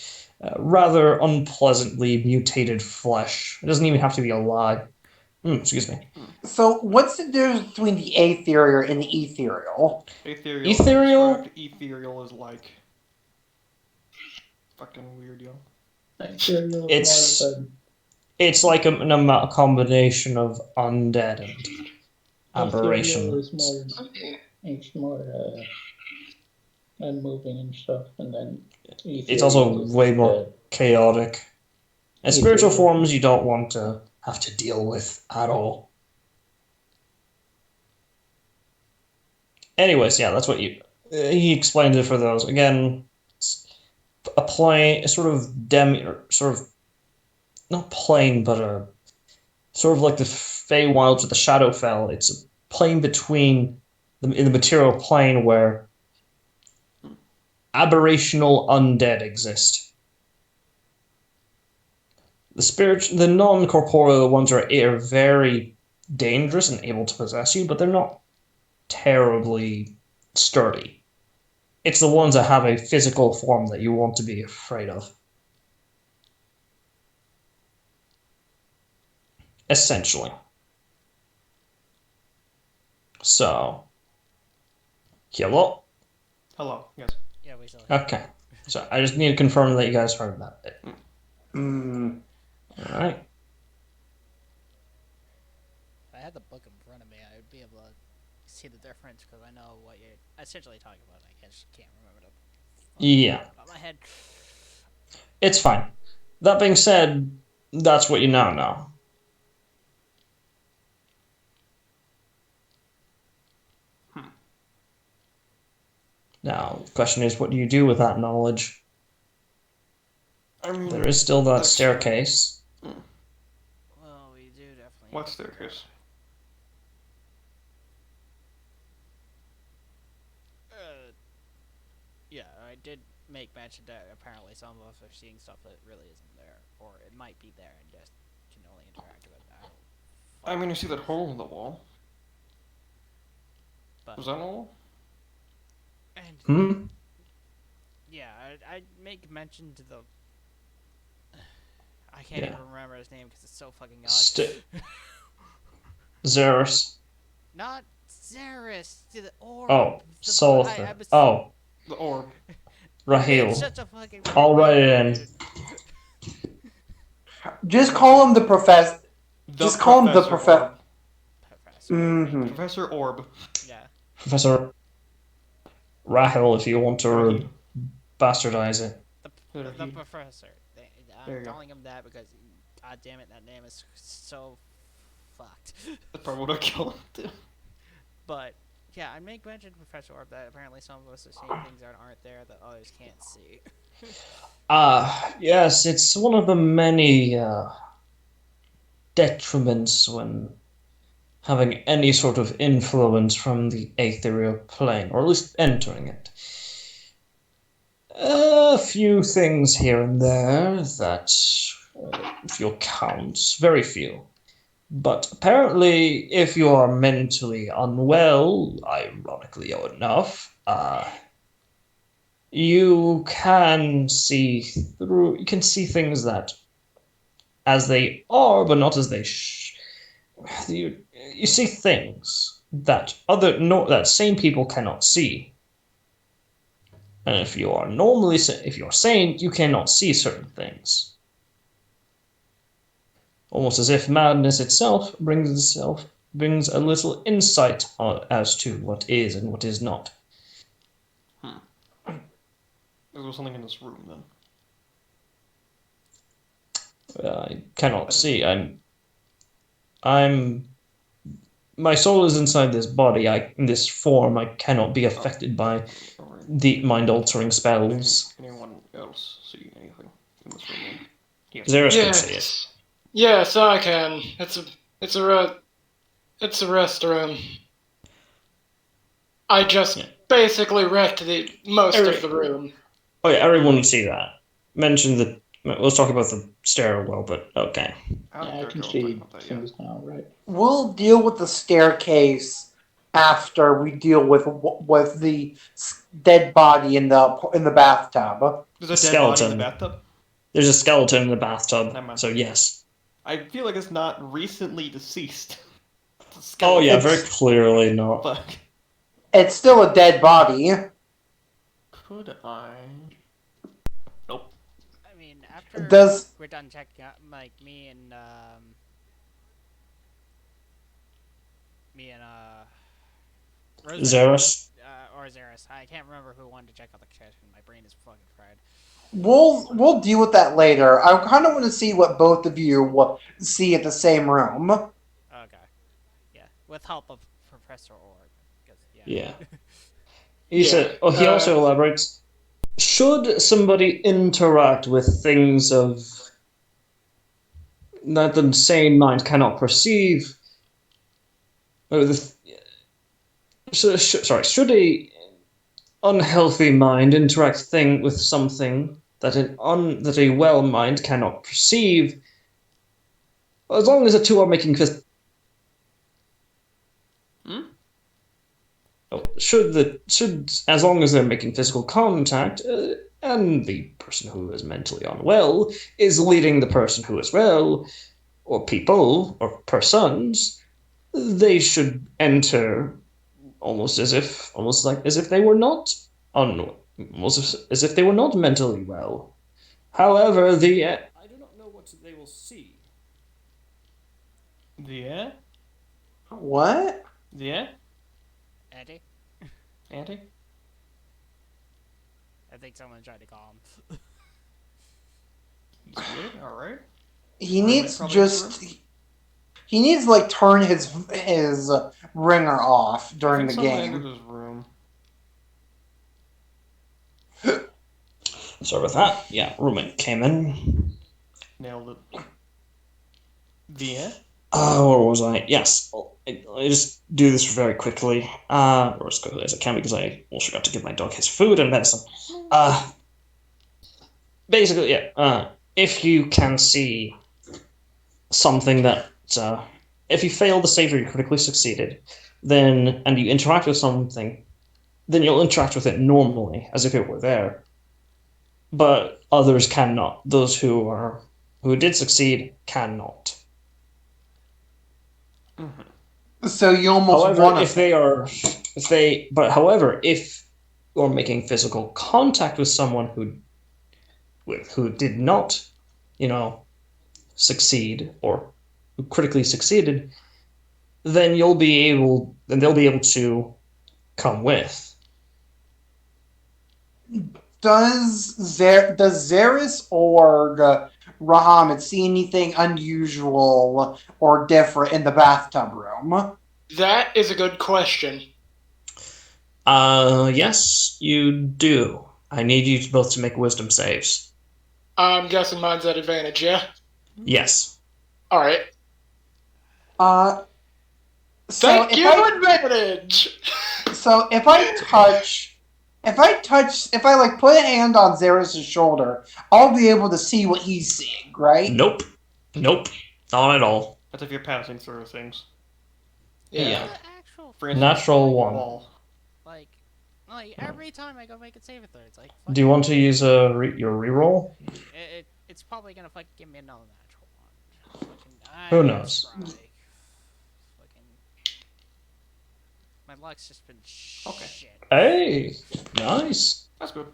rather unpleasantly mutated flesh. It doesn't even have to be alive. Excuse me. So, what's the difference between the Aetherial and the Ethereal? Ethereal is like fucking weird, yo. It's like a combination of undead and aberration. It's more unmoving and stuff, and then it's also way more chaotic. And spiritual forms you don't want to have to deal with at all. Anyways, yeah, that's what he explained it for those. Again, it's a plane, a sort of not plane, but a sort of like the Feywilds with the Shadowfell. It's a plane between in the material plane where aberrational undead exist. The non-corporeal ones are very dangerous and able to possess you, but they're not terribly sturdy. It's the ones that have a physical form that you want to be afraid of. Essentially. So, hello? Hello, yes. Yeah, we still. Okay. So I just need to confirm that you guys heard that bit. Alright. If I had the book in front of me, I would be able to see the difference because I know what you're essentially talking about. I just can't remember the Yeah, top of my head. it's fine. That being said, that's what you now know. Now, the question is, what do you do with that knowledge? I mean, There is still that that's- staircase. Well, we do definitely. What need to figure staircase? out- yeah, I did make mention that apparently some of us are seeing stuff that really isn't there, or it might be there and just can only interact with it. I mean, you see that hole in the wall? But Was that a wall? and Hmm? yeah, I make mention to the. I can't Yeah. even remember his name because it's so fucking odd. Xeris. Not Zaris, to the orb. Oh, The Sulfur. Oh, The orb. It's Raheel. such a fucking. I'll weird write it name, in. dude. Just call him the professor. Just call him the Professor Orb. Professor. Mm-hmm. Professor Orb. Yeah. Professor Rahel, if you want to Raheel. bastardize it. The professor. There I'm you go. calling him that because, god damn it, that name is so fucked. That's probably what I killed him too. But yeah, I make mention to Professor Orb that apparently some of us are seeing things that aren't there that others can't see. Yes, it's one of the many detriments when having any sort of influence from the ethereal plane, or at least entering it. A few things here and there that, if you count, very few. But apparently, if you are mentally unwell, ironically enough, you can see through. You can see things that, as they are, but not as they. You see things that that sane people cannot see. And if you are if you're sane, you cannot see certain things. Almost as if madness itself brings a little insight as to what is and what is not. There was something in this room then. I cannot see. I'm. My soul is inside this body. In this form, I cannot be affected by the mind-altering spells. Anyone else see anything in this room then? Yes. Xeris can see it. Yes, I can. It's a restroom. I just basically wrecked the most of the room. Oh yeah, everyone can see that. Mention the. Let's talk about the stairwell, but okay. Yeah, I can see things now, right? We'll deal with the staircase after we deal with the dead body in the bathtub. There's a dead Skeleton. body in the bathtub? There's a skeleton in the bathtub, Never mind. so yes. I feel like it's not recently deceased. Oh yeah, very clearly not. Fuck. It's still a dead body. Could I? Nope. I mean, after we're done checking out, like me and Xeris. or Xeris. I can't remember who wanted to check out the chest. My brain is fucking fried. We'll deal with that later. I kind of want to see what both of you see at the same room. Okay. Yeah, with help of Professor Orb. Yeah. He also elaborates. Should somebody interact with things that the sane mind cannot perceive, should a unhealthy mind interact with something that a well mind cannot perceive, as long as the two are making as long as they're making physical contact, and the person who is mentally unwell is leading the person who is well, or people, or persons, they should enter almost as if they were not as if they were not mentally well. However, I do not know what they will see. Yeah? What? Yeah? Andy? Andy? I think someone tried to call him. He's muted? Alright. He Roommate needs probably has just he needs to like turn his ringer off I during think the someone entered game. his room. Sorry about that. Yeah, roommate came in. Nailed it. The end? Where was I? Yes. I just do this very quickly. Or as quickly as I can because I almost forgot to give my dog his food and medicine. Basically, yeah. If you can see something that, if you fail to save or you critically succeeded, then and you interact with something, then you'll interact with it normally as if it were there. But others cannot. Those who did succeed cannot. So you almost However, want if to. they are, if they, but however, if you're making physical contact with someone who did not, you know, succeed or who critically succeeded, then they'll be able to come with. Does Zeris or Rahamid see anything unusual or different in the bathtub room? That is a good question. Yes, you do. I need you both to make wisdom saves. I'm guessing mine's at advantage, yeah? Yes. Alright. Uh, so Thank if you, I advantage! so if I like put a hand on Zeris' shoulder, I'll be able to see what he's seeing, right? Nope. Nope. Not at all. That's if you're passing through things. Yeah. What's the actual For instance, Natural one. wall. like every time I go make a save throw, it's like Do you want to use your reroll? it's probably gonna fucking give me another natural one. Who knows? Fucking my luck's just been Okay. shit. Hey, nice. That's good.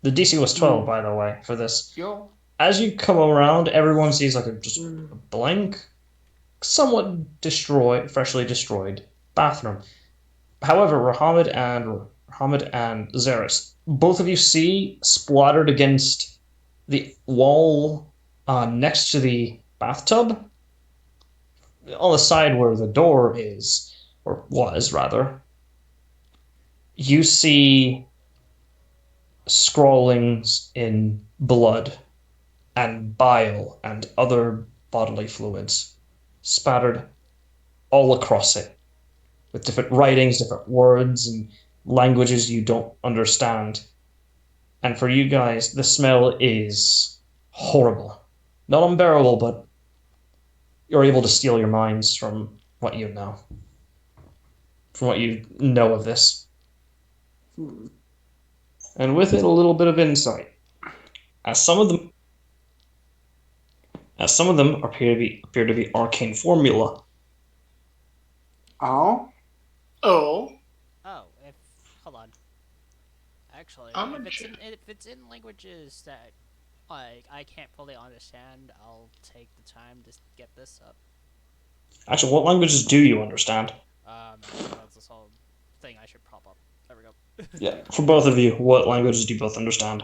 The DC was 12, by the way, for this. Yo. As you come around, everyone sees like just a blank, somewhat freshly destroyed bathroom. However, Rahamid and Zeris, both of you see splattered against the wall next to the bathtub, on the side where the door is, or was rather, you see scrawlings in blood and bile and other bodily fluids spattered all across it, with different writings, different words, and languages you don't understand. And for you guys, the smell is horrible. Not unbearable, but you're able to steal your minds from what you know. From what you know of this. And with it, a little bit of insight. As some of them appear to be arcane formula. Oh, Oh. Oh, hold on. Actually, I'm if it's in languages that like I can't fully understand, I'll take the time to get this up. Actually, what languages do you understand? Actually, that's this whole thing I should prop up. There we go. Yeah, for both of you, what languages do you both understand?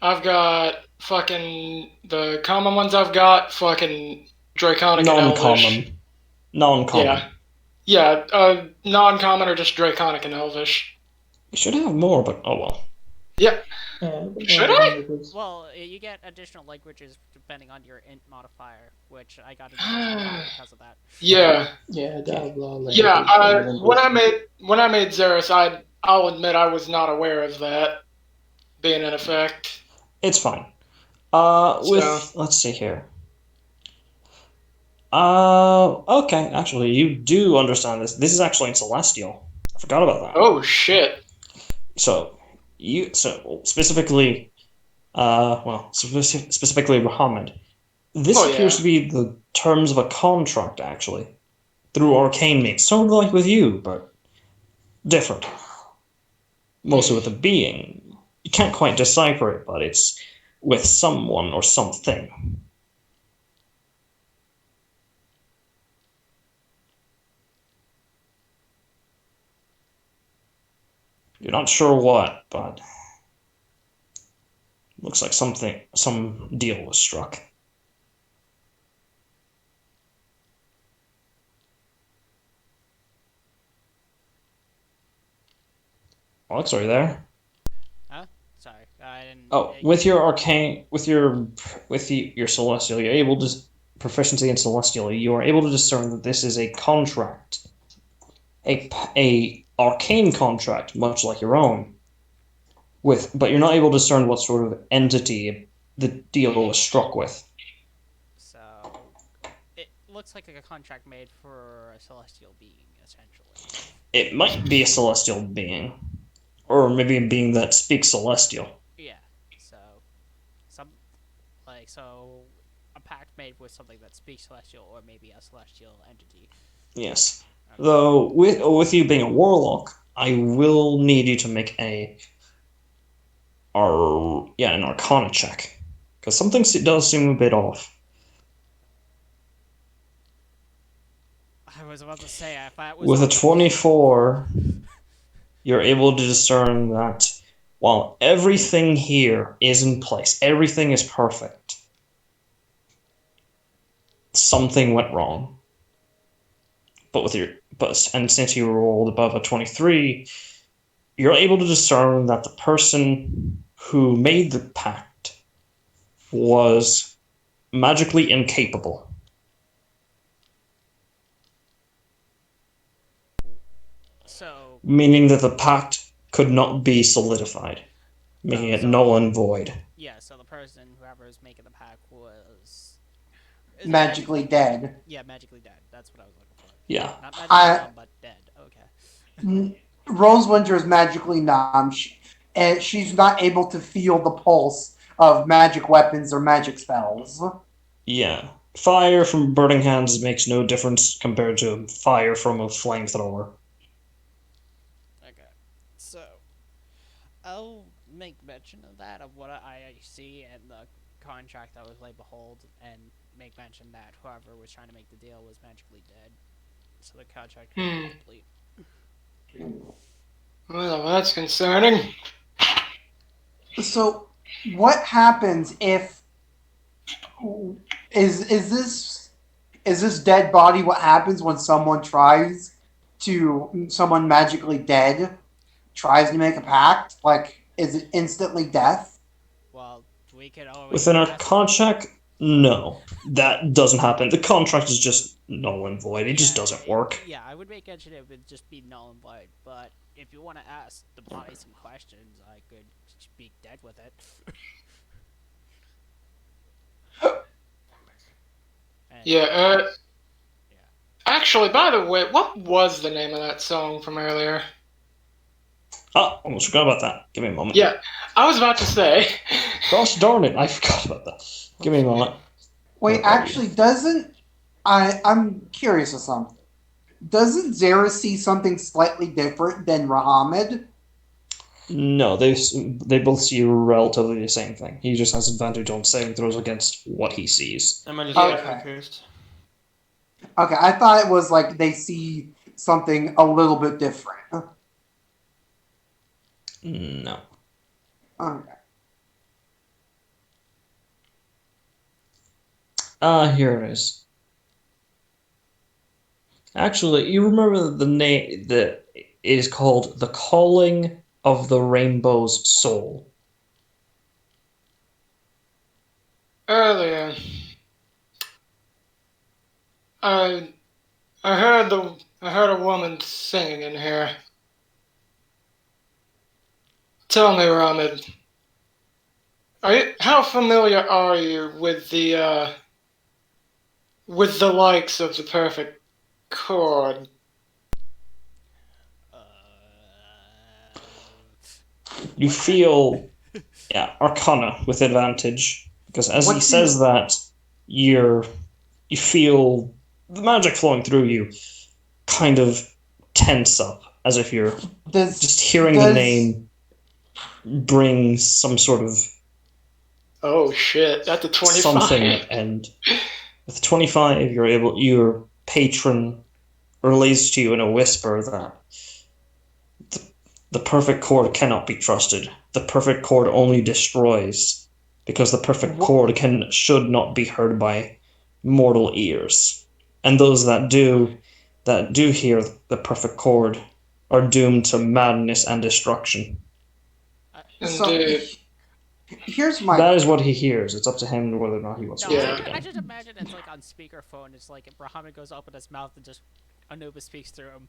I've got fucking the common ones. I've got fucking Draconic and Elvish. Non-common. Yeah. Non-common or just Draconic and Elvish. You should have more, but oh well. Yeah. Should I? Well, you get additional languages depending on your int modifier, which I got additional because of that. Yeah. Yeah, dialogue. Yeah. When I made Zeris, I'll admit I was not aware of that being in effect. It's fine. So. Let's see here. Okay, actually, you do understand this. This is actually in Celestial. I forgot about that. Oh shit. So specifically, specifically Muhammad. This appears to be the terms of a contract, actually, through arcane means. Sort of like with you, but different. Mostly with a being. You can't quite decipher it, but it's with someone or something. You're not sure what, but looks like some deal was struck. Alex, are you there? Huh? Sorry, I didn't. Oh, with your arcane, with your celestial, you're able to proficiency in celestial. You are able to discern that this is a contract, a arcane contract, much like your own. But you're not able to discern what sort of entity the deal was struck with. So it looks like a contract made for a celestial being, essentially. It might be a celestial being, or maybe a being that speaks celestial. Yeah. So so a pact made with something that speaks celestial, or maybe a celestial entity. Yes. Okay. Though with you being a warlock, I will need you to make an Arcana check, because something does seem a bit off. I was about to say, if I was With a 24, you're able to discern that while everything here is in place, everything is perfect, something went wrong. And since you rolled above a 23, you're able to discern that the person who made the pact was magically incapable. So Meaning that the pact could not be solidified, making it null and void. Yeah, so the person, whoever was making the pact, was Magically dead. Yeah, magically dead. That's what I was looking for. Yeah. Not magically numb, but dead. Okay. Rosewinter is magically numb, and she's not able to feel the pulse of magic weapons or magic spells. Yeah. Fire from burning hands makes no difference compared to fire from a flamethrower. Okay. So, I'll make mention of that, of what I see in the contract that was laid behold, and make mention that whoever was trying to make the deal was magically dead. So the contract was incomplete. Well, that's concerning. So, what happens if is this dead body? What happens when someone magically dead tries to make a pact? Like, is it instantly death? Well, we could always With an ask. Arcana check, no. That doesn't happen. The contract is just null and void. It just doesn't work. Yeah, I would make mention it would just be null and void, but if you want to ask the body some questions, I could speak dead with it. Yeah, actually, by the way, what was the name of that song from earlier? Oh, almost forgot about that. Give me a moment. Yeah, I was about to say. Gosh darn it, I forgot about that. Give me a moment. Wait, actually, I'm curious of something. Doesn't Zara see something slightly different than Rahamid? No, they both see relatively the same thing. He just has advantage on saving throws against what he sees. Am I just Okay. confused? Okay, I thought it was like they see something a little bit different. No. Okay. Here it is. Actually, you remember the name that is called The Calling of the Rainbow's Soul. Earlier, I heard a woman singing in here. Tell me, Ramid, how familiar are you with the likes of the perfect chord? You feel, Arcana with advantage, because as he says that, you feel the magic flowing through you kind of tense up, as if you're just hearing the name brings some sort of Oh shit! That's a 25. something, and with 25, your patron relays to you in a whisper that the perfect chord cannot be trusted. The perfect chord only destroys, because the perfect chord should not be heard by mortal ears. And those that do hear the perfect chord are doomed to madness and destruction. So Indeed. here's my That is what he hears. It's up to him whether or not he wants to No, listen Yeah. again. I just imagine it's like on speakerphone. It's like Muhammad goes up in his mouth and just Anubis speaks through him.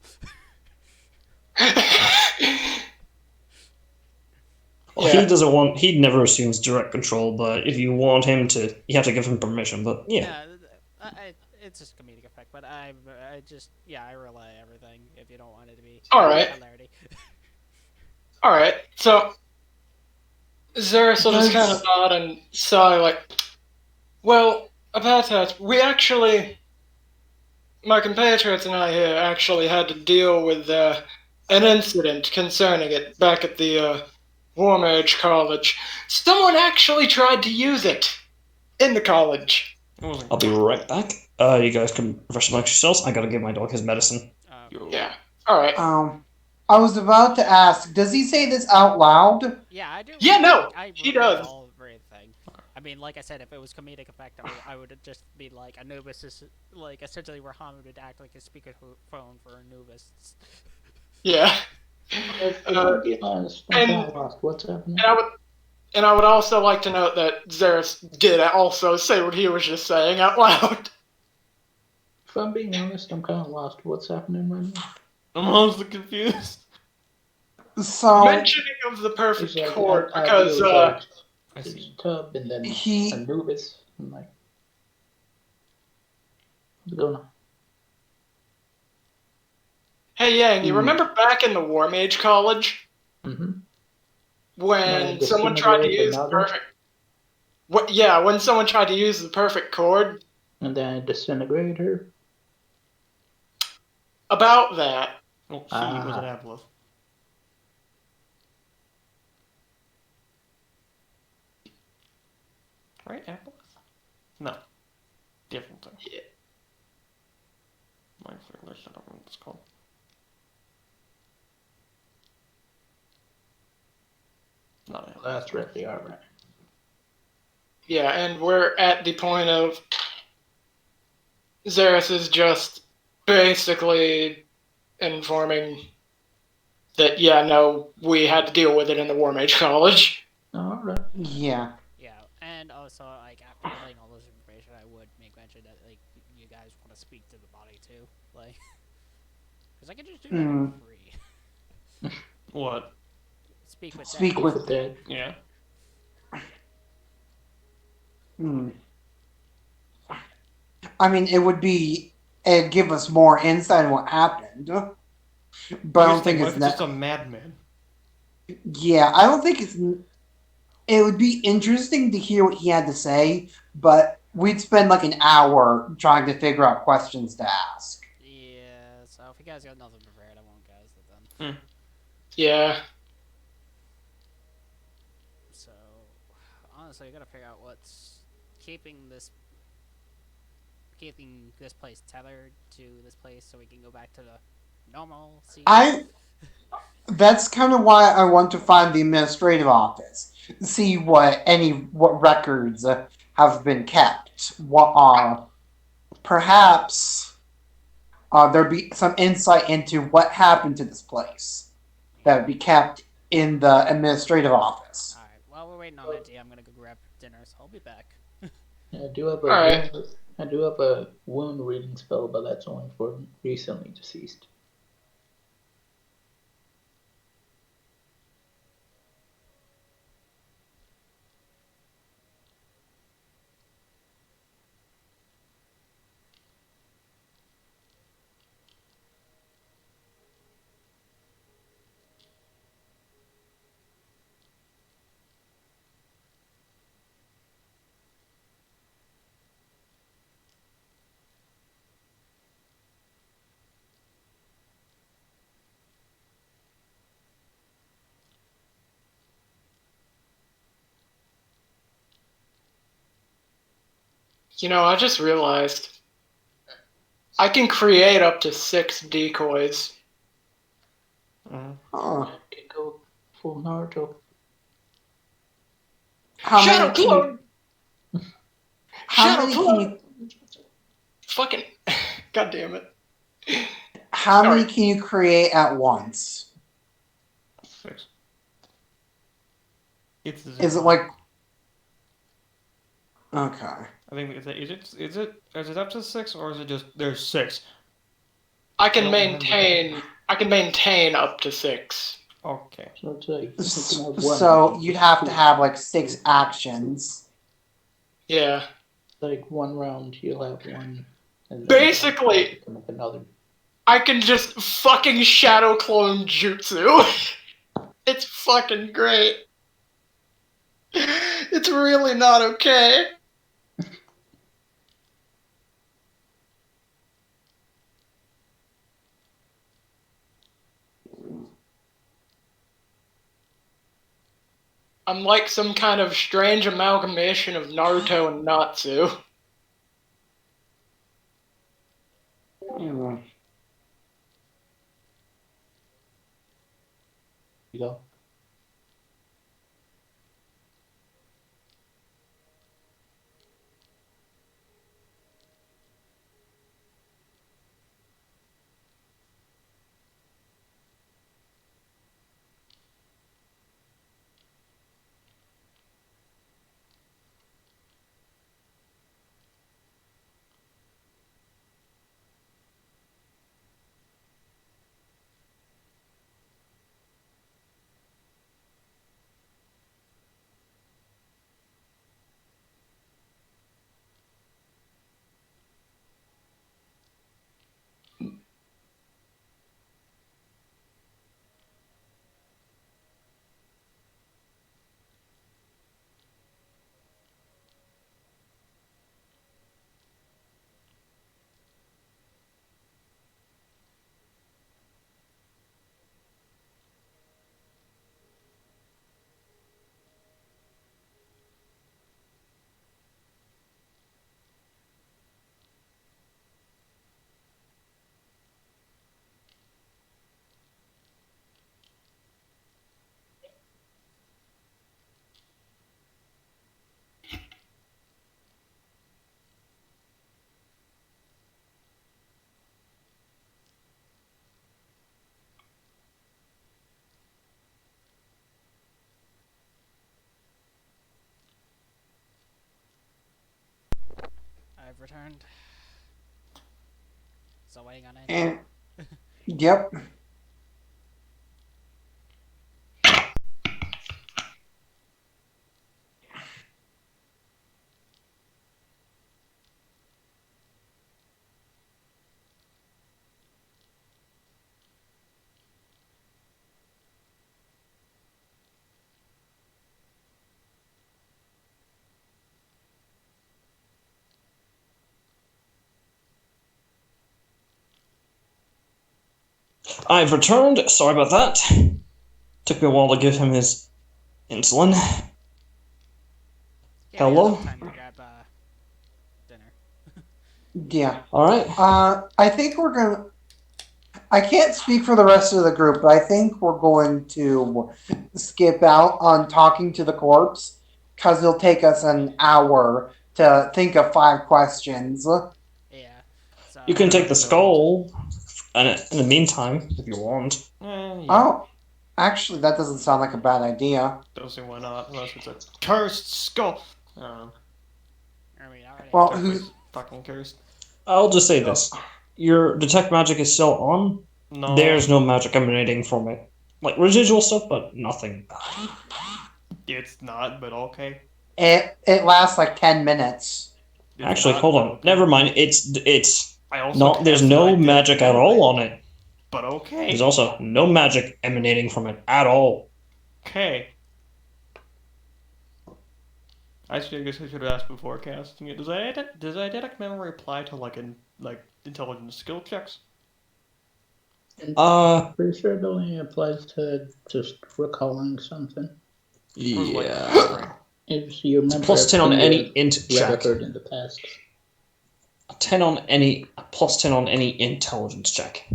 Well, Yeah. he never assumes direct control, but if you want him to, you have to give him permission. But yeah. It's just comedic effect, but I relay everything if you don't want it to be All right. hilarity. All right. So Zeus will just kind of nod and sigh, like, well, about that, my compatriots and I here actually had to deal with an incident concerning it back at the Warm Age College. Someone actually tried to use it in the college. I'll be right back. You guys can refresh amongst yourselves. I gotta give my dog his medicine. Yeah. All right. I was about to ask, does he say this out loud? Yeah, I do. Yeah, no, I he does. all everything. I mean, like I said, if it was comedic effect, I would just be like Anubis is like essentially Muhammad would act like a speakerphone for Anubis. Yeah. If I'm being honest, I'm kind of lost. What's happening? And I would also like to note that Zeus did also say what he was just saying out loud. If I'm being honest, I'm kind of lost. What's happening right now? I'm honestly confused. So Mentioning of the perfect It's like, chord, I because feel like I see. it's Tub and then he Anubis. I'm like, what's going on? hey Yang, you remember back in the War Mage College Mm-hmm. when someone tried to use the perfect? When someone tried to use the perfect chord. And then I disintegrate her. About that. Well, he was an Aboleth. Right, Aboleth? No. Different thing. Yeah. My favorite, I don't know what it's called. Not Aboleth. That's right, they are right. Yeah, and we're at the point of Zeus is just basically informing that, we had to deal with it in the War Mage College. Alright. yeah. Yeah, and also like after relaying all this information, I would make mention that like you guys want to speak to the body too, like, because I could just do that for free. What? Speak with Speak dead. with Dead. Yeah. I mean, it'd give us more insight on what happened. But I don't think What it's if it's just a madman? Yeah, I don't think it's. It would be interesting to hear what he had to say, but we'd spend like an hour trying to figure out questions to ask. Yeah, so if you guys got nothing prepared, I won't guys it then. Yeah. So honestly, I gotta figure out what's keeping this place tethered to this place so we can go back to the normal scene. That's kind of why I want to find the administrative office, see what records have been kept. Perhaps there'd be some insight into what happened to this place that would be kept in the administrative office. Alright, while we're waiting on that, I'm gonna go grab dinner, so I'll be back. I do have Alright. a wound reading spell, but that's only for recently deceased. I just realized I can create up to 6 decoys. That could go full Naruto. How Shadow many can you? clone. How Shadow many can clone. you? Fucking. God damn it. How many Alright. can you create at once? 6. It's 0. Is it like? Okay. I think is it up to 6 or is it just there's 6? I I can don't remember maintain. I can maintain up to 6. Okay. So it's like you can have one. So and you'd just have to two. have like 6 actions. Yeah. Like one round, you'll have one. And then Basically, come up another. I can just fucking shadow clone jutsu. It's fucking great. It's really not okay. I'm like some kind of strange amalgamation of Naruto and Natsu. Hmm. You go. I've returned. Still waiting on it. And yep. I've returned. Sorry about that. Took me a while to give him his insulin. Give me Hello? enough time to grab dinner. Yeah. Alright. I think we're gonna. I can't speak for the rest of the group, but I think we're going to skip out on talking to the corpse because it'll take us an hour to think of 5 questions. Yeah. So You can take the No. skull in the meantime, if you want. Yeah. Oh, actually, that doesn't sound like a bad idea. Don't see why not, unless it's a cursed skull. I mean, already. Well, Technically, who's it's fucking cursed. I'll just say this. Your detect magic is still on. No. There's no magic emanating from it. Like residual stuff, but nothing. It's not, but okay. it lasts like 10 minutes. It's Actually, not, hold but on. okay. Never mind. It's I also not. There's cast no an magic at all on it. But okay. There's also no magic emanating from it at all. Okay. I guess I should have asked before casting it. Does eidetic memory apply to like intelligence skill checks? Pretty sure it only applies to just recalling something. Yeah. If you remember Plus 10 on everything any int you read or check. heard in the past. Plus 10 on any intelligence check.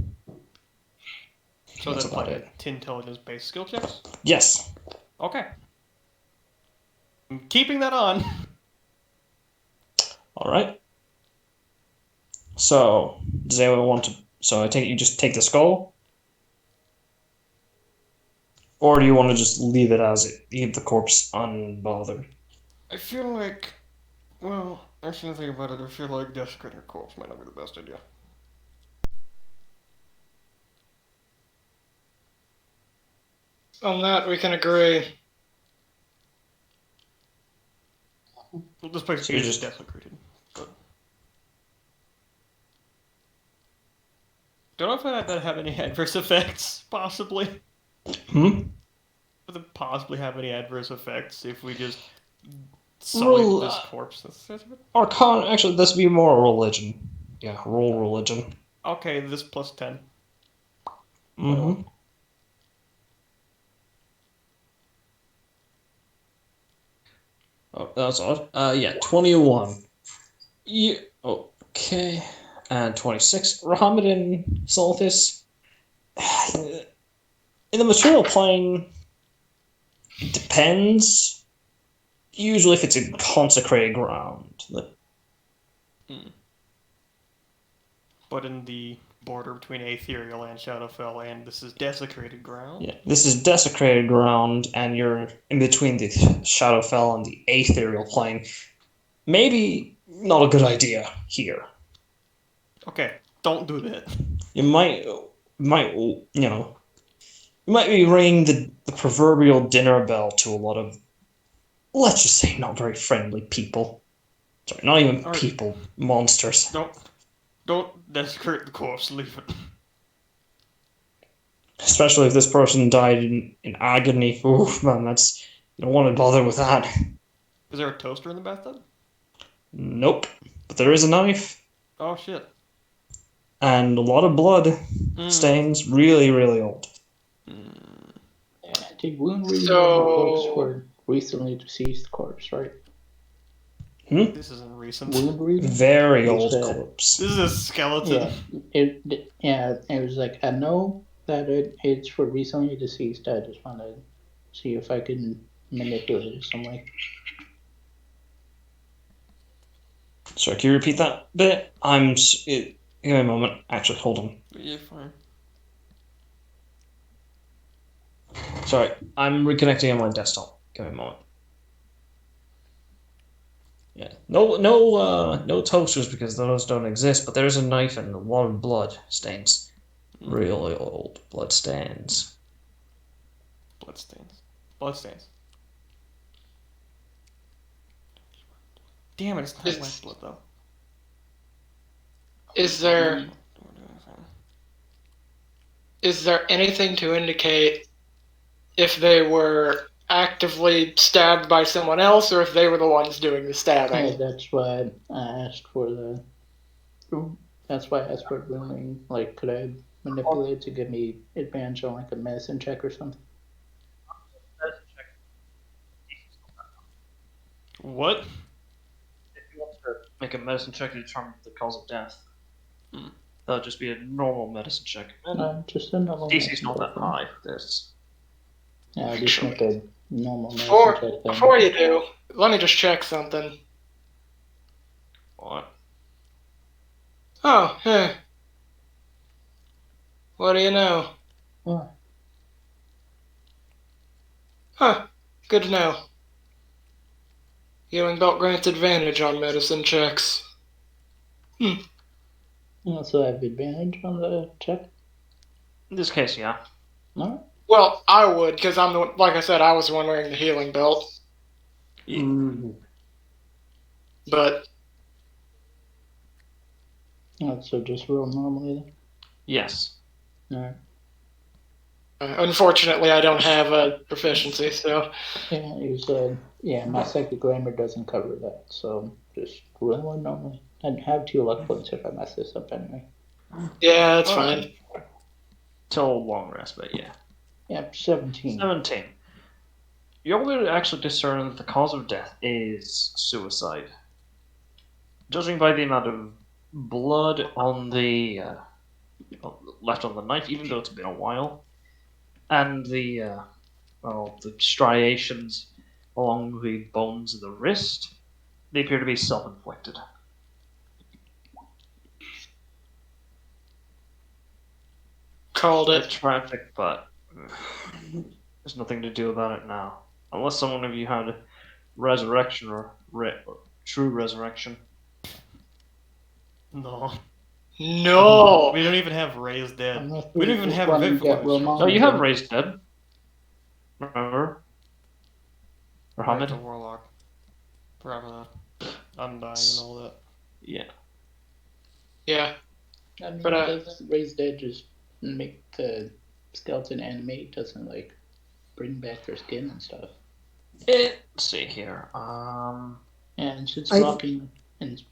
So That's that's about like it. intelligence-based skill checks? Yes. Okay. I'm keeping that on. All right. So, does anyone want to? So I take it you just take the skull, or do you want to just leave it as it, leave the corpse unbothered? I feel like, well, actually, think about it. I feel like desecrating a corpse might not be the best idea. On that, we can agree. Well, this place So you is just- desecrated. But don't know if that have any adverse effects. Possibly. Hmm. Would it possibly have any adverse effects if we just Rule- sullied this corpse? Arcana. Actually, this would be more religion. Yeah, roll religion. Okay, this plus 10. Mm-hmm. Oh, that's odd. Yeah, 21. Yeah. Okay. And 26. Mohammedan Soltis. In the material plane, it depends. Usually, if it's in consecrated ground. But in the border between Aetherial and Shadowfell, and this is desecrated ground. Yeah, this is desecrated ground, and you're in between the Shadowfell and the Aetherial plane. Maybe not a good idea here. Okay, don't do that. You might, you might be ringing the proverbial dinner bell to a lot of, let's just say, not very friendly people. Sorry, not even Alright. people, monsters. Don't desecrate the corpse. Leave it. Especially if this person died in agony. Oof, man, that's, you don't want to bother with that. Is there a toaster in the bathtub? Nope. But there is a knife. Oh shit. And a lot of blood stains. Really, really old. Yeah, did wound reading So- books for recently deceased corpse, right? This isn't recent. Wound reading? Very Is old that- corpse. This is a skeleton. It was like, I know that it's for recently deceased. I just want to see if I can manipulate it some way. Sorry, can you repeat that bit? Give me a moment. Actually, hold on. Yeah, fine. Sorry, I'm reconnecting on my desktop. Give me a moment. Yeah, no toasters because those don't exist. But there's a knife and a lot of blood stains. Really old blood stains. Bloodstains. Bloodstains. Damn it, it's not It's- wet blood though. Is there anything to indicate if they were actively stabbed by someone else or if they were the ones doing the Yeah, stabbing? that's why I asked for the. That's why I asked for ruling. Like, could I manipulate to give me advantage on like a medicine check or something? What? If you want to make a medicine check to determine the cause of death, Hmm. that'll just be a normal medicine check. Just a normal. DC's medicine not that check, high for this. Yeah, I'll just make a normal medicine Before, check then. before you do, let me just check something. What? Oh, huh. What do you know? What? Huh. Good to know. Healing belt grants advantage on medicine checks. You also have advantage on the check. In this case, yeah. No. Well, I would, because I'm the one, like I said, I was the one wearing the healing belt. But So just roll normally Yes. then. Alright. unfortunately, I don't have a proficiency, so Yeah, you said. Yeah, my psychic glamour doesn't cover that, so just roll it normally. I'd have 2 luck points if I mess this up anyway. yeah, that's Alright. fine. Till long rest, but yeah. Yep, 17. 17. You're able to actually discern that the cause of death is suicide. Judging by the amount of blood on the left on the knife, even though it's been a while, and the striations along the bones of the wrist, they appear to be self-inflicted. Called A it. bit tragic, but there's nothing to do about it now. Unless someone of you had resurrection or true resurrection. No. No. We don't even have raised dead. Unless We don't we even just have want to revivify get spells. No, Ramon you have again. raised dead. Remember? Or Right, Hamid? the warlock. Forever that. Undying and all that. Yeah. Yeah. I mean, But, does raise dead just make the skeleton animate? Doesn't like bring back their skin and stuff? Let's see here. And since I- rocking and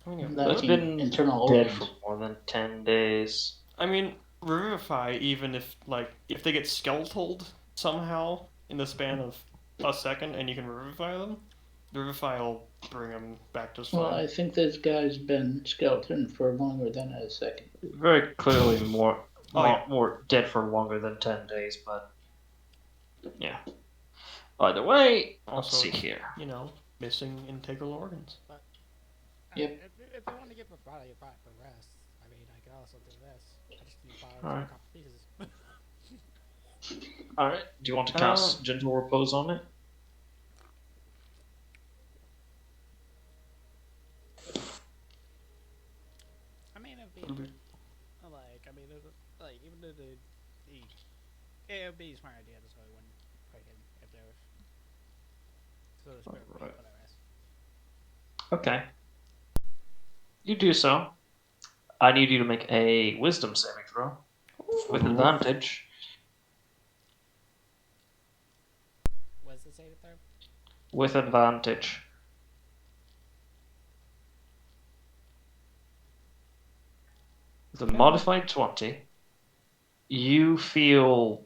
I mean, It's lacking been internal dead for organs. more than 10 days. I mean, revivify, even if they get skeletaled somehow in the span of a second, and you can revivify them, the revivify will bring them back just fine. Well, I think this guy's been skeleton for longer than a second. Very clearly more Oh, yeah. more dead for longer than 10 days, but yeah. Either way, let's Also, see here. you know, missing integral organs. Yep. If you want to give a body a proper rest, I mean, I could also do this. I just need to borrow Alright. a couple pieces. Alright, do you want to cast Gentle Repose on it? I mean, it'd be like, I mean, like even though it would be a smart idea so I wouldn't put him if there was so the spirit would be put at rest. Okay. You do so. I need you to make a Wisdom saving throw with advantage. What's the saving throw? With advantage. With a modified 20, you feel,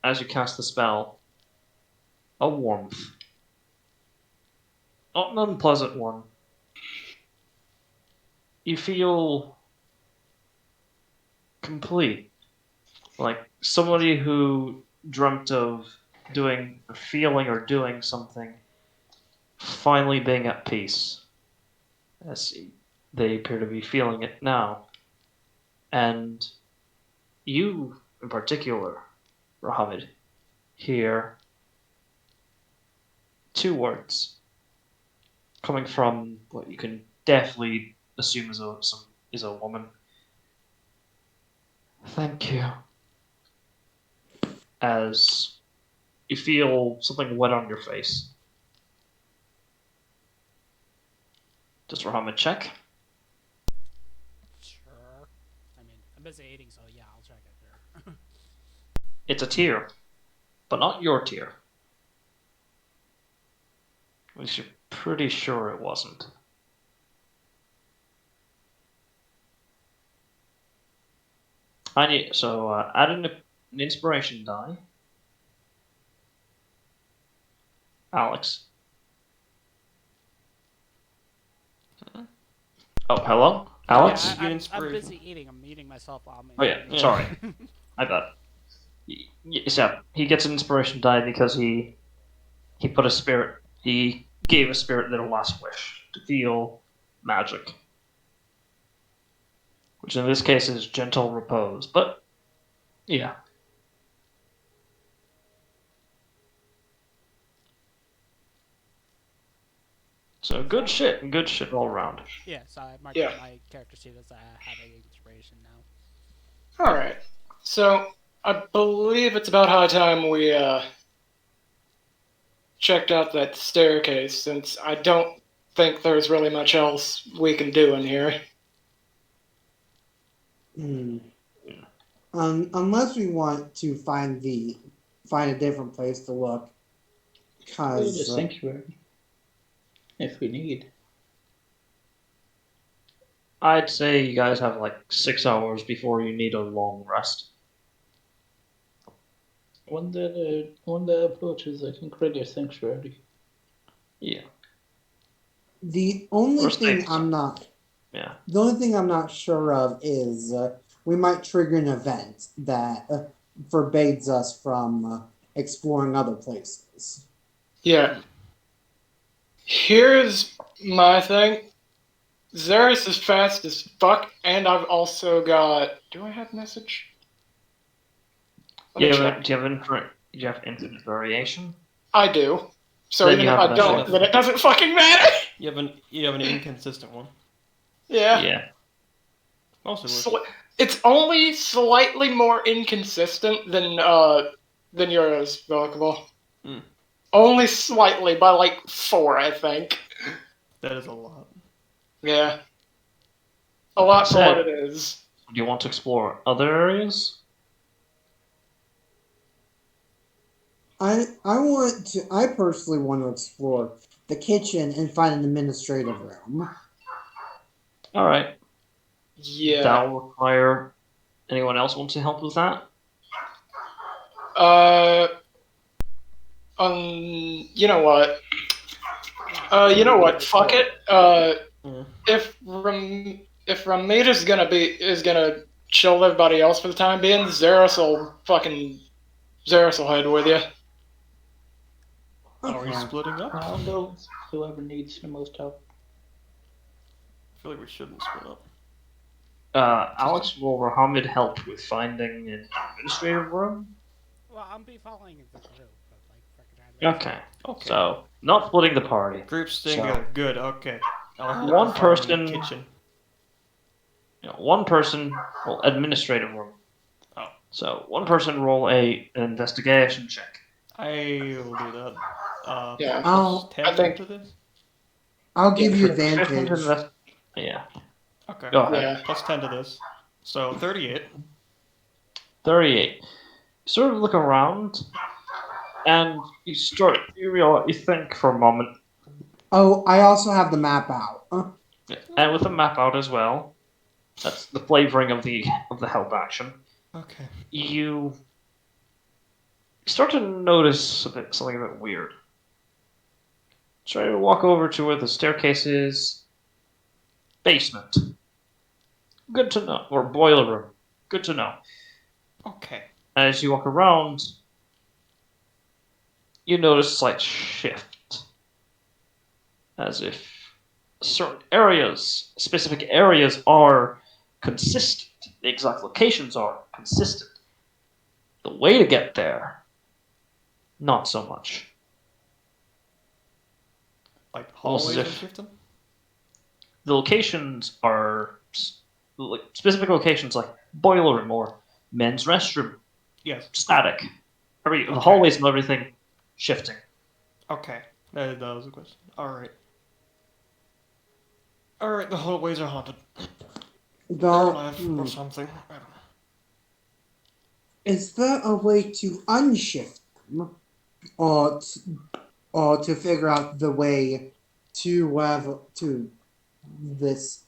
as you cast the spell, a warmth. Not an unpleasant one. You feel complete. Like somebody who dreamt of feeling or doing something, finally being at peace. As they appear to be feeling it now. And you, in particular, Rahamid, hear two words coming from what you can definitely assume is a woman. Thank you. As you feel something wet on your face. Does Rahamid check? Sure. I mean, I'm busy eating, so yeah, I'll check it. Sure. It's a tear, but not your tear. At least you're pretty sure it wasn't. I need add an inspiration die. Alex. Oh, hello, Alex. Yeah, You get I'm inspiration. busy eating. I'm eating myself while I'm Oh yeah, eating. sorry. I thought. Yeah, he gets an inspiration die because he put a spirit. He gave a spirit their last wish to feel magic, which in this case is gentle repose. But yeah. So good shit all around. Yeah, so I marked Yeah. up my character sheet as having inspiration now. All right. So I believe it's about high time we checked out that staircase, since I don't think there's really much else we can do in here. Unless we want to find a different place to look, Go to the because sanctuary. If we need. I'd say you guys have like 6 hours before you need a long rest. When that approaches, I think regular sanctuary. Yeah. the only Or thing safe I'm zone. not Yeah. the only thing I'm not sure of is we might trigger an event that forbids us from exploring other places. Yeah. Here's my thing. Xeris is fast as fuck, and I've also got. Do I have message? Let me check. Do you have infinite variation? I do. So Then even you if have I don't, message. then it doesn't fucking matter. You have an inconsistent one. Yeah. Yeah. Mostly works. It's only slightly more inconsistent than yours, Velkable. Hmm. Only slightly, by like 4, I think. That is a lot. Yeah. A Like I lot for what said, it is. do you want to explore other areas? I personally want to explore the kitchen and find an administrative room. All right. Yeah. That'll require. Anyone else want to help with that? Uh, you know what? Fuck it. Yeah. If Ramita's is gonna chill with everybody else for the time being, Xeris will head with you. Are we Okay. splitting up? I'll go with whoever needs the most help. I feel like we shouldn't split up. Alex will Mohammed help with finding an administrative room. Well, I'll be following the group, but like freaking Okay. Okay. So not splitting the party. Group staying So- together. Good. Okay. I'll help One with finding person- the kitchen. One person will administrative room. Oh. So one person roll an investigation check. I will do that. Yeah. I'll- 10 I think- to this? I'll give you Proficient advantage. Yeah. Okay. Go ahead. Yeah. Plus 10 to this. So 38. 38. You sort of look around, and you think for a moment, Oh, I also have the map out. and with the map out as well. That's the flavoring of the help action. Okay. You start to notice something a bit weird. Try to walk over to where the staircase is. Basement. Good to know. Or boiler room. Good to know. Okay. As you walk around, you notice a slight shift. As if certain areas, specific areas, are consistent. The exact locations are consistent. The way to get there, not so much. Like Almost as hallways are if- shifting? The locations are specific locations like boiler room or men's restroom, Yes. static. The Okay. hallways and everything shifting. Okay. That was the question. Alright. Alright, the hallways are haunted. They're alive or something. I don't know. Is there a way to unshift them, or to figure out the way to wherever to this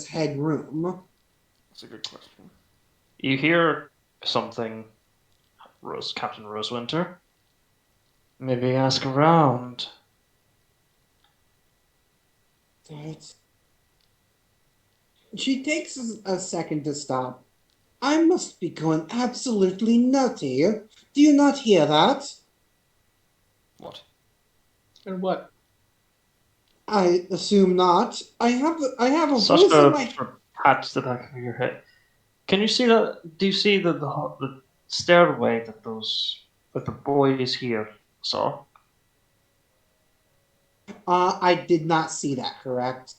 head room? That's a good question. You hear something, Captain Rosewinter. Maybe ask around. She takes a second to stop. I must be going absolutely nutty. Do you not hear that? What? And what? I assume not. I have a voice in Sasha my. pats the back of your head. Can you see that? Do you see the stairway that the boys here saw? I did not see that. Correct.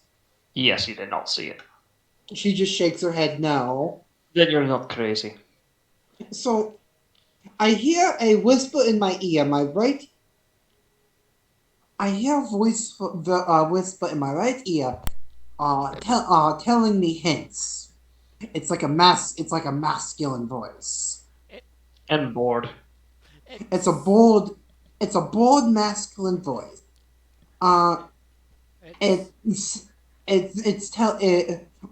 Yes, you did not see it. She just shakes her head no. Then you're not crazy. So, I hear a whisper in my ear. My right. I hear a voice, whisper in my right ear, telling me hints. It's like a masculine voice. And bored. It's a bold masculine voice. It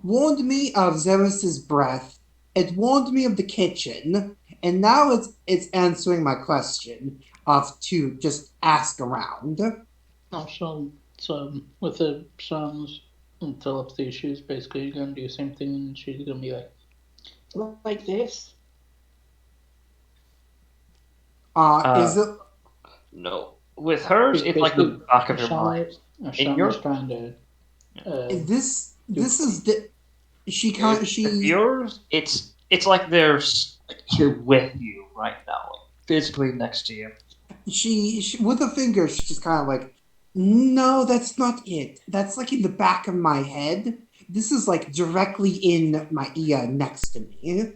warned me of Xeris's breath. It warned me of the kitchen, and now it's answering my question of to just ask around. Also, so with the songs and telepathy, she's basically gonna do the same thing, and she's gonna be like, Like this? Is it? No. With hers, it's like the Basically, back of your mind. In Sean was your trying to do. This is the she can't with she yours, it's like there's here with you right now, like physically next to you. she with a finger she's just kind of like, no, that's not it. That's like in the back of my head. This is like directly in my ear next to me,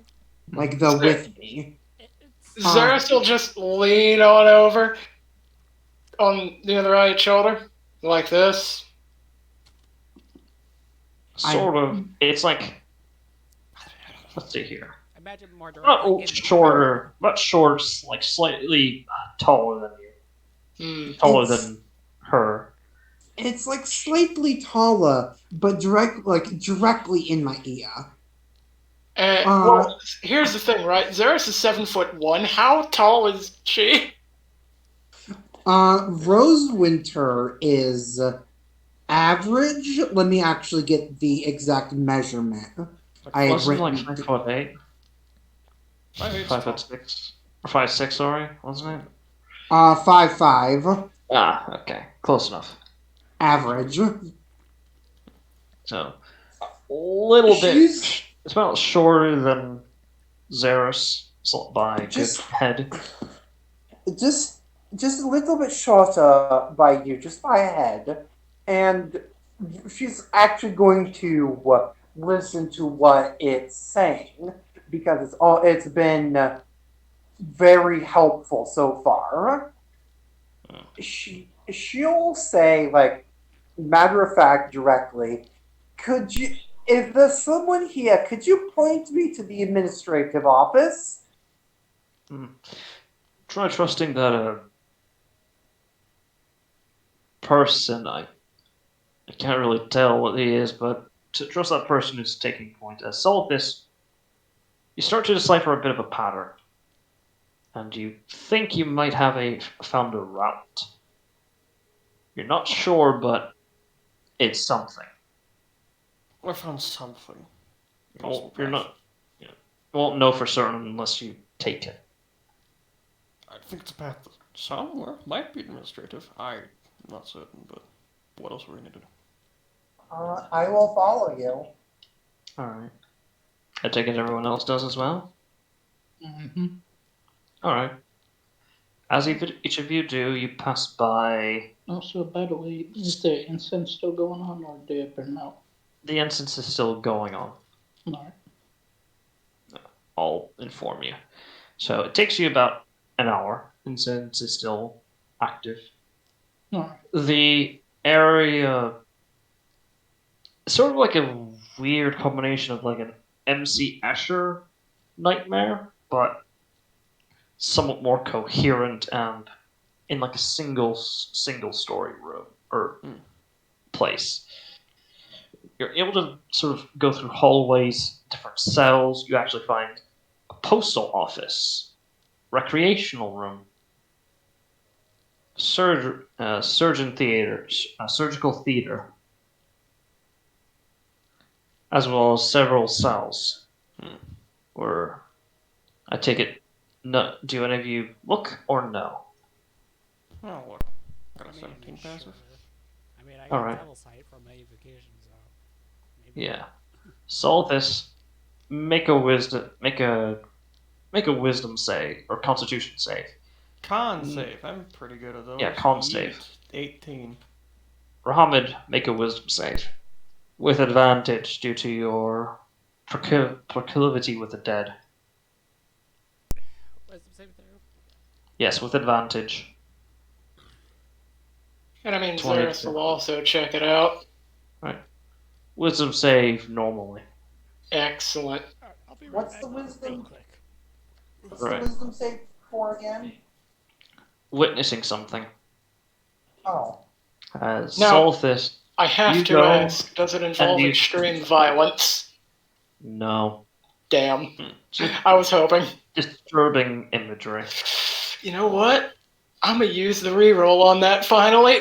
like the with me. It's Zeros will just lean on over on the other right shoulder, like this. I Sort of. It's like, let's see here. imagine more directly Not in the shorter, not short, like slightly taller than you, taller it's than her. it's like slightly taller, but directly in my ear. Uh, Well, here's the thing, right? Zeros is 7'1". How tall is she? Rose Winter is average. Let me actually get the exact measurement. Like I had Wasn't it like written 5'8", 5'8" 5'6", or 5'6"? Sorry, wasn't it? 5'5", Ah, okay, close enough. average. So a little bit. She's It's about shorter than Zeros by a good just head. just just a little bit shorter by you, just by a head, and she's actually going to listen to what it's saying because it's been very helpful so far. She'll say, like, matter of fact, directly, could you, if there's someone here, could you point me to the administrative office? Try trusting that person. I can't really tell what he is, but to trust that person who's taking point. As solve this, you start to decipher a bit of a pattern, and you think you might have found a route. You're not sure, but it's something. I found something. Well, Possible you're path. not. You won't know for certain unless you take it. I think it's a path that somewhere might be administrative. I'm not certain, but what else are we gonna do? I will follow you. All right. I take it everyone else does as well. Mm-hmm. All right. As each of you do, you pass by. Also, by the way, is the incense still going on, or did it burn out? The incense is still going on. Alright. I'll inform you. So it takes you about an hour. Incense is still active. Alright. The area, sort of like a weird combination of like an MC Escher nightmare, but somewhat more coherent and in like a single story room or place. You're able to sort of go through hallways, different cells. You actually find a postal office, recreational room, surgeon theater, surgical theater, as well as several cells. Where I take it, no. Do any of you look or no? Oh, what? Got a 17 sure. passive. I mean, I All got right. double sight from my evocation, so maybe. Yeah. Solve this. Make a wisdom save or constitution save. Con save. I'm pretty good at those. Yeah, con Yeet. save. 18. Rahamid, make a wisdom save. With advantage due to your proclivity with the dead. Wisdom saving throw. Yes, with advantage. And I mean, 20. Zeros will also check it out. Right. Wisdom save normally. Excellent. Alright, I'll be right What's back the real wisdom? quick. What's Right. the wisdom save for again? Witnessing something. Oh. Solve this. I have You to go, ask, does it involve you- extreme violence? No. Damn. Just I was hoping. disturbing imagery. You know what? I'm gonna use the reroll on that finally.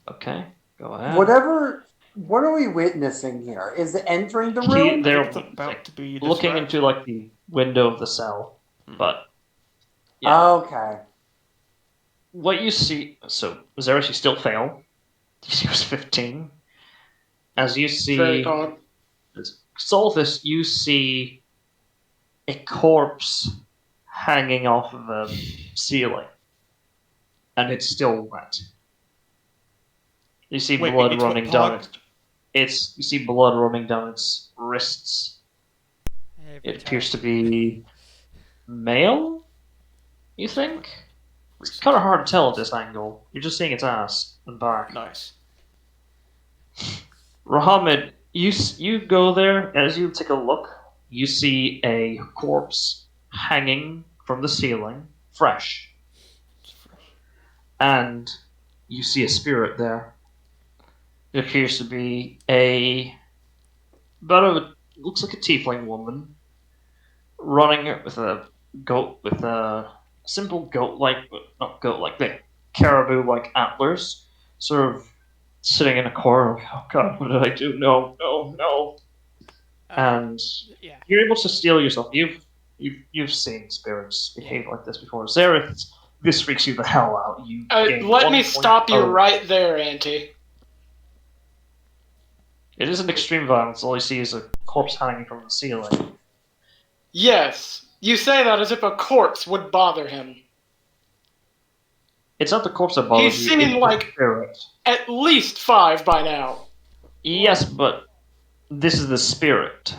Okay, go ahead. Whatever What are we witnessing here? Is it entering the He, room? they're It's about to be looking described. into like the window of the cell, but Okay. what you see. So Zeresh, you still fail. You see, it was 15. As you Very see, odd. Solthus, you see a corpse hanging off of a ceiling, and it's still wet. You see Wait, blood it's what, running down Pog? its. You see blood running down its wrists. Every It appears to time. be male. You think? It's kind of hard to tell at this angle. You're just seeing its ass and back. Nice. Rahamid, you go there. As you take a look, you see a corpse hanging from the ceiling, fresh, It's fresh. and you see a spirit there. It appears to be a looks like a tiefling woman running with a goat with a simple goat-like, not goat-like, the caribou-like antlers, sort of sitting in a corner. Like, oh God, what did I do? No, no, no! And Yeah. you're able to steel yourself. You've seen spirits behave like this before. Zareth, this freaks you the hell out. You gain Let 1 me point stop you of- right there, Auntie. It isn't extreme violence. All you see is a corpse hanging from the ceiling. Yes, you say that as if a corpse would bother him. It's not the corpse that bothers He's you. seen, It's the like, spirit. at least 5 by now. Yes, but this is the spirit.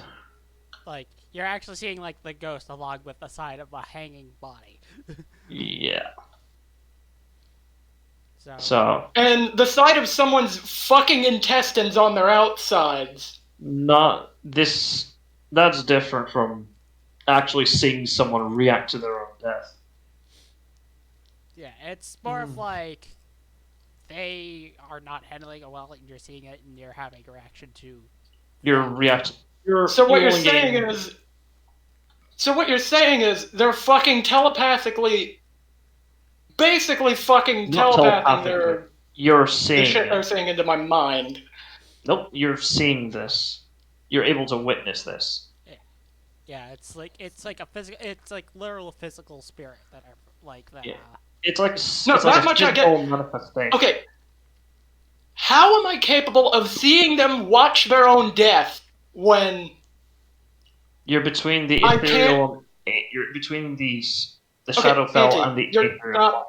Like, you're actually seeing, like, the ghost along with the side of a hanging body. Yeah. So, And the sight of someone's fucking intestines on their outsides. not this. That's different from actually seeing someone react to their own death. yeah, it's more of like they are not handling it well, and you're seeing it, and you're having a reaction to. You're reacting. So what you're only saying getting- is... So what you're saying is they're fucking telepathically... Basically fucking Not telepathing telepathically. You're the seeing shit they're it. saying into my mind. Nope, you're seeing this. You're able to witness this. Yeah, it's like a physical, it's like literal physical spirit that are like that. Yeah. It's like No, it's that like a much I get. physical manifestation. Okay. How am I capable of seeing them watch their own death when You're between the I ethereal. You're between the Okay, Shadowfell Auntie, and the you're ethereal. not-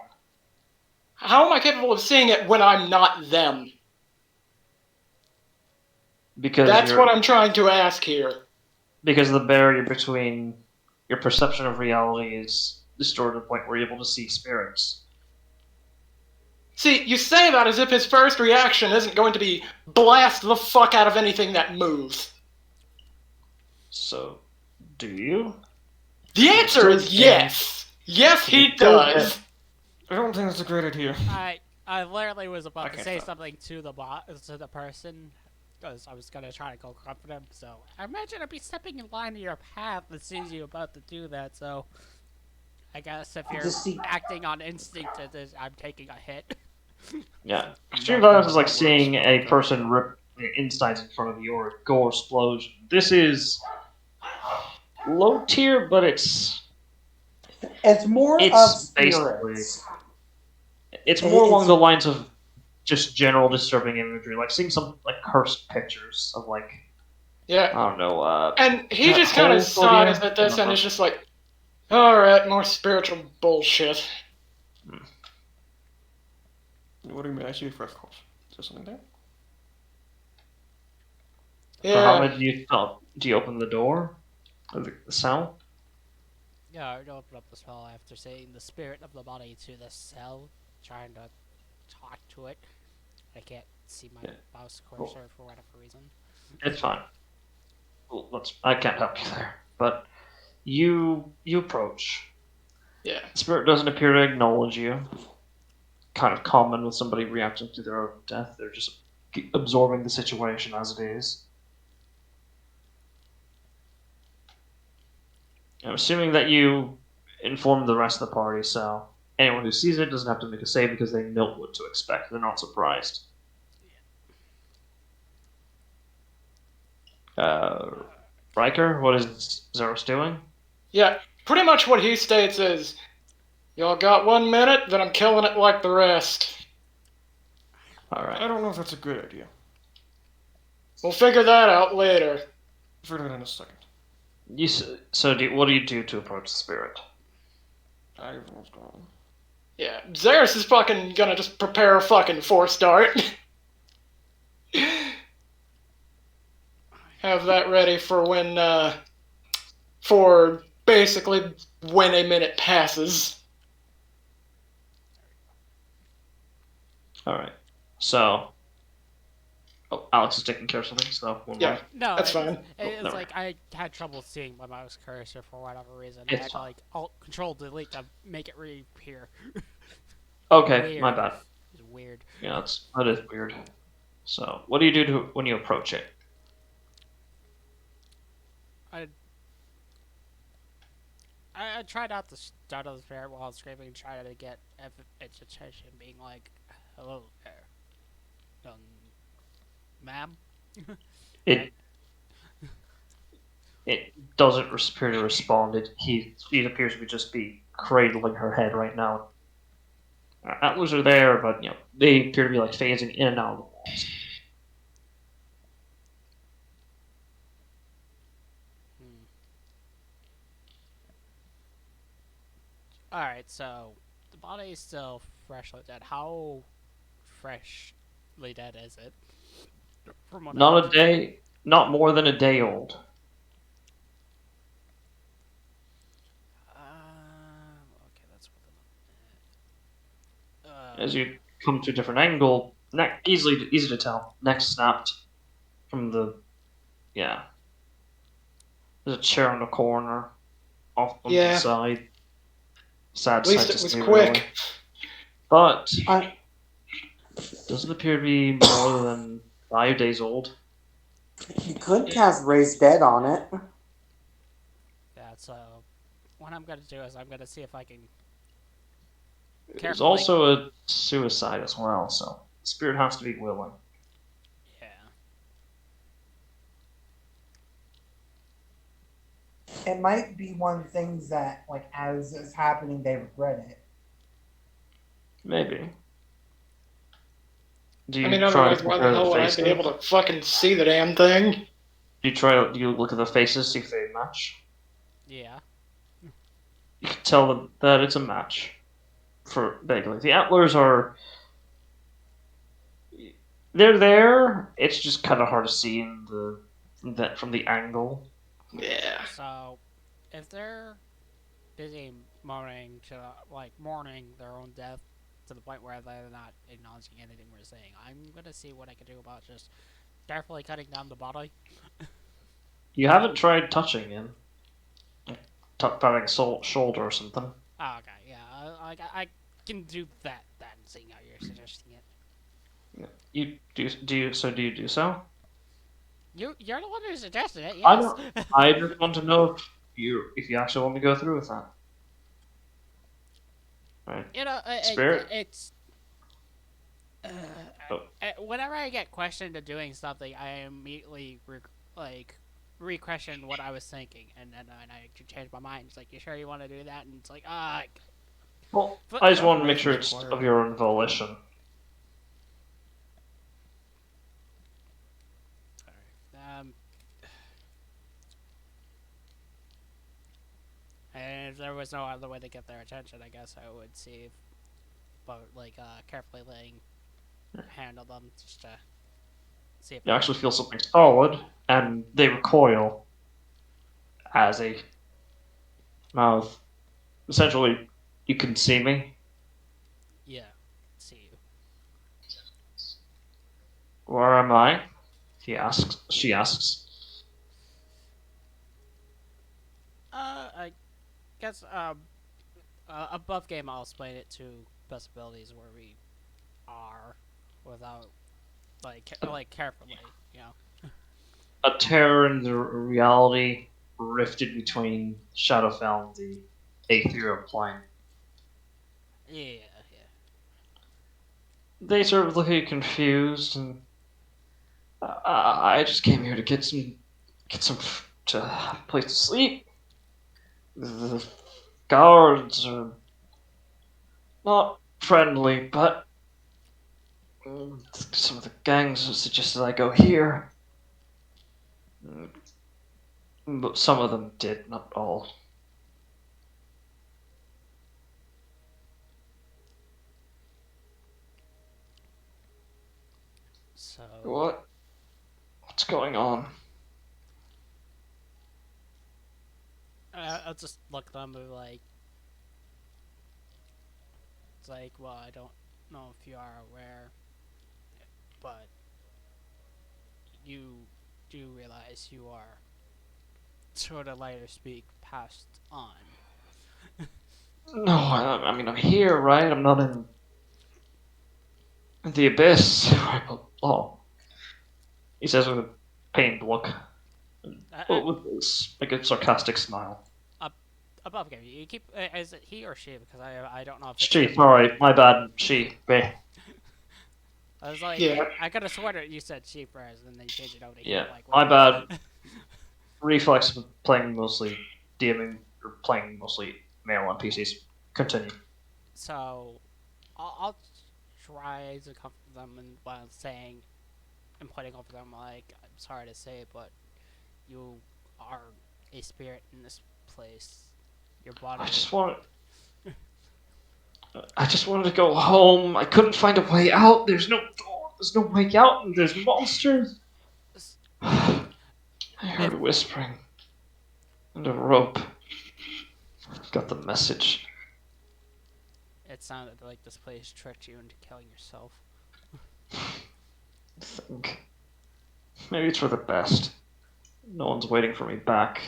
how am I capable of seeing it when I'm not them? Because That's what I'm trying to ask here. because the barrier between your perception of reality is distorted to the point where you're able to see spirits. See, you say that as if his first reaction isn't going to be blast the fuck out of anything that moves. So, do you? The answer is yes. Yes, he does. I don't think that's a great idea. I literally was about to Okay, say fine. something to the person, because I was gonna try to go comfort him. So I imagine I'd be stepping in line in your path as soon as you're about to do that. So I guess if you're Just see- acting on instinct, I'm taking a hit. Yeah. Extreme violence is like seeing a person rip the insides in front of you or a gore explosion. This is low tier, but it's It's more of basically spirits. it's more along the lines of just general disturbing imagery, like seeing some like cursed pictures of like Yeah. I don't know. And he that just kind whole of sighs phobia? at this and is just like, alright, more spiritual bullshit. What do you mean? I see your first course. Is there something there? Yeah. Muhammad, do you open the door of the cell? Yeah, I'd open up the spell after saying the spirit of the body to the cell, trying to talk to it. I can't see my Yeah. mouse cursor for whatever reason. It's fine. Well, I can't help you there, but you approach. Yeah. The spirit doesn't appear to acknowledge you. Kind of common with somebody reacting to their own death. They're just absorbing the situation as it is. I'm assuming that you informed the rest of the party, so anyone who sees it doesn't have to make a save because they know what to expect. They're not surprised. Uh, Riker, what is Zeros doing? Yeah, pretty much what he states is, y'all got 1 minute, then I'm killing it like the rest. All I right. don't know if that's a good idea. We'll figure that out later. Figure it in a second. What do you do to approach the spirit? Everyone's gone. Yeah, Xeris is fucking gonna just prepare a fucking force dart. Have that ready for for basically when a minute passes. All right. So, oh, Alex is taking care of something. So, one Yeah, moment. No, that's fine. it's never like I had trouble seeing my mouse cursor for whatever reason. I It's had to fine. like Alt Control Delete to make it reappear. Okay, Weird. my bad. It's weird. Yeah, that is weird. So, what do you do when you approach it? I I tried not to start on the spirit while screaming and trying to get its attention, being like, "Hello there, ma'am." It it doesn't appear to respond. It appears to just be cradling her head right now. Atlas are there, but they appear to be like phasing in and out of the walls. Hmm. All right, so the body is still freshly dead. How freshly dead is it? From what Not a day, not more than a day old. Okay, that's what As you come to a different angle, easy to tell. Neck snapped from the yeah. There's a chair in the corner, off on the Yeah, side. Sad at least sight to it was see, really. quick. But I, doesn't appear to be more than 5 days old. you could cast Raise Dead on it. Yeah, so what I'm gonna do is I'm gonna see if I can There's carefully. also a suicide as well, so the spirit has to be willing. Yeah. It might be one of the things that, like, as it's happening, they regret it. Maybe. Do I you mean, try to otherwise, why the compare the hell would I be faces? able to fucking see the damn thing? Do you look at the faces, see if they match? Yeah. You can tell that it's a match. For vaguely. The antlers are they're there. It's just kind of hard to see in that from the angle. Yeah. So if they're busy mourning their own death to the point where they're not acknowledging anything we're saying, I'm gonna see what I can do about just carefully cutting down the body. You haven't tried touching him, patting shoulder or something. Oh, okay, yeah, I can do that then, seeing how you're suggesting it. You do you so do you do so? You're the one who suggested it, I yes. don't. I just want to know if you actually want to go through with that. Right. Spirit. It's Oh. whenever I get questioned to doing something, I immediately re-question what I was thinking, and then I change my mind. It's like, you sure you want to do that? And it's like, Well, but I just want to make sure Confirmation's it's required. of your own volition. um, and if there was no other way to get their attention, I guess I would see, if, but carefully laying hand on them just to see if You actually feel something solid, and they recoil as a mouth. Essentially, you can see me. yeah, see you. Where am I? He asks. She asks. I guess above game, I'll explain it to best abilities where we are without carefully, you know. A terror in the reality rifted between Shadowfell and the ethereal plane. Yeah, yeah. They sort of look at you confused, and I just came here to get some get some place to sleep. The guards are not friendly, but some of the gangs suggested I go here. But some of them did, not all. So What's going on? I'll just look at them and be like, it's like, well, I don't know if you are aware, but you do realize you are sort of later speak passed on. No, I mean I'm here, right? I'm not in the abyss. Oh, he says with a pained look, I, but with this like a sarcastic smile. above game, you keep is it he or she? Because I don't know if it's She, sorry, my bad. She, be. I was like, Yeah. I could have sworn you said she first, and then you changed it over to he. Yeah, I'm like, my wait. bad. Reflex of playing mostly DMing or playing mostly male on PCs. Continue. So I'll try to comfort them and while saying and pointing over them like, I'm sorry to say, but you are a spirit in this place. Your body. I just want. I just wanted to go home. I couldn't find a way out. There's no door. There's no way out, and there's monsters. I heard whispering and a rope. Got the message. It sounded like this place tricked you into killing yourself. I think maybe it's for the best. No one's waiting for me back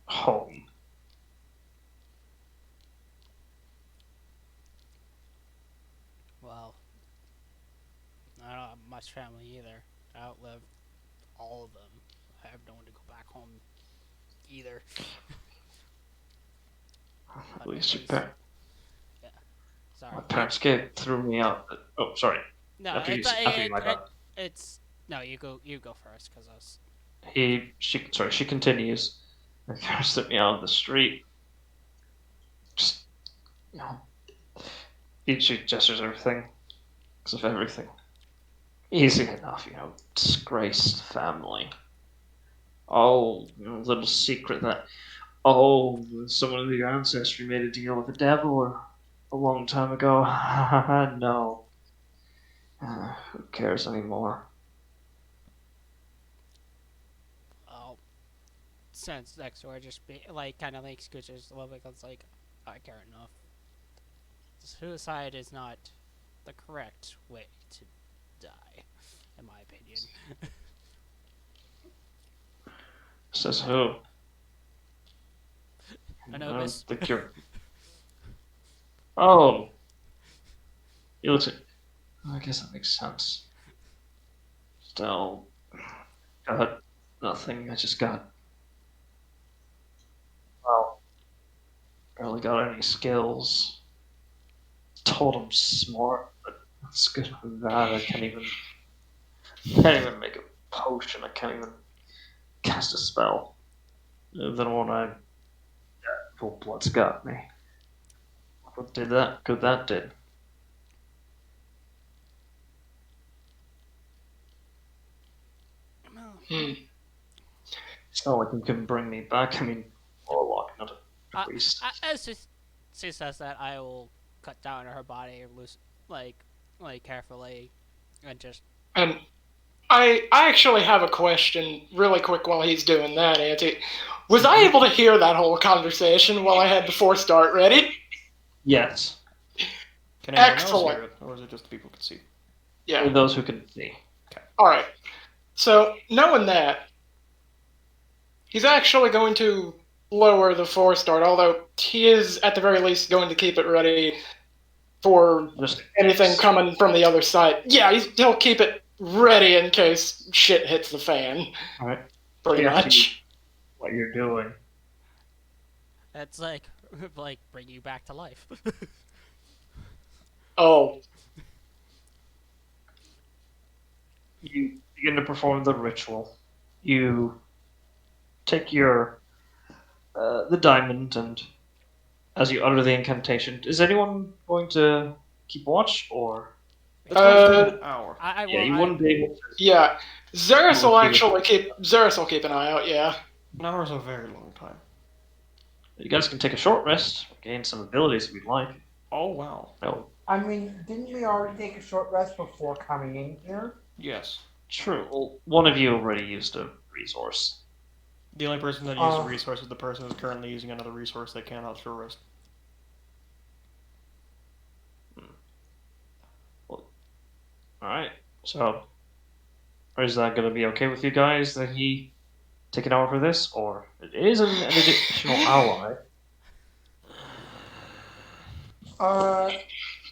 home. Well, I don't have much family either. I outlived all of them. I have no one to go back home either. At But least at your least, yeah. Sorry. my parents threw me out. Oh, sorry. No, After you, it's after you, my bad. it's no. You go first, because I was. She continues. My parents threw me out on the street. Just, you know, she gestures everything. Because of everything. Easy enough, disgraced family. Oh, little secret that, someone in your ancestry made a deal with the devil or a long time ago. No. Who cares anymore? Oh, since next door just be like kind of like scooches a little bit. Cause like I care enough. Suicide is not the correct way to die, in my opinion. Says who? I don't Anubis. think you're. Oh, he looks at. I guess that makes sense. Still, got nothing. I just got. Well, barely got any skills. Told him smart, but that's good with that. Can't even make a potion. I can't even cast a spell. Then when I full blood's got me. What did that? Good that did. Hmm. It's not like you can bring me back. I mean, warlock, not a priest. As she says that, I will cut down her body loose, like carefully, and just. And I actually have a question really quick while he's doing that, Auntie. Was I able to hear that whole conversation while I had the force dart ready? Yes. Can anyone else Excellent. hear it, or is it just the people can see? Yeah. For those who can see. Alright. So, knowing that, he's actually going to lower the force dart, although he is, at the very least, going to keep it ready for Just anything coming from the other side. Yeah, he'll keep it ready in case shit hits the fan. Alright. Pretty Yeah, much. what you're doing. It's like bring you back to life. Oh. You begin to perform the ritual. You take your the diamond, and as you utter the incantation, is anyone going to keep watch, or It's going to take Uh, an hour. I yeah, will. you wouldn't be able to. yeah. Zeros You will would be actually keep. Zeros will keep an eye out. Yeah. An hour is a very long time. You guys can take a short rest, gain some abilities if you'd like. Oh, wow. No, I mean, didn't we already take a short rest before coming in here? Yes. true. Well, one of you already used a resource. The only person that used a Uh. resource is the person who's currently using another resource they cannot short rest. All right. So, is that going to be okay with you guys that he take an hour for this, or it is an additional ally?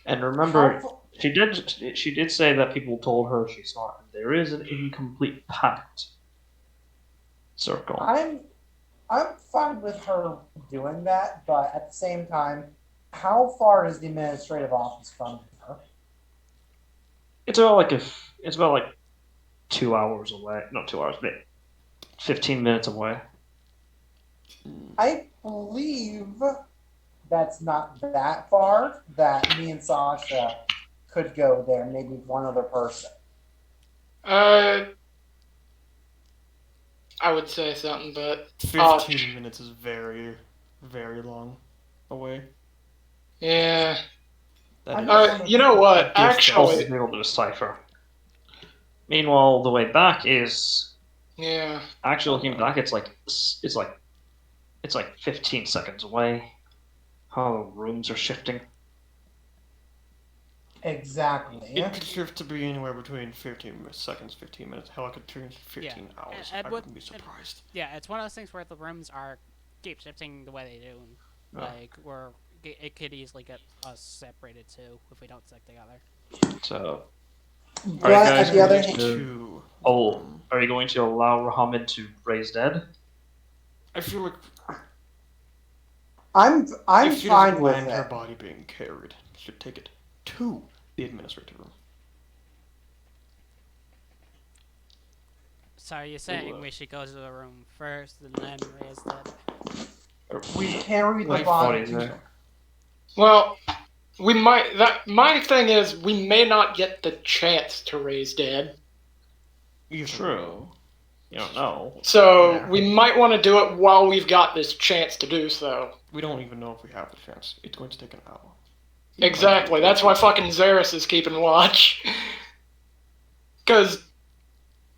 And remember, How she did say that people told her she's smart. There is an incomplete pact circle. I'm fine with her doing that, but at the same time, how far is the administrative office from her? It's about like it's about like 2 hours away. Not 2 hours, but 15 minutes away. I believe that's not that far. That me and Sasha could go there, maybe one other person. Uh, I would say something, but 15 minutes is very, very long away. yeah. That is You know what? a distance. Also, Actually, be able to decipher. Meanwhile, the way back is yeah. actually looking back. It's like 15 seconds away. How the rooms are shifting. Exactly. It could shift to be anywhere between 15 seconds, 15 minutes. Hell, it could turn 15 hours. and I what- wouldn't be surprised. Yeah, it's one of those things where the rooms are keep shifting the way they do. And, Oh. like, it could easily get us separated too if we don't stick together. So, But guys at the other ready hand, Two. are you going to allow Rahamid to raise dead? I feel like I'm if she doesn't fine with mind her it. body being carried, she should take it to the administrative room. So you're saying we should go to the room first and then raise that? We carry the Wait, body. bodies there. Well, we might. That my thing is, we may not get the chance to raise dead, True. You don't know. so Yeah. we might want to do it while we've got this chance to do so. We don't even know if we have the chance. It's going to take an hour. Exactly. That's why fucking Xeris is keeping watch. Because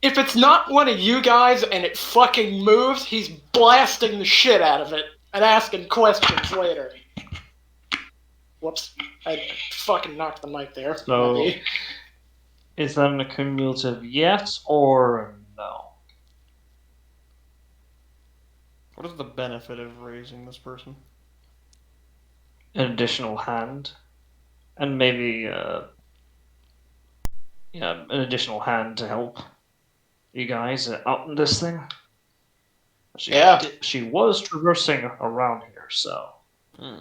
if it's not one of you guys and it fucking moves, he's blasting the shit out of it and asking questions later. Whoops. I fucking knocked the mic there. So- Maybe. Is that an accumulative yes or no? What is the benefit of raising this person? An additional hand, and maybe an additional hand to help you guys out in this thing. She was traversing around here, so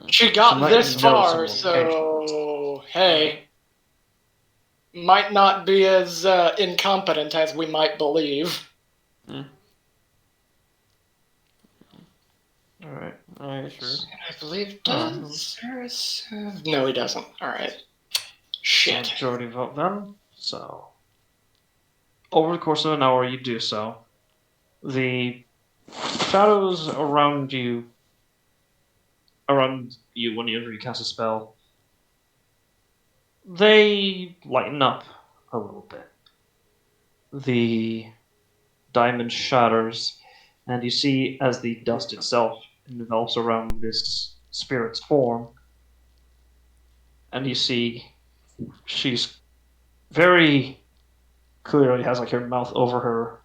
She got She might this know far, some so hey. Might not be as incompetent as we might believe. all right. Alright, sure. I believe does Xeris have... No, he doesn't. Alright. Shit. Majority vote then. So over the course of an hour, you do so. The shadows around you when you cast a spell, they lighten up a little bit. The diamond shatters, and you see as the dust itself envelops around this spirit's form, and you see she's very clearly has like her hands over her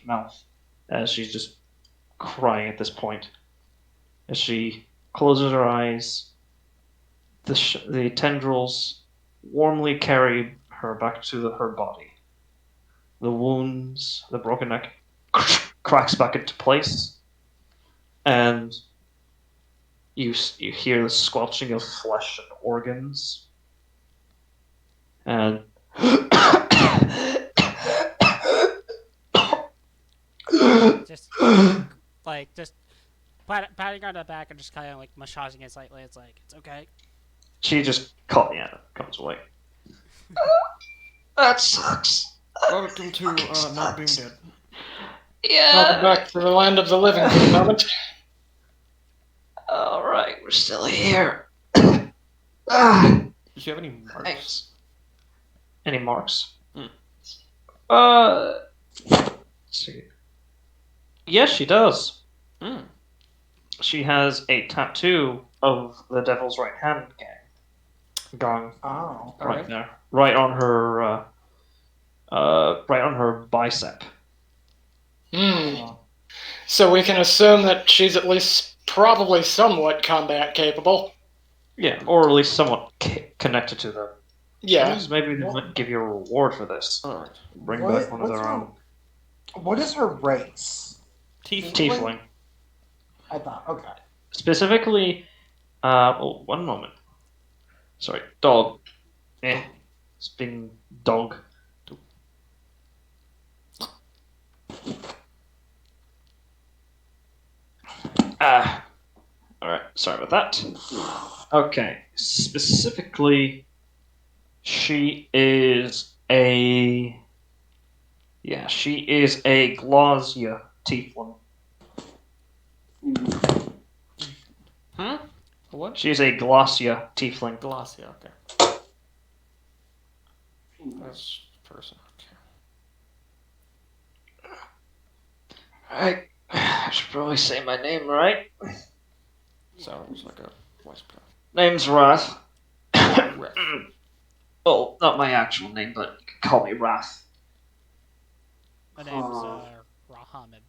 mouth, as she's just crying at this point. As she closes her eyes, the tendrils warmly carry her back to her body. The wounds, the broken neck, cracks back into place, and you hear the squelching of flesh and organs, and Just like just patting her on the back and just kind of like massaging it slightly. It's like it's okay. She just comes away. That sucks. Welcome to not being dead. Welcome back to the land of the living for the moment. Alright, we're still here. Did you have any marks? Thanks. Any marks? Hmm. Let's see. Yes, she does. Hmm. She has a tattoo of the Devil's Right Hand gang. Oh. Right there. Right on her bicep. So we can assume that she's at least probably somewhat combat capable. Yeah, or at least somewhat connected to them. Yeah. Maybe they might give you a reward for this. Alright. Bring back one of their own. What is her race? Tiefling. I thought, okay. Specifically, one moment. Sorry, dog. It's been dog. Alright, sorry about that. Okay, specifically, she is a Glazia tiefling. Huh? What? She's a Glazia tiefling. Glacia, okay. That's the person, okay. I should probably say my name right. Sounds like a voice path. Name's Wrath. Ref. Well, not my actual name, but you can call me Wrath. My name's Rahamid.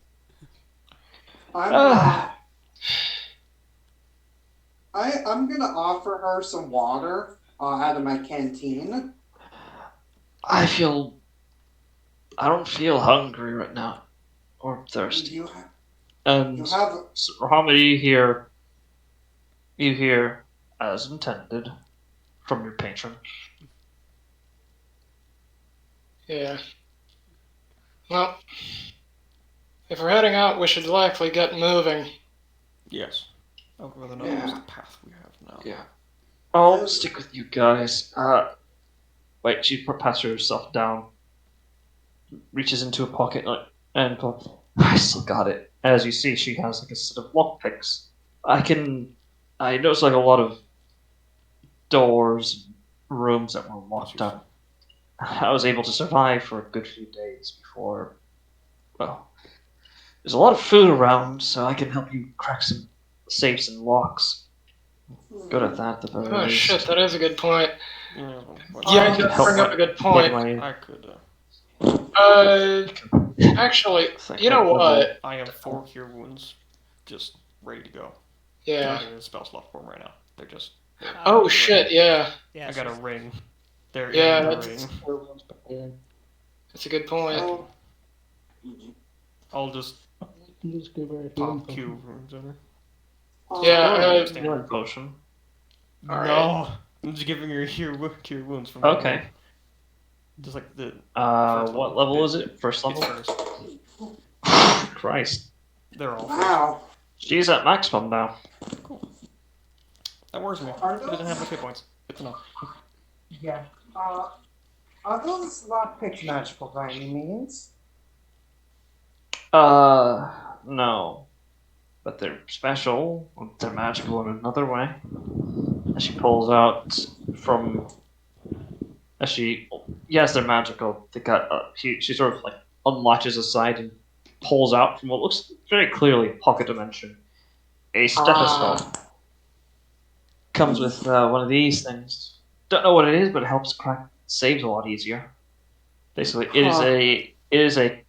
I'm gonna offer her some water out of my canteen. I don't feel hungry right now, or thirsty. You And have Rahamid, you hear as intended from your patron. Yeah. Well, if we're heading out, we should likely get moving. Yes. I would rather not use the path we have now. Yeah. I'll stick with you guys. Wait, she pats herself down, reaches into a pocket, and I still got it. As you see, she has like a set of lockpicks. I noticed like a lot of doors, rooms that were locked up. I was able to survive for a good few days before. Well, there's a lot of food around, so I can help you crack some safes and locks. Good at that, at the very Oh least. shit, that is a good point. Yeah, Yeah, you bring up a good point. I could. Actually, you know what? I have 4 cure wounds, just ready to go. Yeah. Not in a spell slot form right now. They're just. Oh shit, yeah. Yeah, I got a ring. They're Yeah, in the that's- ring. That's a good point. I'll just Just give her a pop healing cure wounds over. Yeah, Standard potion. Alright. No, I'm just giving her cure wounds from. Okay. Just like the. What level is it? First level? It's first. Christ. They're all first. wow. She's at maximum now. Cool. That worries me. Are She doesn't have those- much hit points. Good to know. Yeah. Are those lockpicks magical by any means? No. But they're special. They're magical in another way. And she pulls out from. Yes, they're magical. They got. She sort of like unlatches aside and pulls out from what looks very clearly pocket dimension a stethoscope. Comes with one of these things. Don't know what it is, but it helps crack saves a lot easier. Basically, it is a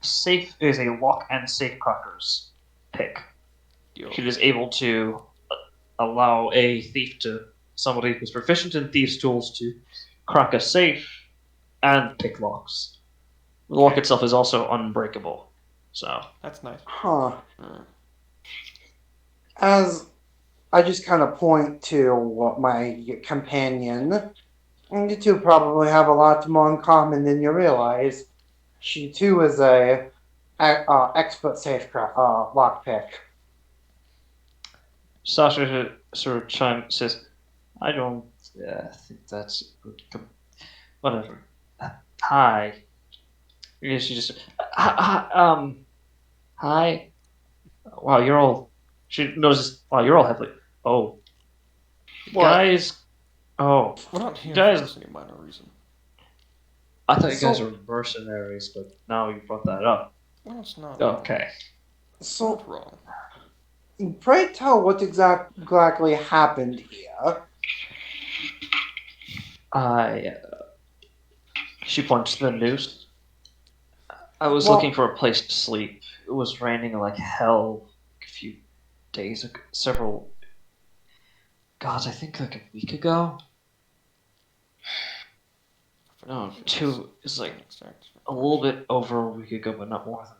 lock and safe crackers pick. Yo. It is able to allow somebody who's proficient in thieves' tools to crack a safe and pick locks. The lock itself is also unbreakable. So That's nice. Huh. Mm. As I just kind of point to my companion, you two probably have a lot more in common than you realize. She too is a expert safe lockpick. Sasha sort of says, I don't think that's whatever. Hi. Yeah, she just hi. Wow, you're all. She notices. Wow, you're all heavily. Oh, What? guys. Oh, We're not here for guys. this any minor reason. I thought you guys So, were mercenaries, but now you brought that up. Well, it's not wrong. Okay. so Not wrong. pray tell what exactly happened here. I. She points to the noose. I was Well- looking for a place to sleep. It was raining like hell a few days ago. Several. God, I think like a week ago. No, two is like a little bit over a week ago, but not more than.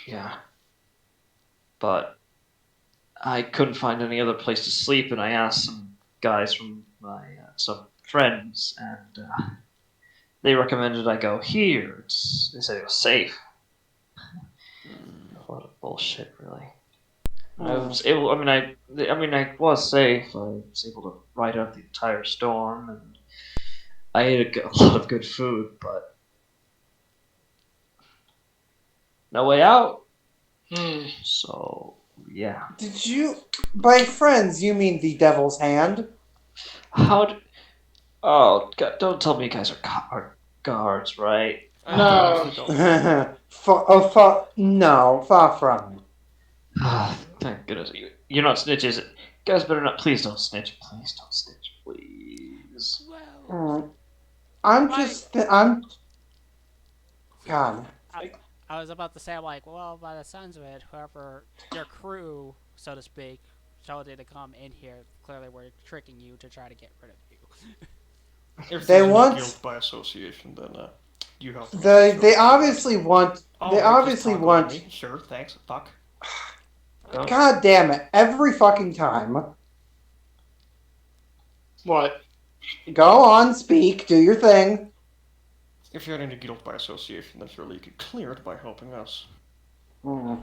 Yeah. But I couldn't find any other place to sleep, and I asked some guys from my some friends, and they recommended I go here. They said it was safe. A lot of bullshit, really. I was able. I mean, I was safe. I was able to ride out the entire storm, and I ate a lot of good food, but no way out. Hmm. So yeah. Did you, by friends, you mean the Devil's Hand? How? Oh, God, don't tell me you guys are guards, right? I No. honestly don't. No, far from. Thank goodness you're not snitches. Guys, better not. Please don't snitch. Please don't snitch. Please. Well, Mm. I'm Right. just, I'm. God. I was about to say, I'm like, well, by the sounds of it, whoever your crew, so to speak, told you to come in here, clearly were tricking you to try to get rid of you. If They there's any want- guilt by association, then you help me. They obviously want. Oh, They wait, obviously just talk over want. me. Sure, thanks. Fuck. God damn it! Every fucking time. What? Go on, speak, do your thing. If you had any guilt by association, then surely you could clear it by helping us. Hmm.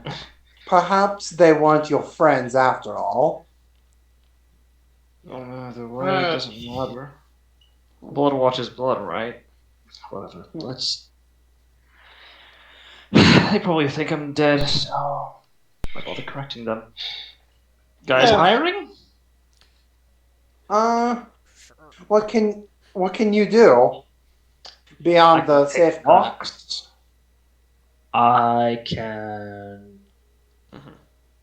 Perhaps they want your friends after all. Either way, it doesn't matter. Blood watches blood, right? Whatever. Let's. They probably think I'm dead, so why bother correcting them? Guys, Yeah. hiring? Sure. What can you do beyond the safe crack? Locks. I can.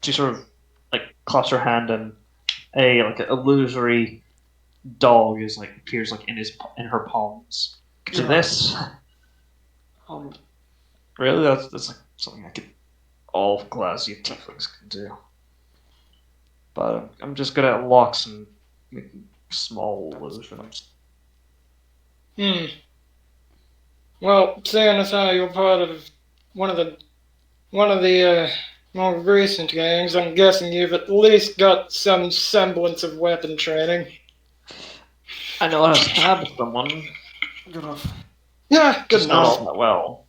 She sort of like claps her hand, and a like an illusory dog is like appears like in her palms. To this, really, that's like something I could all classy tieflings can do. But I'm just good at locks and making small illusions. Hmm. Well, seeing as how you're part of one of the more recent gangs, I'm guessing you've at least got some semblance of weapon training. I know how to stab someone, Good enough. Yeah, good just not enough. all that well.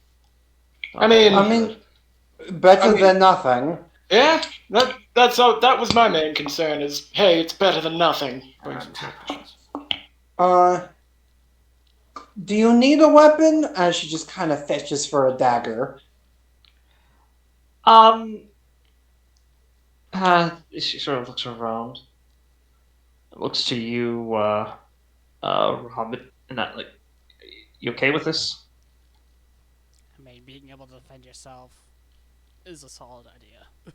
I mean- I mean, better I mean- than nothing. Yeah, that's all. That was my main concern. Is hey, it's better than nothing. Bring some self-defense. Do you need a weapon? As she just kind of fetches for a dagger. She sort of looks around, looks to you, Muhammad, and that like, you okay with this? I mean, being able to defend yourself is a solid idea.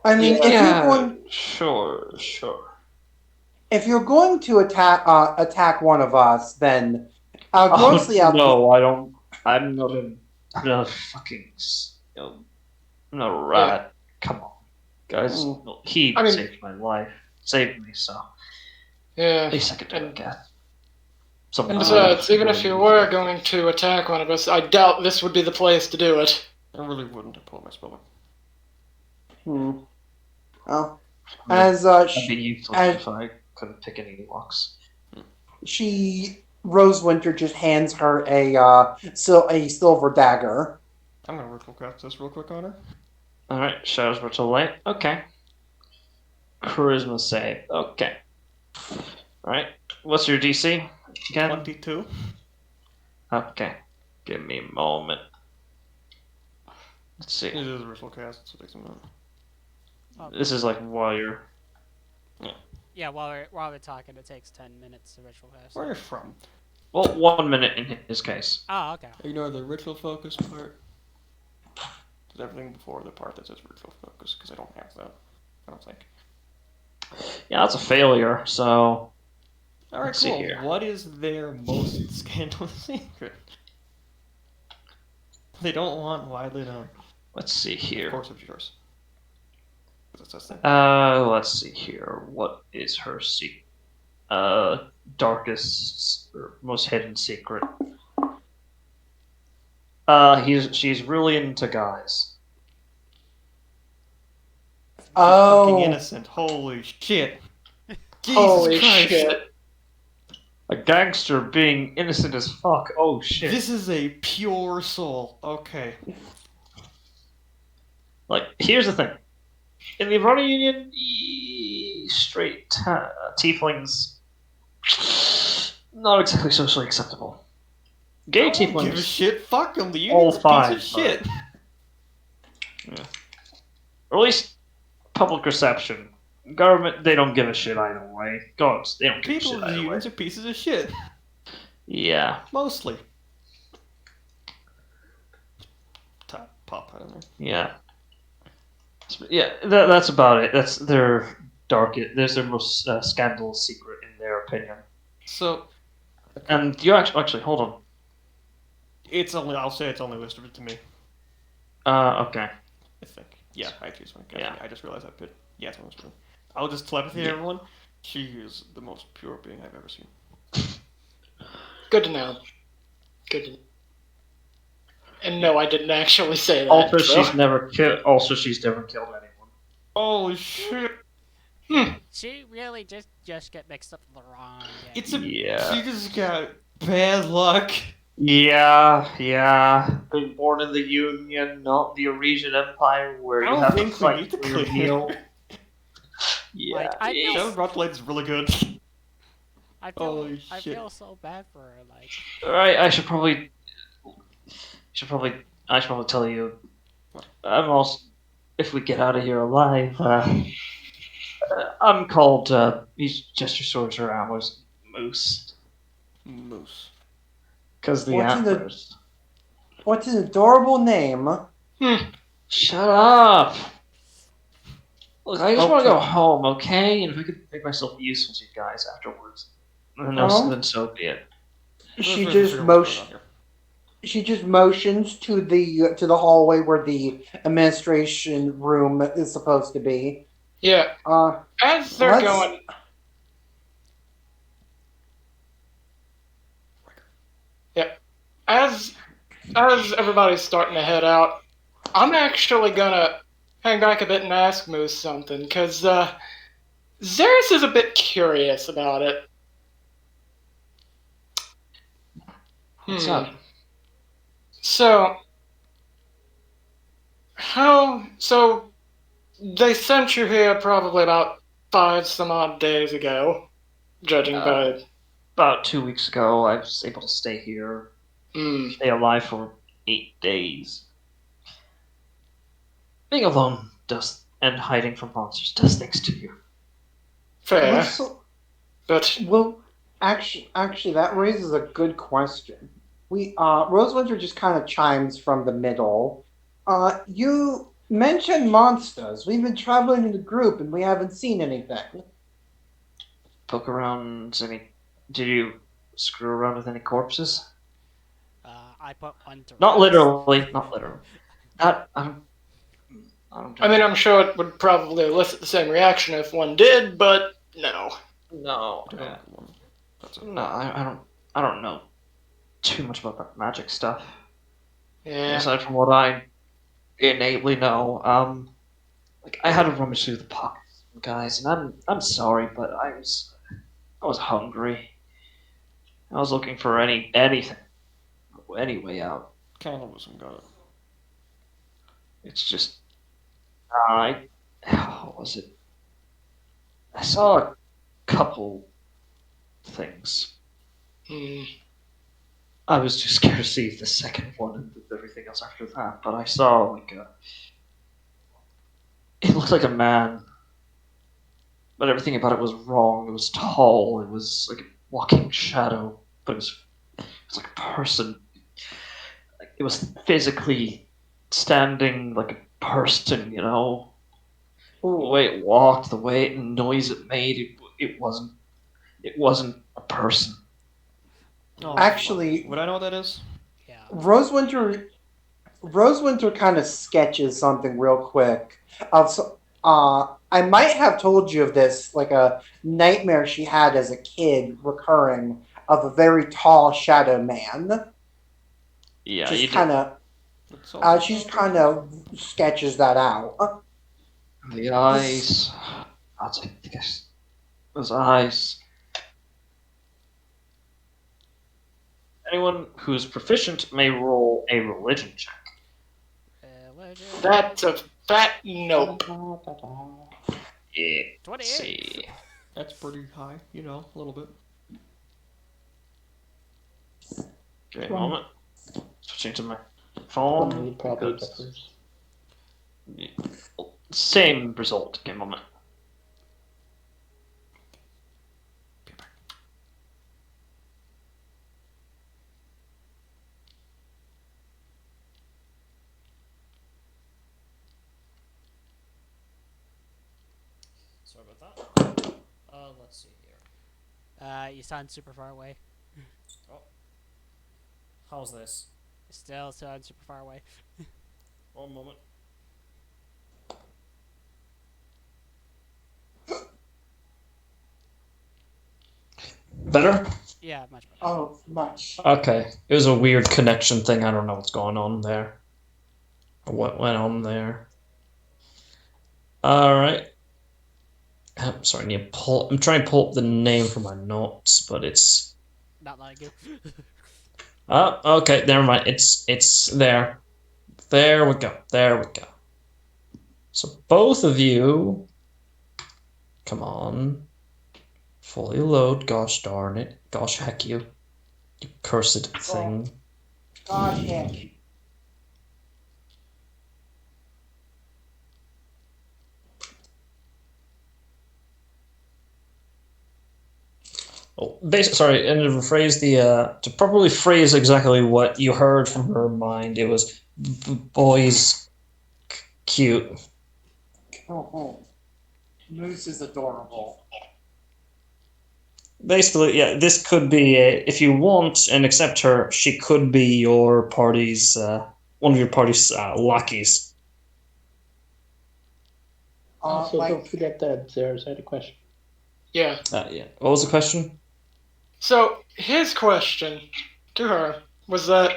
I mean, Sure. if you're going to attack one of us, then grossly out. No, I don't. I'm not a fucking, I'm not a rat. Come on, guys. No, he I mean- saved my life, saved me, so Yeah. at least I could do it again. Something And besides, even if you were going to attack one of us, I doubt this would be the place to do it. I really wouldn't have pulled my spelling. Oh, as I'd be useless as- if I couldn't pick any locks. Rosewinter just hands her a silver dagger. I'm gonna ritual cast this real quick on her. All right, shadows were too late. Okay. charisma save. Okay. Alright. What's your DC again? 22. Okay. Give me a moment. Let's see. It is a ritual cast, so it takes a minute. This is like while you're. Yeah, while we're talking, it takes 10 minutes to ritual cast. Where are you from? Well, 1 minute in his case. Oh, okay. Ignore the ritual focus part. There's everything before the part that says ritual focus, because I don't have that. I don't think. Yeah, that's a failure, so. Alright, Let's see cool. here. What is their most scandalous secret? They don't want widely known. Let's see Of here. course, it's yours. 'Cause that's that thing. Let's see here. What is her darkest or most hidden secret? She's really into guys. She's Oh. fucking innocent. Holy shit. Jesus Holy Christ. shit. A gangster being innocent as fuck. Oh shit. This is a pure soul. Okay. Like, here's the thing. In the Avrona Union, straight tieflings, not exactly socially acceptable. Gay I don't give a tieflings, shit. Fuck them. The all union's a fine, piece of shit. or at least public reception. Government, they don't give a shit either way. Gods, they don't give a People shit in the either way. unions are pieces of shit. Yeah, Mostly. Top pop, I don't know. yeah. Yeah, that's about it. That's their there's their most scandalous secret in their opinion. So, And you actually hold on. I'll say it's only whispered to me. Okay. I think. Yeah, I choose one. Yeah. I just realized that bit. Yeah, it's only whispered. I'll just telepathy Yeah. everyone. She is the most pure being I've ever seen. Good to know. Good to know. And no, I didn't actually say that. Also, so. she's never killed. Also, she's never killed anyone. Holy shit! She really just get mixed up with the wrong game. It's a. Yeah. She just got bad luck. Yeah. Being born in the Union, not the Eurasian Empire, where I you don't have to think we fight need to for your clear. meal. Yeah. Like, I feel- Seven Rockblade is really good. I Holy I shit. feel so bad for her. Like, Alright, I should probably tell you. I'm also, if we get out of here alive, I'm called. He's just your swords around was Moose, Moose. because the What's in the- antlers. What's an adorable name? Shut up! Look, I just want to Okay. go home, okay? And if I could make myself useful to you guys afterwards, then, then so be it. She Let's just figure out what's motion. going on here. She just motions to the hallway where the administration room is supposed to be. Yeah, as they're Let's- going. Yeah, as everybody's starting to head out, I'm actually gonna hang back a bit and ask Moose something, because Xeris is a bit curious about it. What's up? So, so they sent you here probably about 5 some odd days ago, judging by. About 2 weeks ago, I was able to stay here, stay alive for 8 days. Being alone and hiding from monsters does things to you. Fair, but Well, actually, that raises a good question. Rosewinter just kind of chimes from the middle. You mentioned monsters. We've been traveling in a group and we haven't seen anything. Poke around any. Did you screw around with any corpses? I put one to Not rest. literally. Not literally. I don't. I mean, I'm sure it would probably elicit the same reaction if one did, but no. No. No, I don't know too much about that magic stuff. Yeah. Aside from what I innately know, like I had to rummage through the pockets, guys, and I'm sorry, but I was hungry. I was looking for anything, any way out. Cannibalism got it. It's just, what was it? I saw a couple things. Hmm. I was too scared to see the second one and everything else after that, but I saw like a. It looked like a man, but everything about it was wrong. It was tall. It was like a walking shadow, but it was like a person. Like, it was physically standing like a person, you know. The way it walked, the way noise it made, it wasn't a person. Oh, Actually, would I know what that is? Yeah. Rosewinter Rosewinter kind of sketches something real quick. I might have told you of this, like a nightmare she had as a kid, recurring, of a very tall shadow man. Yeah, you Just did. kind of, That's also she just sounds kind good. of sketches that out. The This, eyes. I'll take the guess. Those eyes. Anyone who's proficient may roll a religion check. Religion. That's a fat nope. Yeah. Let's 28. see. That's pretty high, you know, a little bit. Give me a Twen- moment. Switching to my phone. 20 probably because- differs. Same result. Give me a moment. Sorry about that. Let's see here. You sound super far away. Oh. How's this? Still sound super far away. One moment. Better? Yeah, much better. oh, much. Okay. It was a weird connection thing. I don't know what's going on there. Or what went on there. Alright. I'm sorry, I need to I'm trying to pull up the name from my notes, but it's. Not letting you. Oh, okay, never mind. It's there. There we go. There we go. So both of you. Come on. Fully load. Gosh darn it. Gosh heck you. You cursed thing. Gosh, heck. Oh, sorry, and to rephrase to properly phrase exactly what you heard from her mind, it was boys cute. Oh. Moose is adorable. Basically, yeah, this could be if you want and accept her, she could be your party's one of your party's lackeys. Also, don't forget that Zara's had a question. Yeah. Yeah. What was the question? So his question to her was that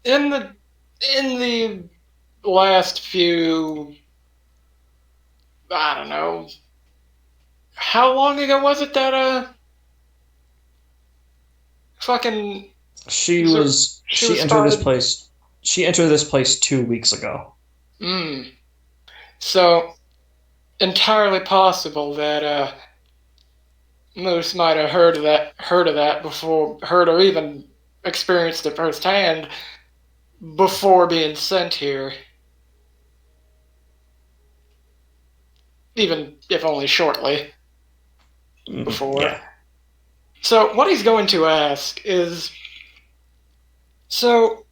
in the last few, I don't know, how long ago was it that fucking She So- was she she was entered this spotted- place. She entered this place 2 weeks ago. So entirely possible that Moose might have heard of that before, heard or even experienced it firsthand before being sent here. Even if only shortly before. Yeah. So what he's going to ask is, so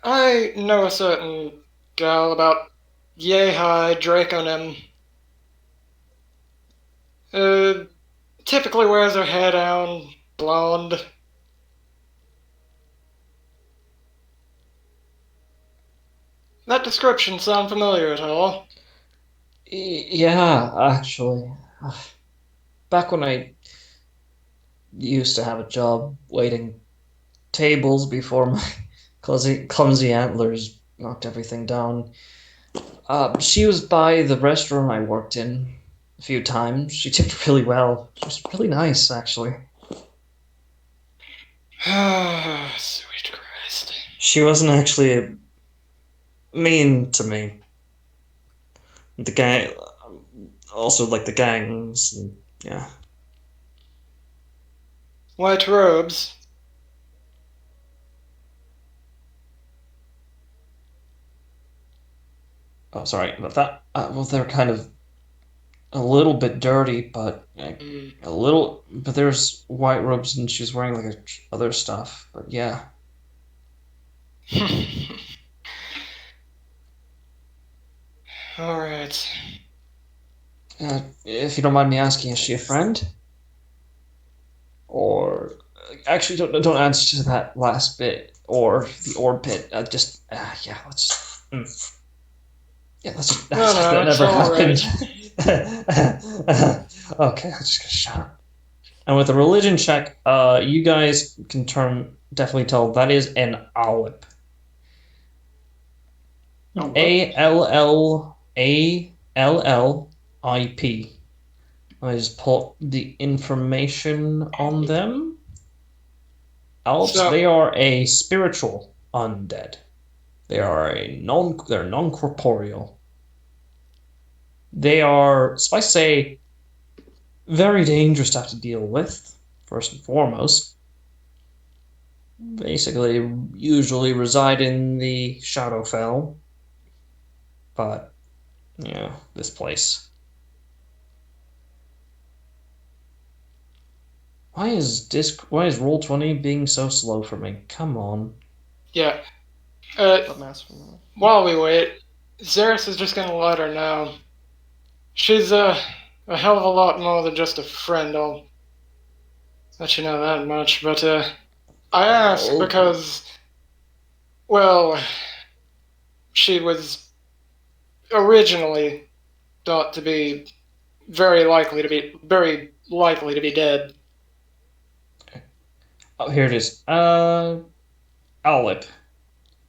I know a certain gal about yay high Draconim. Typically wears her hair down, blonde. That description sound familiar at all? Yeah, actually. Back when I used to have a job waiting tables before my clumsy antlers knocked everything down. She was by the restaurant I worked in a few times. She tipped really well. She was really nice, actually. Sweet Christ. She wasn't actually mean to me. The gang, also like the gangs. And, yeah. White robes. Oh, sorry about that. Well, they're kind of a little bit dirty, but a little. But there's white robes, and she's wearing like other stuff. But yeah. All right. If you don't mind me asking, is she a friend? Or actually, don't answer to that last bit or the orb pit. Just yeah, let's. Yeah, let's just No, act like no, that it's never all happened. right. Okay, I'm just gonna shut up. And with a religion check, you guys can definitely tell that is an Alip. Allip. I just pull the information on them. Alps, So, they are a spiritual undead. They're non-corporeal. They are, suffice to say, very dangerous to have to deal with, first and foremost. Basically, usually reside in the Shadowfell. But, yeah, this place. Why is Roll20 being so slow for me? Come on. yeah. But mass from that. While we wait, Xeris is just gonna let her know. She's a hell of a lot more than just a friend, I'll let you know that much. But I ask Oh, because, well, she was originally thought to be very likely to be dead. oh, here it is. Owlip.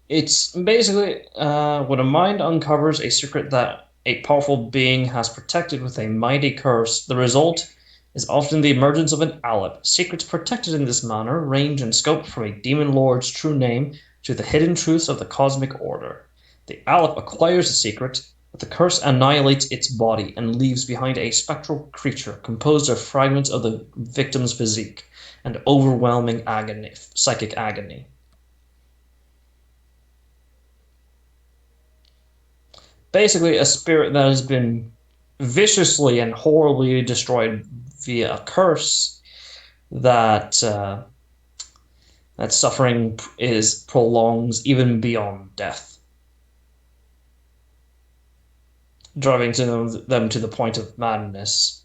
It's basically when a mind uncovers a secret that a powerful being has protected with a mighty curse, the result is often the emergence of an Alep. Secrets protected in this manner range in scope from a demon lord's true name to the hidden truths of the cosmic order. The Alep acquires the secret, but the curse annihilates its body and leaves behind a spectral creature composed of fragments of the victim's physique and overwhelming psychic agony. Basically a spirit that has been viciously and horribly destroyed via a curse that that suffering is prolongs even beyond death, driving them to the point of madness.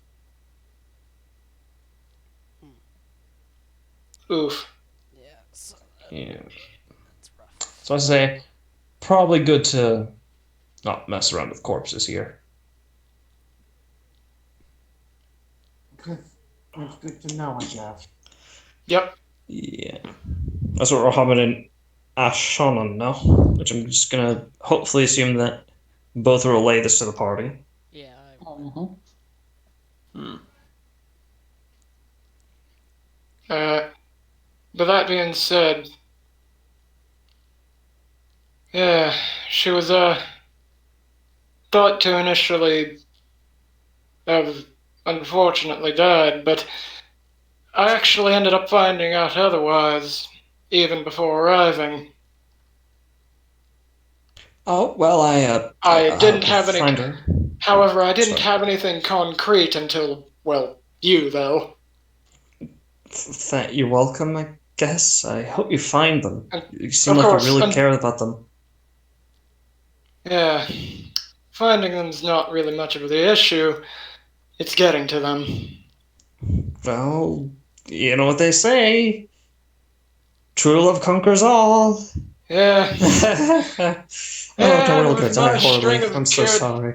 Oof. Yeah, so Yeah. that's rough. So I say, probably good to not mess around with corpses here. That's good to know, I guess. Yep. Yeah. That's what we're having in Ashonon now, which I'm just gonna hopefully assume that both will relay this to the party. Yeah, Hmm. But that being said, yeah, she was thought to initially have unfortunately died, but I actually ended up finding out otherwise even before arriving. Oh well, I I'll didn't help you have any. find her. However, I didn't Sorry. have anything concrete until, well, you though. You're welcome, I guess. I hope you find them. And You seem of like you course, really care about them. yeah, finding them's not really much of the issue. It's getting to them. Well, you know what they say. True love conquers all. Yeah, Oh, don't and look at with it. my Die horribly. string of I'm so cured. sorry.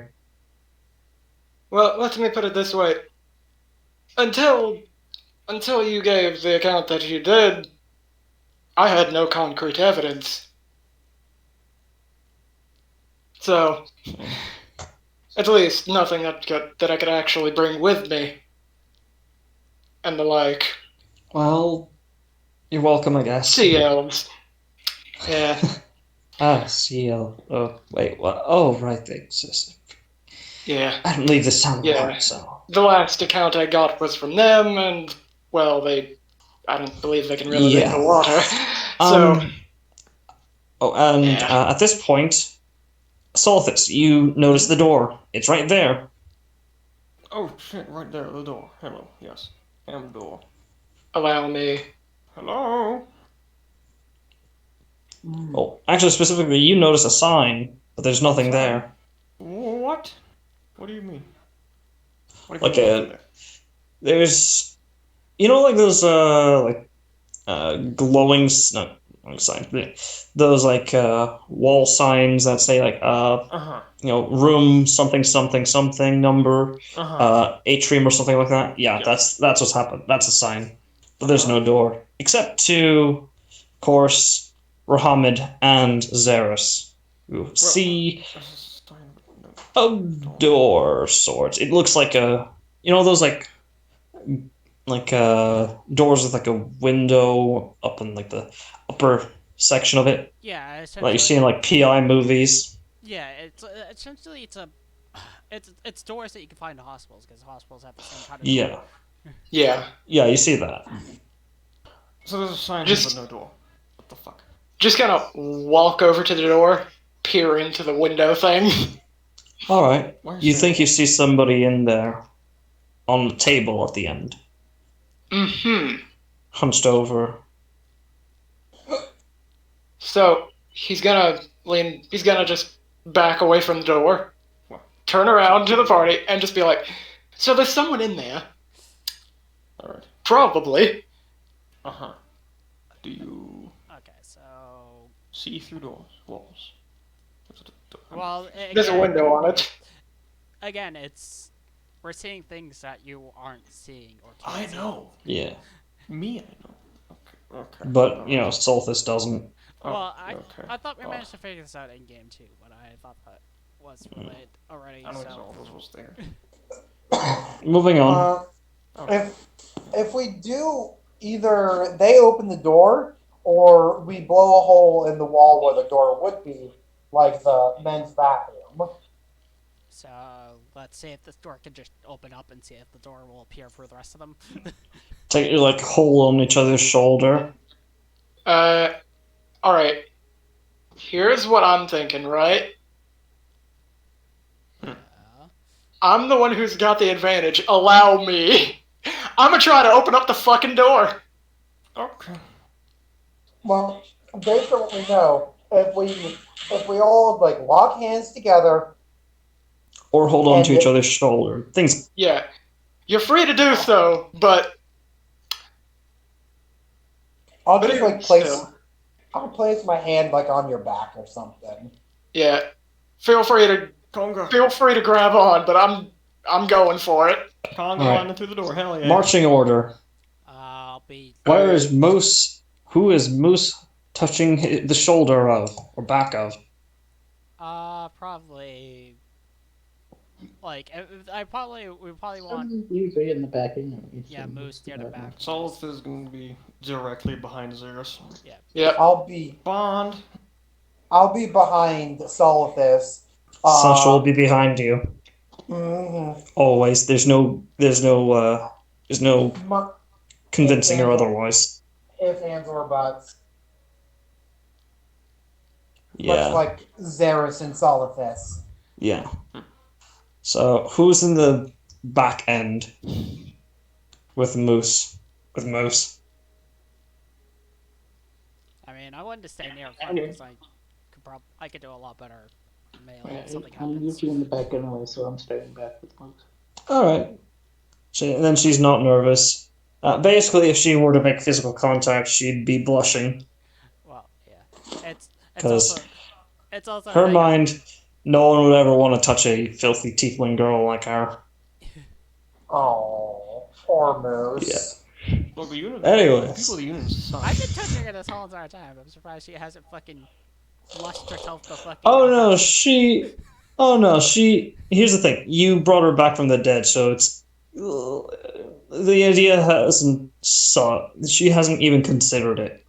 Well, let me put it this way: until you gave the account that you did, I had no concrete evidence. So, at least nothing that I could actually bring with me, and the like. Well, you're welcome, I guess. Sea elves. Yeah. CL. Oh, wait, what? Oh, right, they exist. Yeah. I don't leave this town Yeah. alone, so. The last account I got was from them, and, well, I don't believe they can really make the Yeah. water. So, Oh, and yeah. at this point, Solthus, you notice the door. It's right there. Oh shit! Right there, the door. Hello. Yes. Am door. Allow me. Hello. Oh, actually, specifically, you notice a sign, but there's nothing Sign? there. What? What do you mean? What do you Like mean nothing there? there's, like those glowing no glowing signs, those wall signs that say Uh-huh. room something something something number Uh-huh. atrium or something like that. Yeah, Yes. that's what's happened. That's a sign, but there's no Uh-huh. door except to, of course, Rahamid and Xeris, who see a door of sorts. It looks like those doors with like a window up in like the upper section of it, Yeah, like you essentially. see in like PI movies. Yeah, it's essentially it's doors that you can find in hospitals because hospitals have the same kind of door. Yeah, Yeah. you see that. So there's a sign Just- but no door. What the fuck? Just gonna walk over to the door, peer into the window thing. All right, Where's you that? think you see somebody in there on the table at the end, Mm-hmm. hunched over. So, he's gonna just back away from the door, turn around to the party, and just be like, so there's someone in there. Alright. Probably. Uh-huh. Do you Okay, so see through doors, walls? well, There's a window on it. Again, we're seeing things that you aren't seeing or can't I see. know. Yeah, Me, I know. Okay. but Solthus doesn't. Oh, Well, okay. I thought we Oh. managed to figure this out in game too, but I thought that was related already. I know So all those was there. Moving on. If we do, either they open the door or we blow a hole in the wall where the door would be, like the men's bathroom. So let's see if this door can just open up and see if the door will appear for the rest of them. Take your hole on each other's shoulder. Alright. Here's what I'm thinking, right? I'm the one who's got the advantage. Allow me. I'm gonna try to open up the fucking door. Okay. Well, based on what we know, if we all lock hands together, Or hold on And to each it- other's shoulder. Things. Yeah. You're free to do so, but I'll But just even place still. I'll place my hand on your back or something. yeah. Feel free to Conga. grab on, but I'm going for it. Conga Alright. on through the door. Hell yeah. Marching order. I'll be. Where is Moose? Who is Moose touching the shoulder of or back of? Probably. We probably want. Usually in the back. Yeah, Moose near the back. Solith is going to be directly behind Xeris. Yep. I'll be Bond. behind Solithus. Sasha will be behind you. Mhm. Always. There's no My- convincing her otherwise. If hands or butts. Yeah. Much like Xeris and Solithus. Yeah. So who's in the back end with Moose? With Moose. I mean, I wanted to stay near front because I could do a lot better melee if something I'm happens. usually in the back anyway, so I'm starting back with most. Alright. And then she's not nervous. Basically, if she were to make physical contact, she'd be blushing. Well, yeah, it's 'Cause also Her mind, no one would ever want to touch a filthy tiefling girl like her. Oh, poor Moose. Look, the unit. Anyways. People of the units suck. I've been touching her this whole entire time. I'm surprised she hasn't fucking flushed herself the fucking. Oh no, she. Here's the thing. You brought her back from the dead, so it's. The idea hasn't. She hasn't even considered it.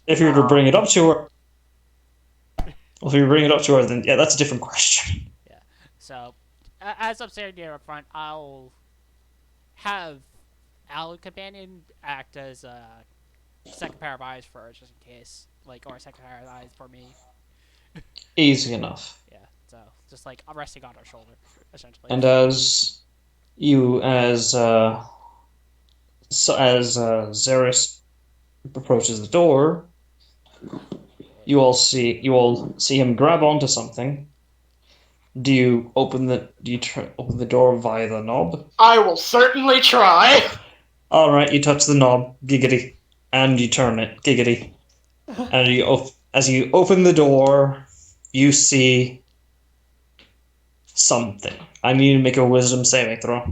If you were to bring it up to her. Well, if you bring it up to her, then yeah, that's a different question. Yeah. So, as I'm standing here up front, I'll have Al Companion act as a second pair of eyes for her, just in case, like, or a second pair of eyes for me. Easy enough. Yeah, so just like I'm resting on her shoulder, essentially. And as Xeris approaches the door, you all see him grab onto something. Do you open the door via the knob? I will certainly try. All right, you touch the knob, giggity, and you turn it, giggity, and as you open the door, you see something. I need to make a wisdom saving throw.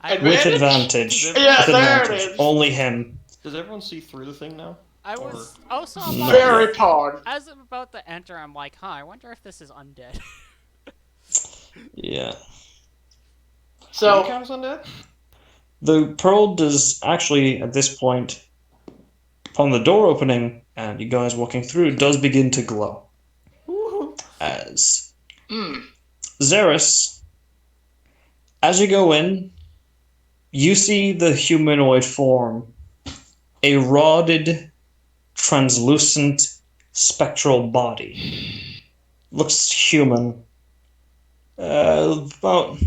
With advantage. Yeah, With there advantage. it is. Only him. Does everyone see through the thing now? I was Or- also Not about Very yet. pog. as I'm about to enter, I'm like, I wonder if this is undead. Yeah. So, Counts undead? The pearl does actually, at this point, upon the door opening and you guys walking through, does begin to glow. As Xeris, as you go in, you see the humanoid form, a rotted, translucent, spectral body. Looks human. About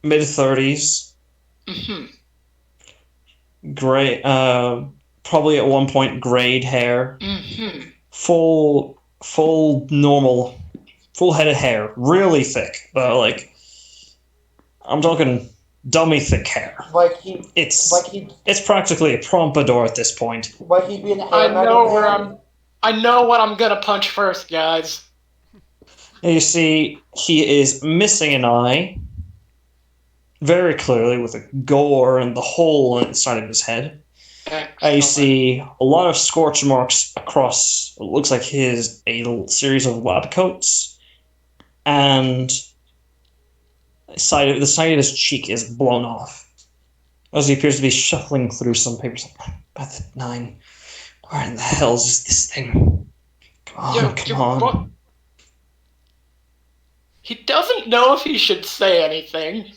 mid-30s. Gray, probably at one point grayed hair. Full normal, full head of hair. Really thick. I'm talking dummy thick hair. It's practically a pompadour at this point. Like he'd be an I know what I'm gonna punch first, guys. And you see, he is missing an eye. Very clearly, with a gore and the hole inside of his head. You see a lot of scorch marks across what looks like a series of lab coats, and the side of his cheek is blown off, as he appears to be shuffling through some papers. About the 9, where in the hell is this thing? Come on. What? He doesn't know if he should say anything.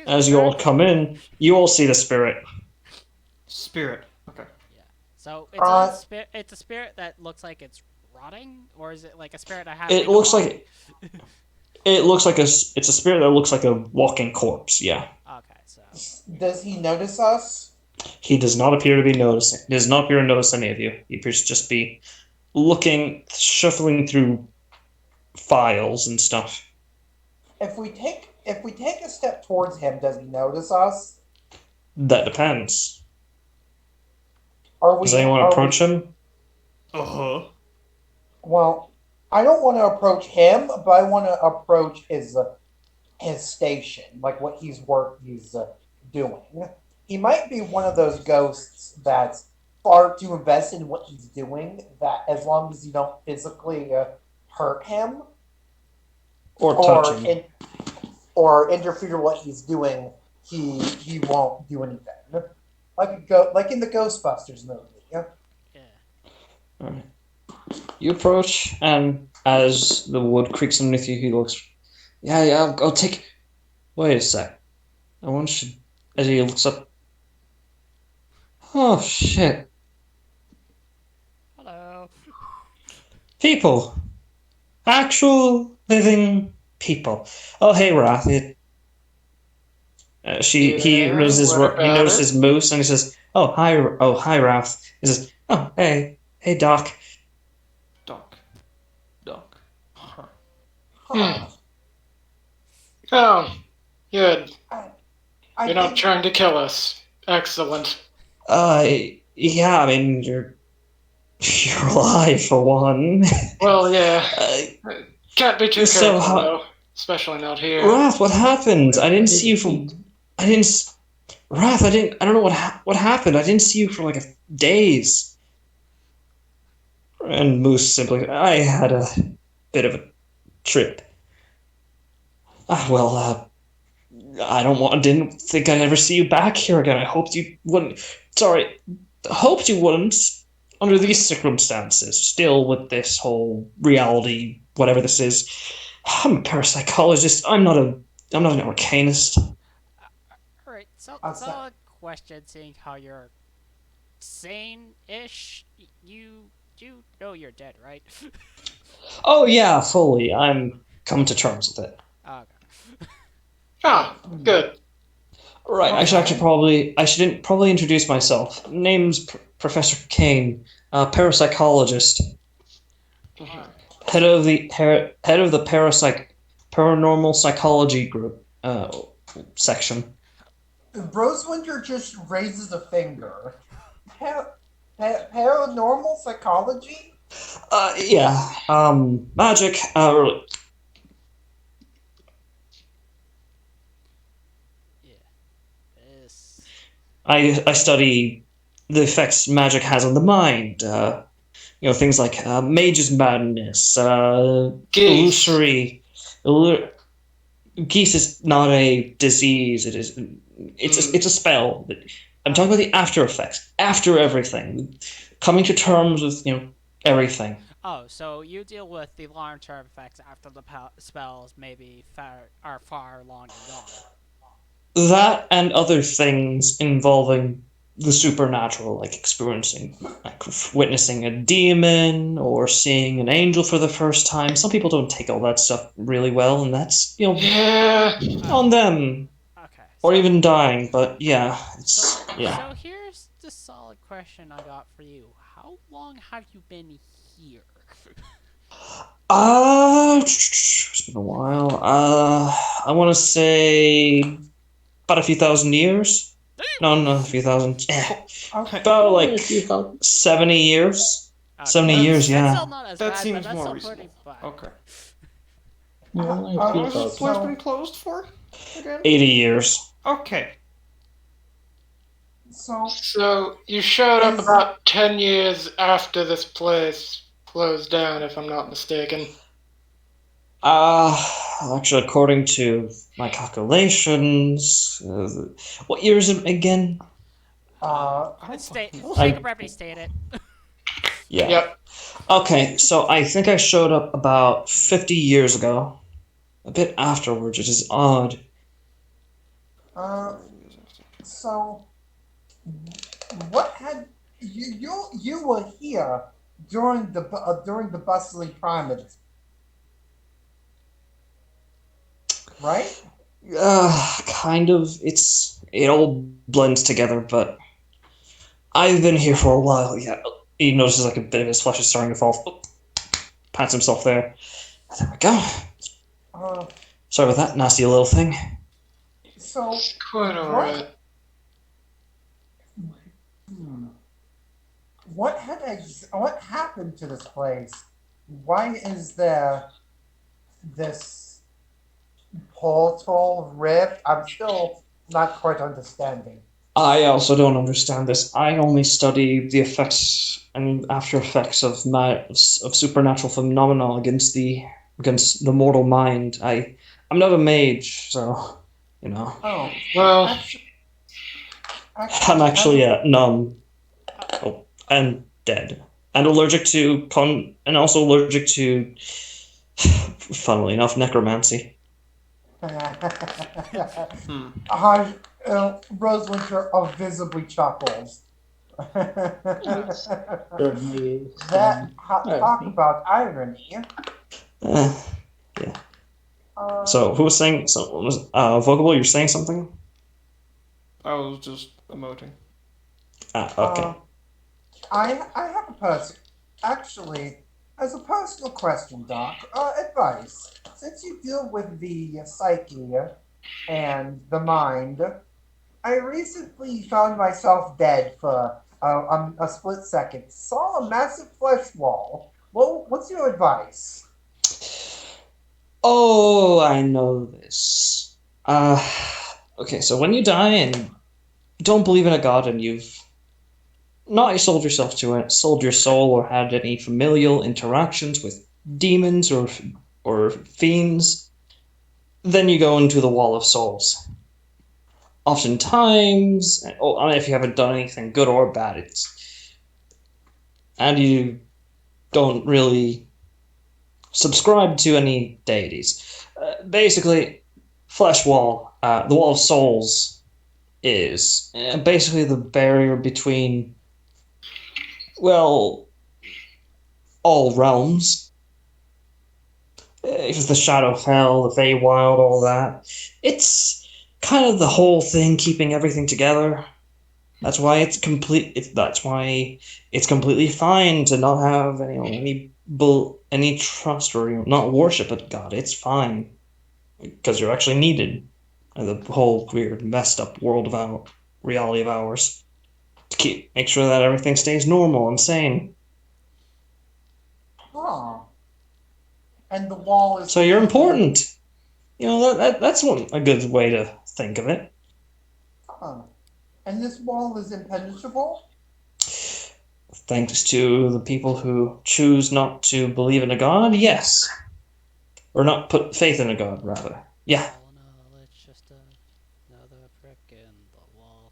As you all come in, you all see the spirit. Spirit. Okay. Yeah. So it's a spirit that looks like it's rotting, or is it like a spirit I have? It looks like it's a spirit that looks like a walking corpse. Yeah. Okay, so Does he notice us? He does not appear to be noticing. He does not appear to notice any of you. He appears to just be shuffling through files and stuff. If we take a step towards him, does he notice us? That depends. Are we? Does anyone approach him? Well, I don't want to approach him, but I want to approach his station, like what he's doing. He might be one of those ghosts that's far too invested in what he's doing that as long as you don't physically hurt him Or touch him. or interfere with what he's doing, he won't do anything. Like in the Ghostbusters movie. Yeah. All right. You approach, and as the wood creaks underneath you, he looks. Yeah, I'll take. Wait a sec. I want you. As he looks up. Oh shit! hello. People, actual living people. Oh hey, Wrath. He notices his moose, and he says, "Oh hi, Wrath." He says, "Oh hey Doc." Doc. Huh. Oh, good. I You're not think- trying to kill us. Excellent. Yeah, I mean, you're alive for one. Well, yeah. Can't be too So careful, how- though. Especially not here. Wrath, what happened? I didn't see you for. Wrath, I don't know what happened. I didn't see you for like days. And Moose simply, I had a bit of a trip. Didn't think I'd ever see you back here again. I hoped you wouldn't. Sorry, hoped you wouldn't. Under these circumstances, still with this whole reality, whatever this is, I'm a parapsychologist. I'm not an arcanist. Alright, so Outside. solid question seeing how you're sane-ish. You do know you're dead, right? Oh yeah, fully. I'm come to terms with it. Okay. Ah, good. Right. I should probably introduce myself. Name's Professor Kane, parapsychologist, Alright. head of the paranormal psychology group section. Rosewinter just raises a finger. Paranormal psychology? Yeah. Magic. Yeah. This. I study the effects magic has on the mind. Things like mage's madness, Geese. illusory. Illu- Geese is not a disease. It's a spell. I'm talking about the after effects, after everything, coming to terms with everything. Oh, so you deal with the long-term effects after the spells maybe are far long and gone. That and other things involving the supernatural, like witnessing a demon or seeing an angel for the first time. Some people don't take all that stuff really well, and that's Yeah. on them. Okay. Or So, even dying, but yeah, so, yeah. so here's the solid question I got for you. How long have you been here? It's been a while. I want to say about a few thousand years. No, not a few thousand. About like If you thought 70 years. Okay. 70 years, That's yeah. still not as That bad, but seems that's more still reasonable. pretty bad. Okay. only a How few long has this thoughts. place So- been closed for? Again? 80 years. Okay. So, So you showed up Is- about 10 years after this place closed down, if I'm not mistaken. Actually, according to my calculations, what year is it again? uh, I don't State, fucking know. sake of brevity, state it. Yeah. Yep. Okay, so I think I showed up about 50 years ago. A bit afterwards, which is odd. uh, so, what had you were here during the bustling primates, right? Kind of. It all blends together, but I've been here for a while. Yeah, he notices like a bit of his flesh is starting to fall. Oh, pats himself there. There we go. Uh, Sorry about that nasty little thing. so It's quite alright. hmm, what what happened to this place? Why is there this portal rift? I'm still not quite understanding. I also don't understand this. I only study the effects and after effects of supernatural phenomena against the mortal mind. I'm not a mage, so you know. Oh, Well, I'm actually numb. Oh, and dead. And allergic to and also allergic to funnily enough, necromancy. Hmm. Rosewinter visibly chuckles. certainly That alright, talk me. about irony. Uh, so who was saying Vogable, you're saying something? I was just emoting. Okay. I have a actually, as a personal question, Doc, advice. Since you deal with the psyche and the mind, I recently found myself dead for a split second. Saw a massive flesh wall. Well, what's your advice? Oh, I know this. Okay, so when you die and you don't believe in a god and you've not sold yourself to it, sold your soul, or had any familial interactions with demons or fiends, then you go into the Wall of Souls. Oftentimes, I mean, if you haven't done anything good or bad, and you don't really subscribe to any deities. Basically, Flesh Wall, the Wall of Souls, is basically the barrier between, well, all realms. It's the Shadow of Hell, the Feywild, all that. It's kind of the whole thing keeping everything together. That's why it's complete. That's why it's completely fine to not have any trust or not worship at God. It's fine because you're actually needed. The whole weird, messed up world of our reality of ours to make sure that everything stays normal and sane. Huh. And the wall is. So you're important. That's a good way to think of it. Huh. And this wall is impenetrable? Thanks to the people who choose not to believe in a god, yes. Or not put faith in a god, rather. Yeah. Oh no, it's just another brick in the wall.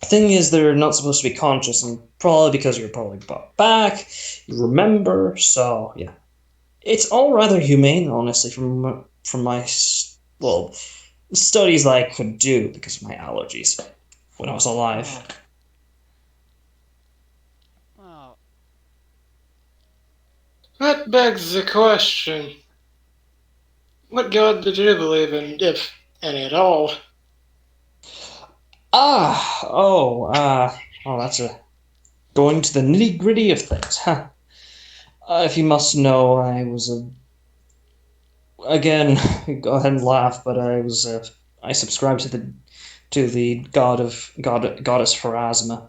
Thing is, they're not supposed to be conscious, and probably because you're probably brought back, you remember, so yeah. It's all rather humane, honestly, from my, well, studies I could do because of my allergies when I was alive. Oh, That begs the question. What god did you believe in, if any at all? That's going to the nitty gritty of things, huh? If you must know, I was again, go ahead and laugh, but I subscribed to the goddess Pharasma.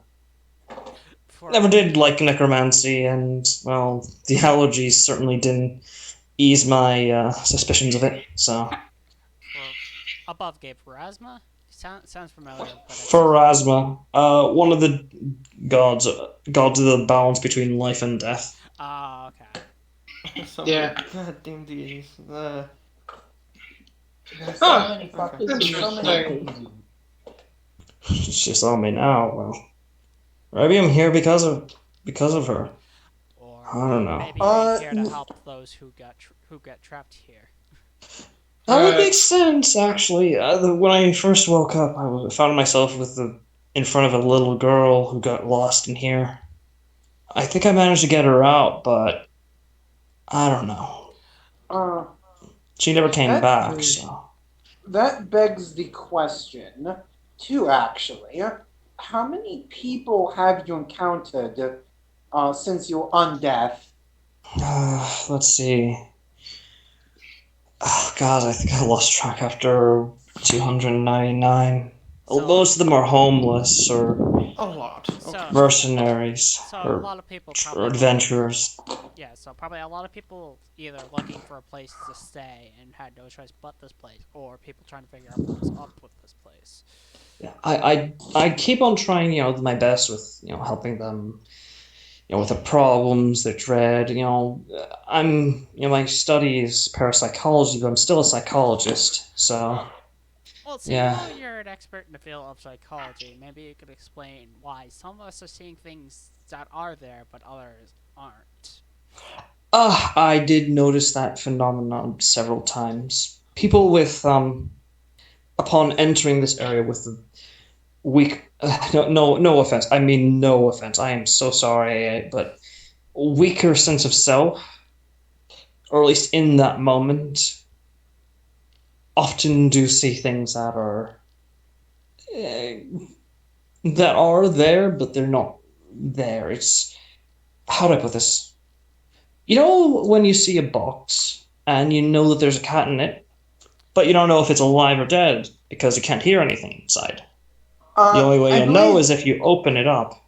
Never did like necromancy, and well, the allergies certainly didn't ease my suspicions of it. So above gave Pharasma? Sounds familiar, but it's... Pharasma, one of the gods of the balance between life and death. Oh, okay. Yeah. Goddamn deities. There's so Huh. many fucking Interesting. daisies. She saw me now. Well, maybe I'm here because of her. Or I don't know. maybe you're here to help those who get trapped here. That would make sense, actually. When I first woke up, I found myself in front of a little girl who got lost in here. I think I managed to get her out, but I don't know. She never came back, so. That begs the question, too, actually. How many people have you encountered since you're undead? Let's see. Oh, God, I think I lost track after 299. So- Most of them are homeless or A lot. Okay. mercenaries So a or lot of people probably adventurers. Yeah, so probably a lot of people either looking for a place to stay and had no choice but this place, or people trying to figure out what was up with this place. Yeah, I keep on trying, my best with, helping them, with the problems, their dread. My study is parapsychology, but I'm still a psychologist, so. Well, Yeah. though you're an expert in the field of psychology, maybe you could explain why some of us are seeing things that are there, but others aren't. I did notice that phenomenon several times. People with, upon entering this area with the weak, no offense. I mean, no offense. I am so sorry, but weaker sense of self, or at least in that moment, often do see things that are there, but they're not there. It's, how do I put this? You know when you see a box and you know that there's a cat in it, but you don't know if it's alive or dead because you can't hear anything inside. The only way you'll know is if you open it up.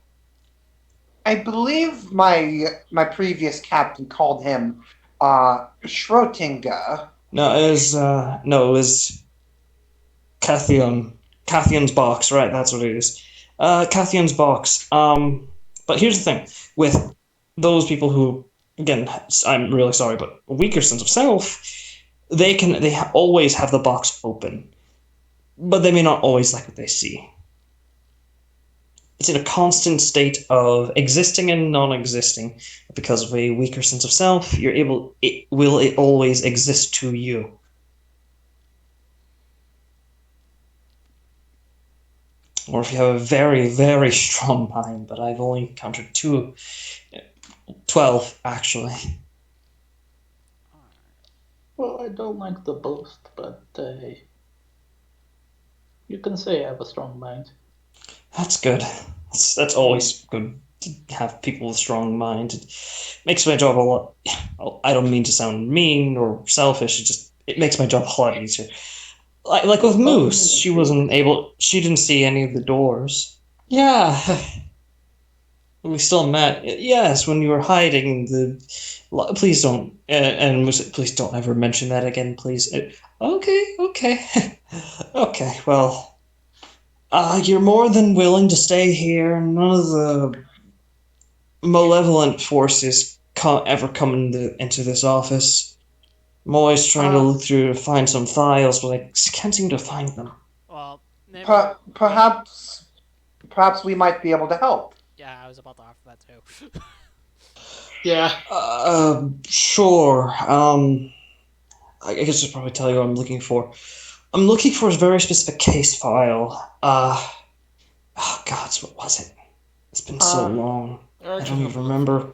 I believe my previous captain called him Schrödinger. No, it was Cathion's box, right? That's what it is. Cathion's box. But here's the thing with those people who, again, I'm really sorry, but a weaker sense of self, they always have the box open, but they may not always like what they see. it's in a constant state of existing and non-existing. Because of a weaker sense of self, it will always exist to you. Or if you have a very, very strong mind, but I've only encountered 12, actually. Well, I don't like the boast, but you can say I have a strong mind. That's good. That's always good to have people with strong minds. It makes my job a lot. I don't mean to sound mean or selfish. It makes my job a lot easier. Like with Moose, she wasn't able. She didn't see any of the doors. Yeah, we still met. Yes, when you were hiding the. Please don't. And Moose, please don't ever mention that again, please. Okay, okay, okay. Well. You're more than willing to stay here. None of the malevolent forces ever come into this office. I'm always trying to look through to find some files, but I can't seem to find them. Well, maybe. Perhaps we might be able to help. Yeah, I was about to offer that too. Yeah. Sure. I guess I'll probably tell you what I'm looking for. I'm looking for a very specific case file. Oh God, what was it? It's been so long. I don't even remember.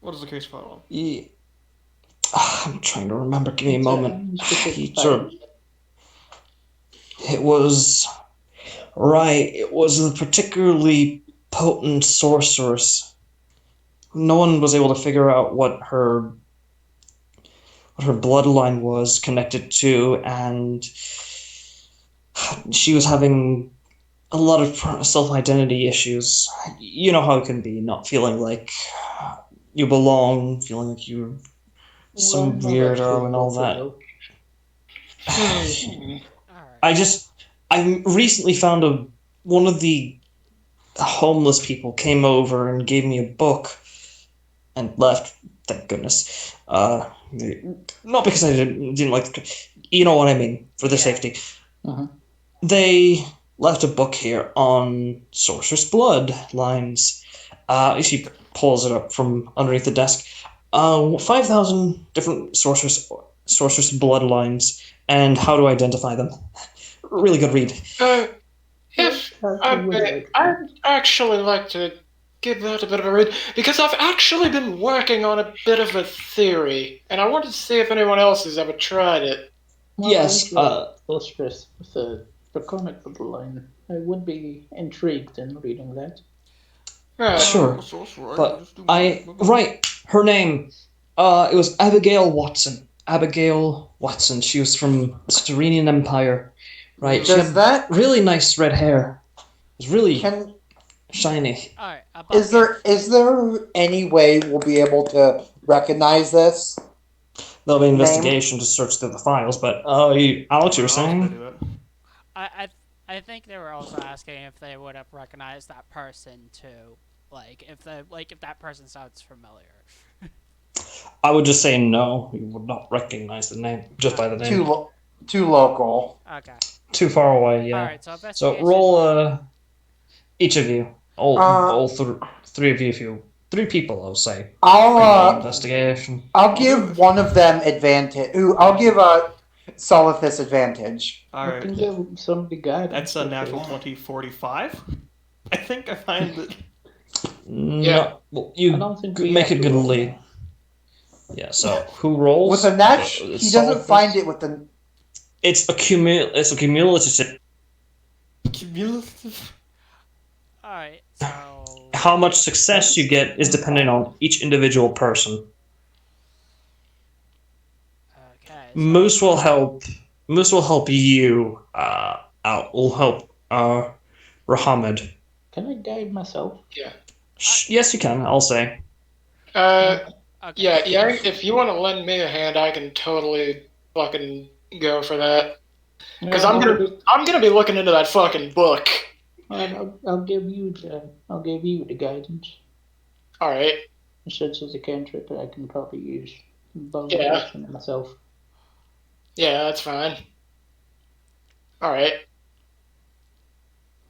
What is the case file on? Yeah. I'm trying to remember. Give me a moment. It was right. It was a particularly potent sorceress. No one was able to figure out what her bloodline was connected to, and she was having a lot of self-identity issues. You know how it can be, not feeling like you belong, feeling like you're some weirdo and all that. I recently found one of the homeless people came over and gave me a book and left, thank goodness. Not because I didn't like you know what I mean, for the safety. They left a book here on sorceress bloodlines. She pulls it up from underneath the desk. 5,000 different sorceress bloodlines and how to identify them. Really good read. I'd actually like to give that a bit of a read, because I've actually been working on a bit of a theory, and I wanted to see if anyone else has ever tried it. Well, yes. Sorceress with a draconic bloodline. I would be intrigued in reading that. Sure, but right, her name, it was Abigail Watson. Abigail Watson. She was from the Serenian Empire, right? She had really nice red hair. It was really shiny. All right. Is there any way we'll be able to recognize this? There'll be an investigation to search through the files, but Alex, you were saying? I think they were also asking if they would have recognized that person too, if that person sounds familiar. I would just say no. You would not recognize the name just by the name. Too local. Okay. Too far away. Yeah. All right. So roll each of you. All three of you. 3 people, I'll say. I'll investigation. I'll give one of them advantage. I'll give Solithus advantage. Alright. I can give somebody guidance. That's a natural 2045. I think I find that. No, well, you make a good lead. Yeah. So who rolls with a nat? He doesn't find it with the. It's a cumulative. Cumulative. All right. So. How much success you get is dependent on each individual person. Okay. So Moose will help. Moose will help you. Out. Will help. Rahamid. Can I guide myself? Yeah. Yes, you can. I'll say. Okay. Yeah. If you want to lend me a hand, I can totally fucking go for that. Because I'm gonna be looking into that fucking book. I'll give you the guidance. All right. Since it's a cantrip, I can probably use both myself. Yeah, that's fine. All right.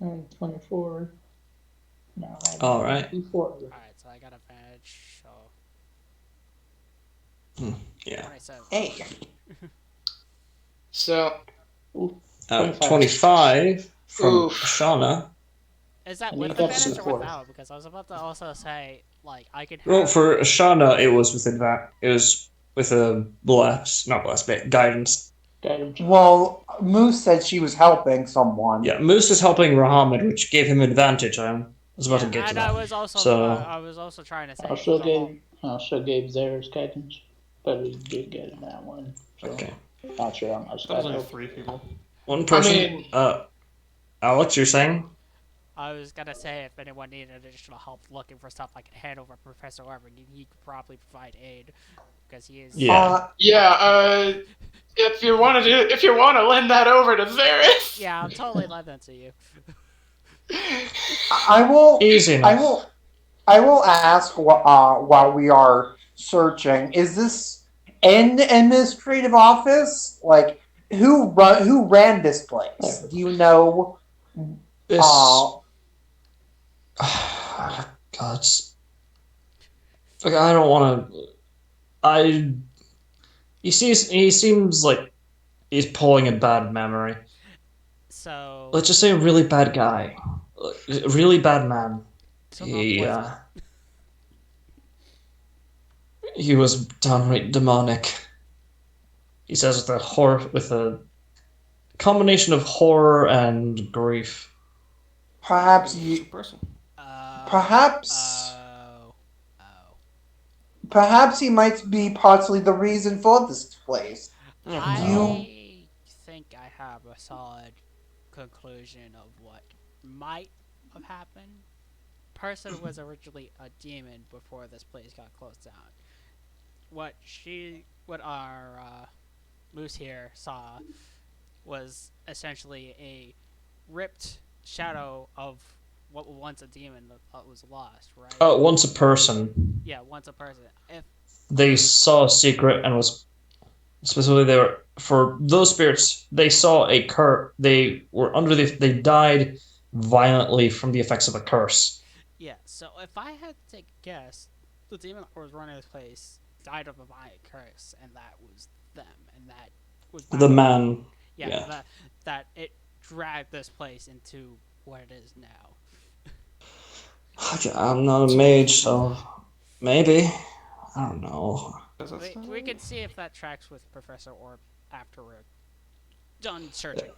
And 24. Now I have All right. 24. Alright, so I got advantage, so Yeah. 27. Hey. So, Ooh, 25. 25 from oof. Shauna. Is that And you with got advantage or 24. without? Because I was about to also say, like, I could Well, have. for Shauna, it was with It was with a not bless, but guidance. Guidance. Well, Moose said she was helping someone. Yeah, Moose is helping Rahamid, which gave him advantage. I was about to Yeah, get to and that. I was also trying to say Also the whole. gave Zara's guidance, but we did get in that one. So Okay. not sure how much That was that only helped. 3 people. One I person. mean, Alex, you're saying? I was gonna say if anyone needed additional help looking for stuff, I could hand over Professor Orban. He could probably provide aid because he is. Yeah. yeah, if you want to lend that over to Varys, Yeah, I'll totally lend that to you. I will. Easy I enough. will. I will ask while we are searching. Is this an administrative office? Like who ran this place? Do you know? Uh, This. God. Okay, I don't want to. I. He seems like he's pulling a bad memory. So, Let's just say a really bad guy. A really bad man. so not He, pleasant. uh, he was downright demonic. He says with a combination of horror and grief. perhaps Who's the you. person? Perhaps. Oh, oh. Perhaps he might be partly the reason for this place. Yeah, Do no. you? I think I have a solid conclusion of what might have happened. Person was originally a demon before this place got closed down. What our moose here saw was essentially a ripped shadow of what was once a demon that was lost, right? Once a person, Yeah, once a person. If they saw a secret and was specifically they were for those spirits. They saw a curse. They were under they died violently from the effects of a curse. Yeah, so if I had to take a guess, the demon that was running this place died of a violent curse, and that was them, and that was The bound. man, Yeah, yeah. that it dragged this place into what it is now. I'm not a mage, so maybe. I don't know. Does that sound We right? can see if that tracks with Professor Orb after we're done searching.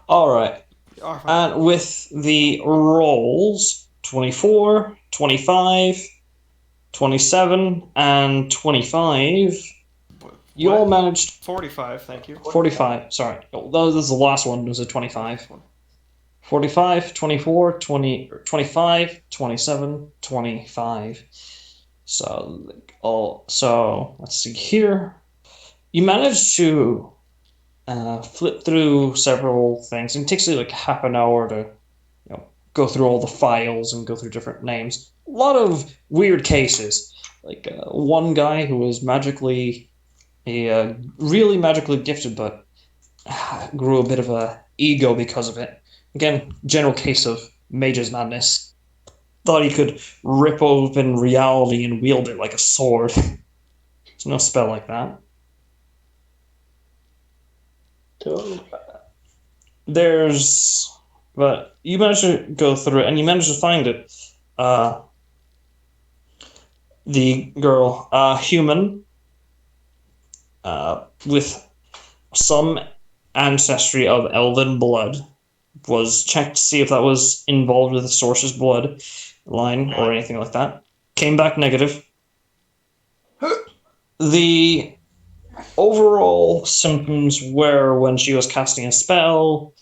All right. Oh, fine. And with the rolls 24, 25, 27, and 25, you all What? managed 45, thank you. 45. Sorry. Oh, that was the last one, was a Oh, 25. this one. 45, 24, 25, 27, 25. So let's see here. You managed to flip through several things, and it takes you like half an hour to go through all the files and go through different names. A lot of weird cases, like one guy who was really magically gifted, but grew a bit of a ego because of it. Again, general case of mage's madness. Thought he could rip open reality and wield it like a sword. There's no spell like that. Totally. But you managed to go through it, and you managed to find it. The girl, human, with some ancestry of elven blood, was checked to see if that was involved with the source's blood line or anything like that. Came back negative. The overall symptoms were when she was casting a spell.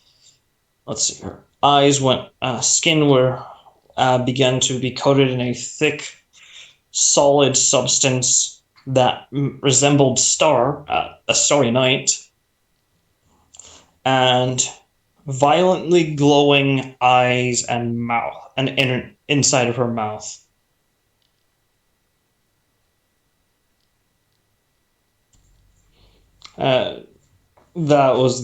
Let's see, her eyes went, skin were began to be coated in a thick, solid substance that resembled a starry night, and violently glowing eyes and mouth, and inside of her mouth. That was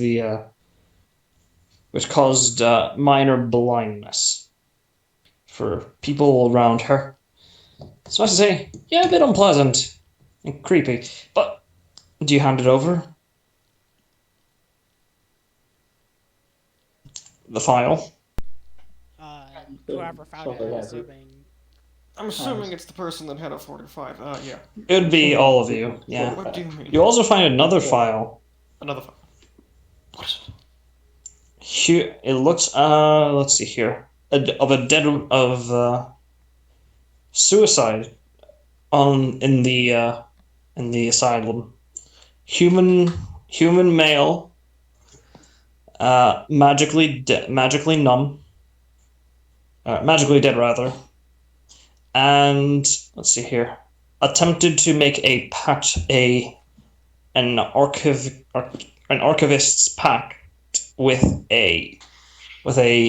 which caused minor blindness for people around her. So I say, yeah, a bit unpleasant and creepy. But do you hand it over? The file? Whoever found it, I'm assuming. I'm assuming it's the person that had a 45. Yeah. It would be all of you, yeah. What do you mean? You also find another file. Another file. What is it? Here, it looks, let's see here. Of suicide in the asylum. Human male, magically numb, magically dead rather, and let's see here, attempted to make an archivist's pact with a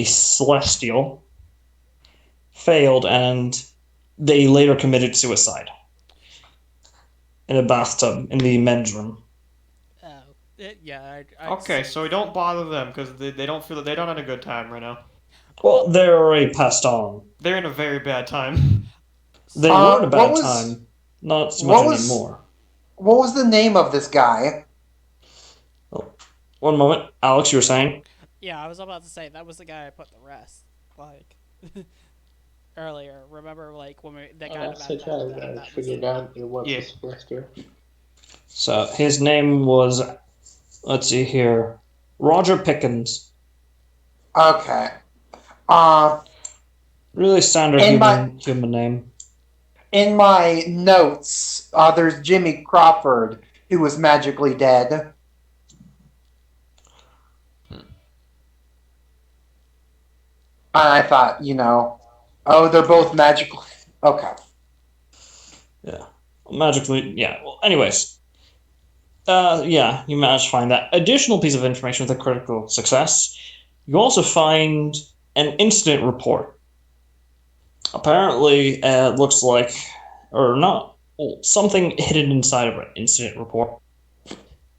celestial, failed, and they later committed suicide in a bathtub in the men's room. Oh, yeah. Okay, so we don't bother them because they don't feel that they don't have a good time right now. Well, they're already passed on. They're in a very bad time. They were in a bad time, not so much anymore. What was the name of this guy? Oh, one moment, Alex, you were saying? Yeah, I was about to say that was the guy I put to rest, like earlier. Remember, like when they got I figured out it was Yeah. Celestial. So his name was, let's see here, Roger Pickens. Okay. Really standard human name. In my notes, there's Jimmy Crawford, who was magically dead. I thought, they're both magical. Okay. Yeah. Magically, yeah. Well, anyways. Yeah, you managed to find that. Additional piece of information with a critical success. You also find an incident report. Apparently, it looks like, or not, something hidden inside of an incident report.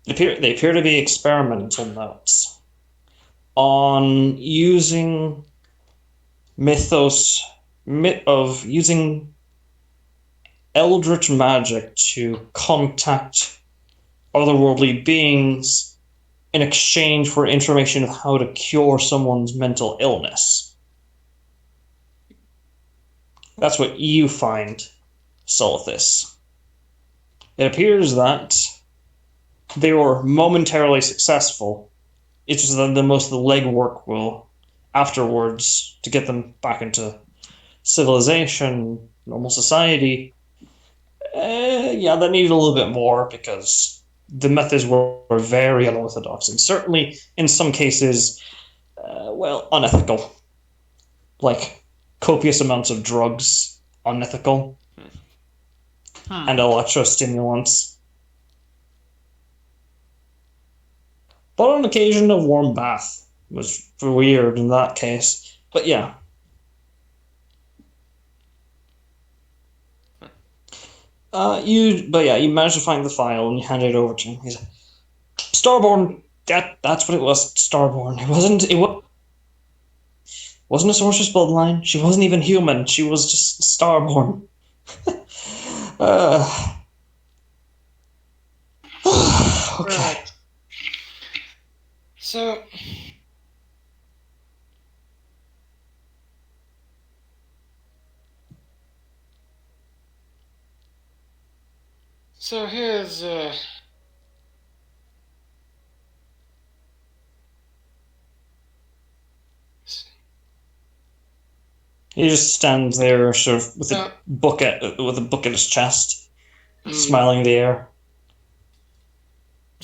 They appear to be experimental notes on using using Eldritch magic to contact otherworldly beings in exchange for information of how to cure someone's mental illness. That's what you find, Solithis. It appears that they were momentarily successful. It's just that most of the legwork will afterwards to get them back into civilization, normal society. Yeah, that needed a little bit more because the methods were very unorthodox and certainly in some cases, unethical. Like copious amounts of drugs, unethical, and electrostimulants. But on occasion, a warm bath was weird in that case. But yeah. You managed to find the file and you handed it over to him. He's like, Starborn, that's what it was, Starborn. Wasn't a sorceress bloodline. She wasn't even human. She was just Starborn. Okay. Right. So here's He just stands there, sort of with a book at his chest, smiling in the air.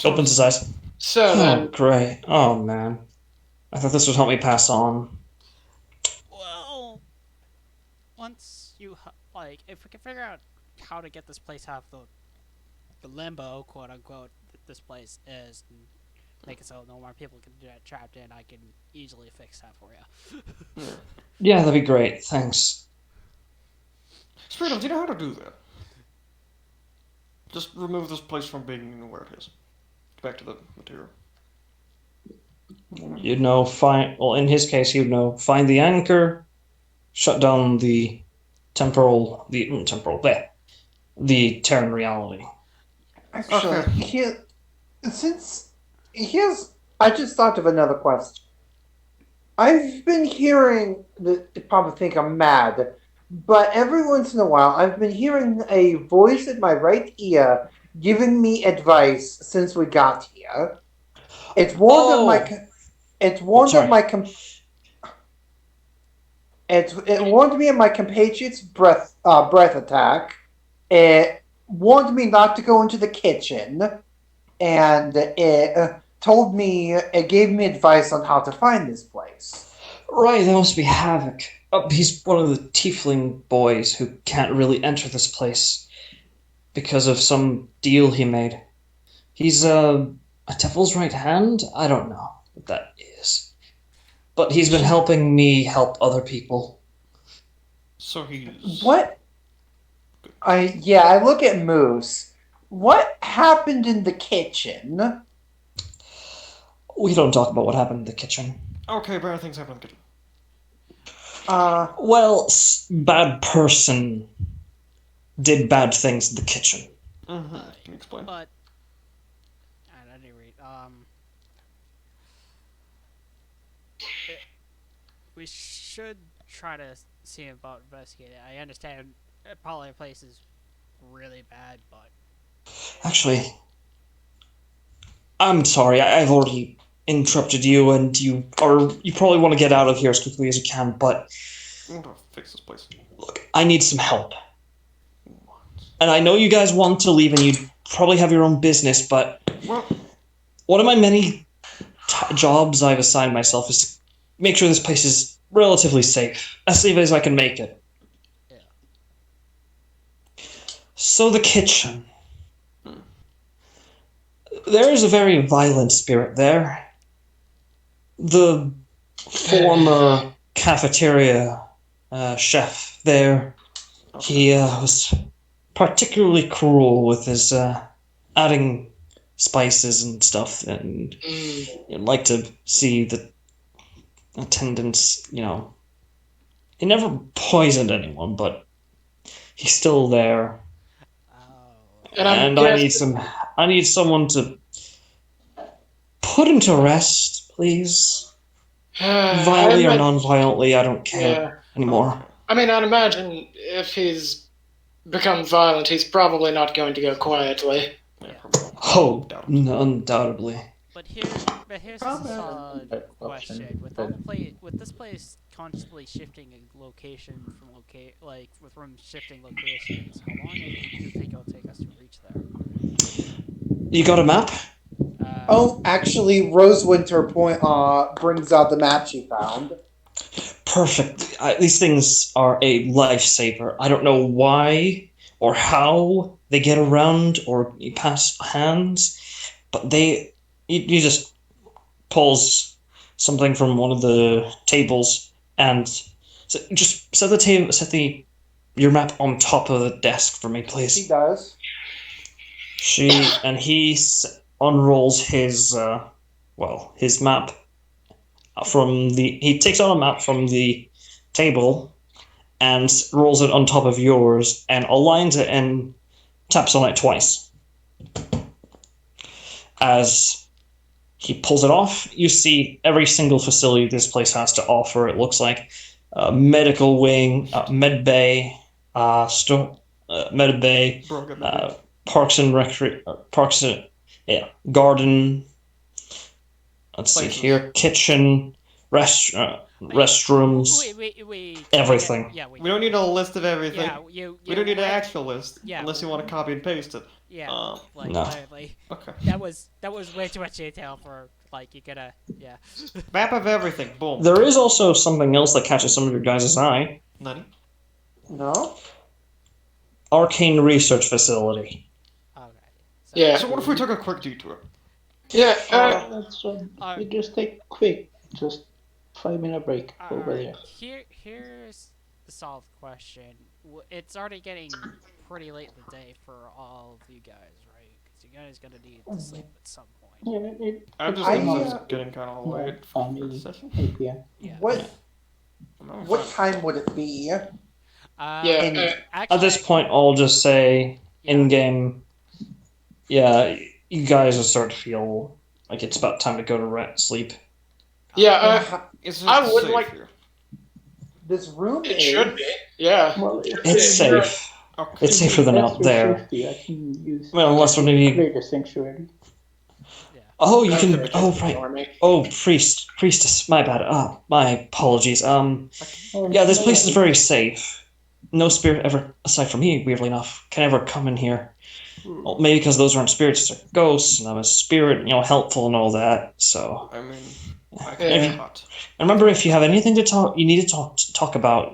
Opens his eyes. So then, great. Oh man, I thought this would help me pass on. Well, once you if we can figure out how to get this place out of the limbo, quote unquote, that this place is, and make it so no more people can get trapped in, I can easily fix that for you. Yeah, that'd be great. Thanks. Spirit, do you know how to do that? Just remove this place from being where it is. Back to the material. You'd know, well, in his case, he'd know, find the anchor, shut down the the Terran reality. Actually, Okay. since here's, I just thought of another question. I've been hearing that you probably think I'm mad, but every once in a while I've been hearing a voice in my right ear giving me advice since we got here. It's warned of my Oh, co- it's oh, warned of sorry. my com- it warned me of my compatriots' breath attack. It warned me not to go into the kitchen, and it gave me advice on how to find this place. Right, that must be Havoc. He's one of the tiefling boys who can't really enter this place because of some deal he made. He's a devil's right hand? I don't know what that is. But he's been helping me help other people. So he's. What? I look at Moose. What happened in the kitchen? We don't talk about what happened in the kitchen. Okay, bad things happen in the kitchen. Well, bad person did bad things in the kitchen. Mm-hmm. Can you explain? But at any rate, we should try to see about investigating. I understand probably the place is really bad, but Actually, I'm sorry. I've already interrupted you, and you probably want to get out of here as quickly as you can. But I'm gonna fix this place. look, I need some help. And I know you guys want to leave, and you probably have your own business. But Well, one of my many jobs I've assigned myself is to make sure this place is relatively safe as I can make it. yeah. So the kitchen. There is a very violent spirit there. The former cafeteria chef there, he was particularly cruel with his adding spices and stuff, and I'd like to see the attendants, he never poisoned anyone, but he's still there. Oh, And I'm And guessing. I need someone to put him to rest, please. I Violently or admit, non-violently, I don't care yeah. anymore. I mean, I'd imagine if he's become violent, he's probably not going to go quietly. yeah, yeah. probably. Oh, Doubtable. undoubtedly. But here's a Probably solid a question. question, With all but the play, with this place constantly shifting a location from from shifting locations, how long do you think it'll take us to reach there? You got a map? Oh, actually, brings out the map she found. Perfect. These things are a lifesaver. I don't know why or how they get around or you pass hands, but you just pulls something from one of the tables and just set your map on top of the desk for me, She please. does. He unrolls his map he takes out a map from the table and rolls it on top of yours and aligns it and taps on it twice. As he pulls it off, you see every single facility this place has to offer. It looks like medical wing, med bay, med bay, Broken maybe. parks and garden. Let's see Places. here, kitchen, restrooms, Wait. everything. We don't need a list of everything. Yeah, We don't need an actual list. Yeah. Unless you want to copy and paste it. Yeah, No. literally. Okay. That was way too much detail for you gotta Map of everything. Boom. There is also something else that catches some of your guys' eye. Nani? No? Arcane research facility. Okay. Yeah. So what if we took a quick detour? Yeah. let's we just take quick, just 5 minute break over there. Here's the solved question. It's already getting pretty late in the day for all of you guys, right? Because you guys gonna need to sleep at some point. Yeah, I'm it's just I, thinking it's uh, getting kind of late for the session. 8 p.m. Yeah. What time would it be? Yeah. And at Actually, this point, I'll just say yeah. in game, yeah, you guys will start to feel like it's about time to go to sleep. Yeah. Is it I would safe like. here? This room It is. should be. Yeah. Well, It's safe. Okay. It's safer than out extra there. safety, I can use Well, unless one of you. greater sanctuary. Yeah. Oh, you Okay, can. just Oh, ignore right. me. Oh, priestess. My bad. My apologies. Yeah, this place is very safe. No spirit ever, aside from me, weirdly enough, can ever come in here. Well, maybe because those aren't spirits, they're ghosts, and I'm a spirit, helpful and all that. So, I mean, I and can Yeah. cut. remember, if you have anything to talk, you need to talk about.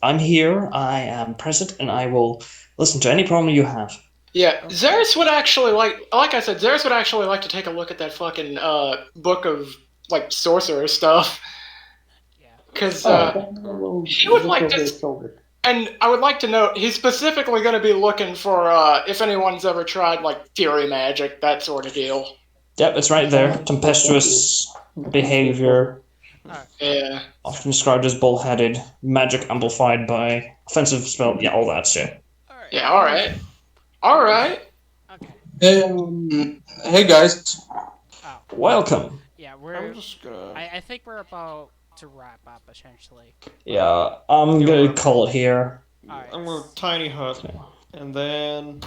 I'm here. I am present, and I will listen to any problem you have. Yeah, Xeris would actually like I said, Xeris would actually like to take a look at that fucking book of like sorcerer stuff, Yeah. because Okay, we'll he would look like over to, his shoulder. and I would like to note he's specifically going to be looking for if anyone's ever tried like fury magic, that sort of deal. Yep, it's right there. Tempestuous behavior, Alright. Yeah, often described as bullheaded, magic amplified by offensive spell. Yeah, all that shit. Alright. yeah, all right. Okay. Hey guys. Oh. Welcome. Yeah, I'm just gonna. I think we're about to wrap up essentially. Yeah, I'm Yeah, gonna we're- call it here. Alright. I'm gonna tiny hut, and then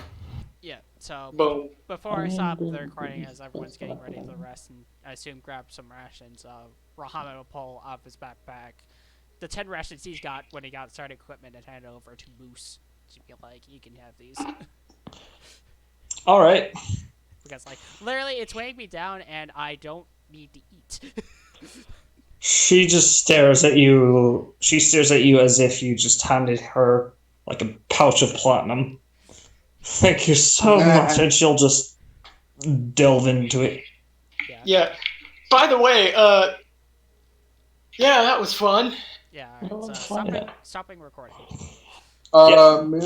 Yeah. So Boom. before I stop the recording, as everyone's getting ready to rest and I assume grab some rations, Rahama will pull off his backpack the 10 rations he's got when he got started equipment and hand it over to Moose to be like, you can have these. All right. Because like literally it's weighing me down and I don't need to eat. She just stares at you. She stares at you as if you just handed her like a pouch of platinum. Thank you so much, and she'll just delve into it. Yeah. Yeah. By the way, yeah, that was fun. Yeah. No, Alright, so it's fine. stopping recording. May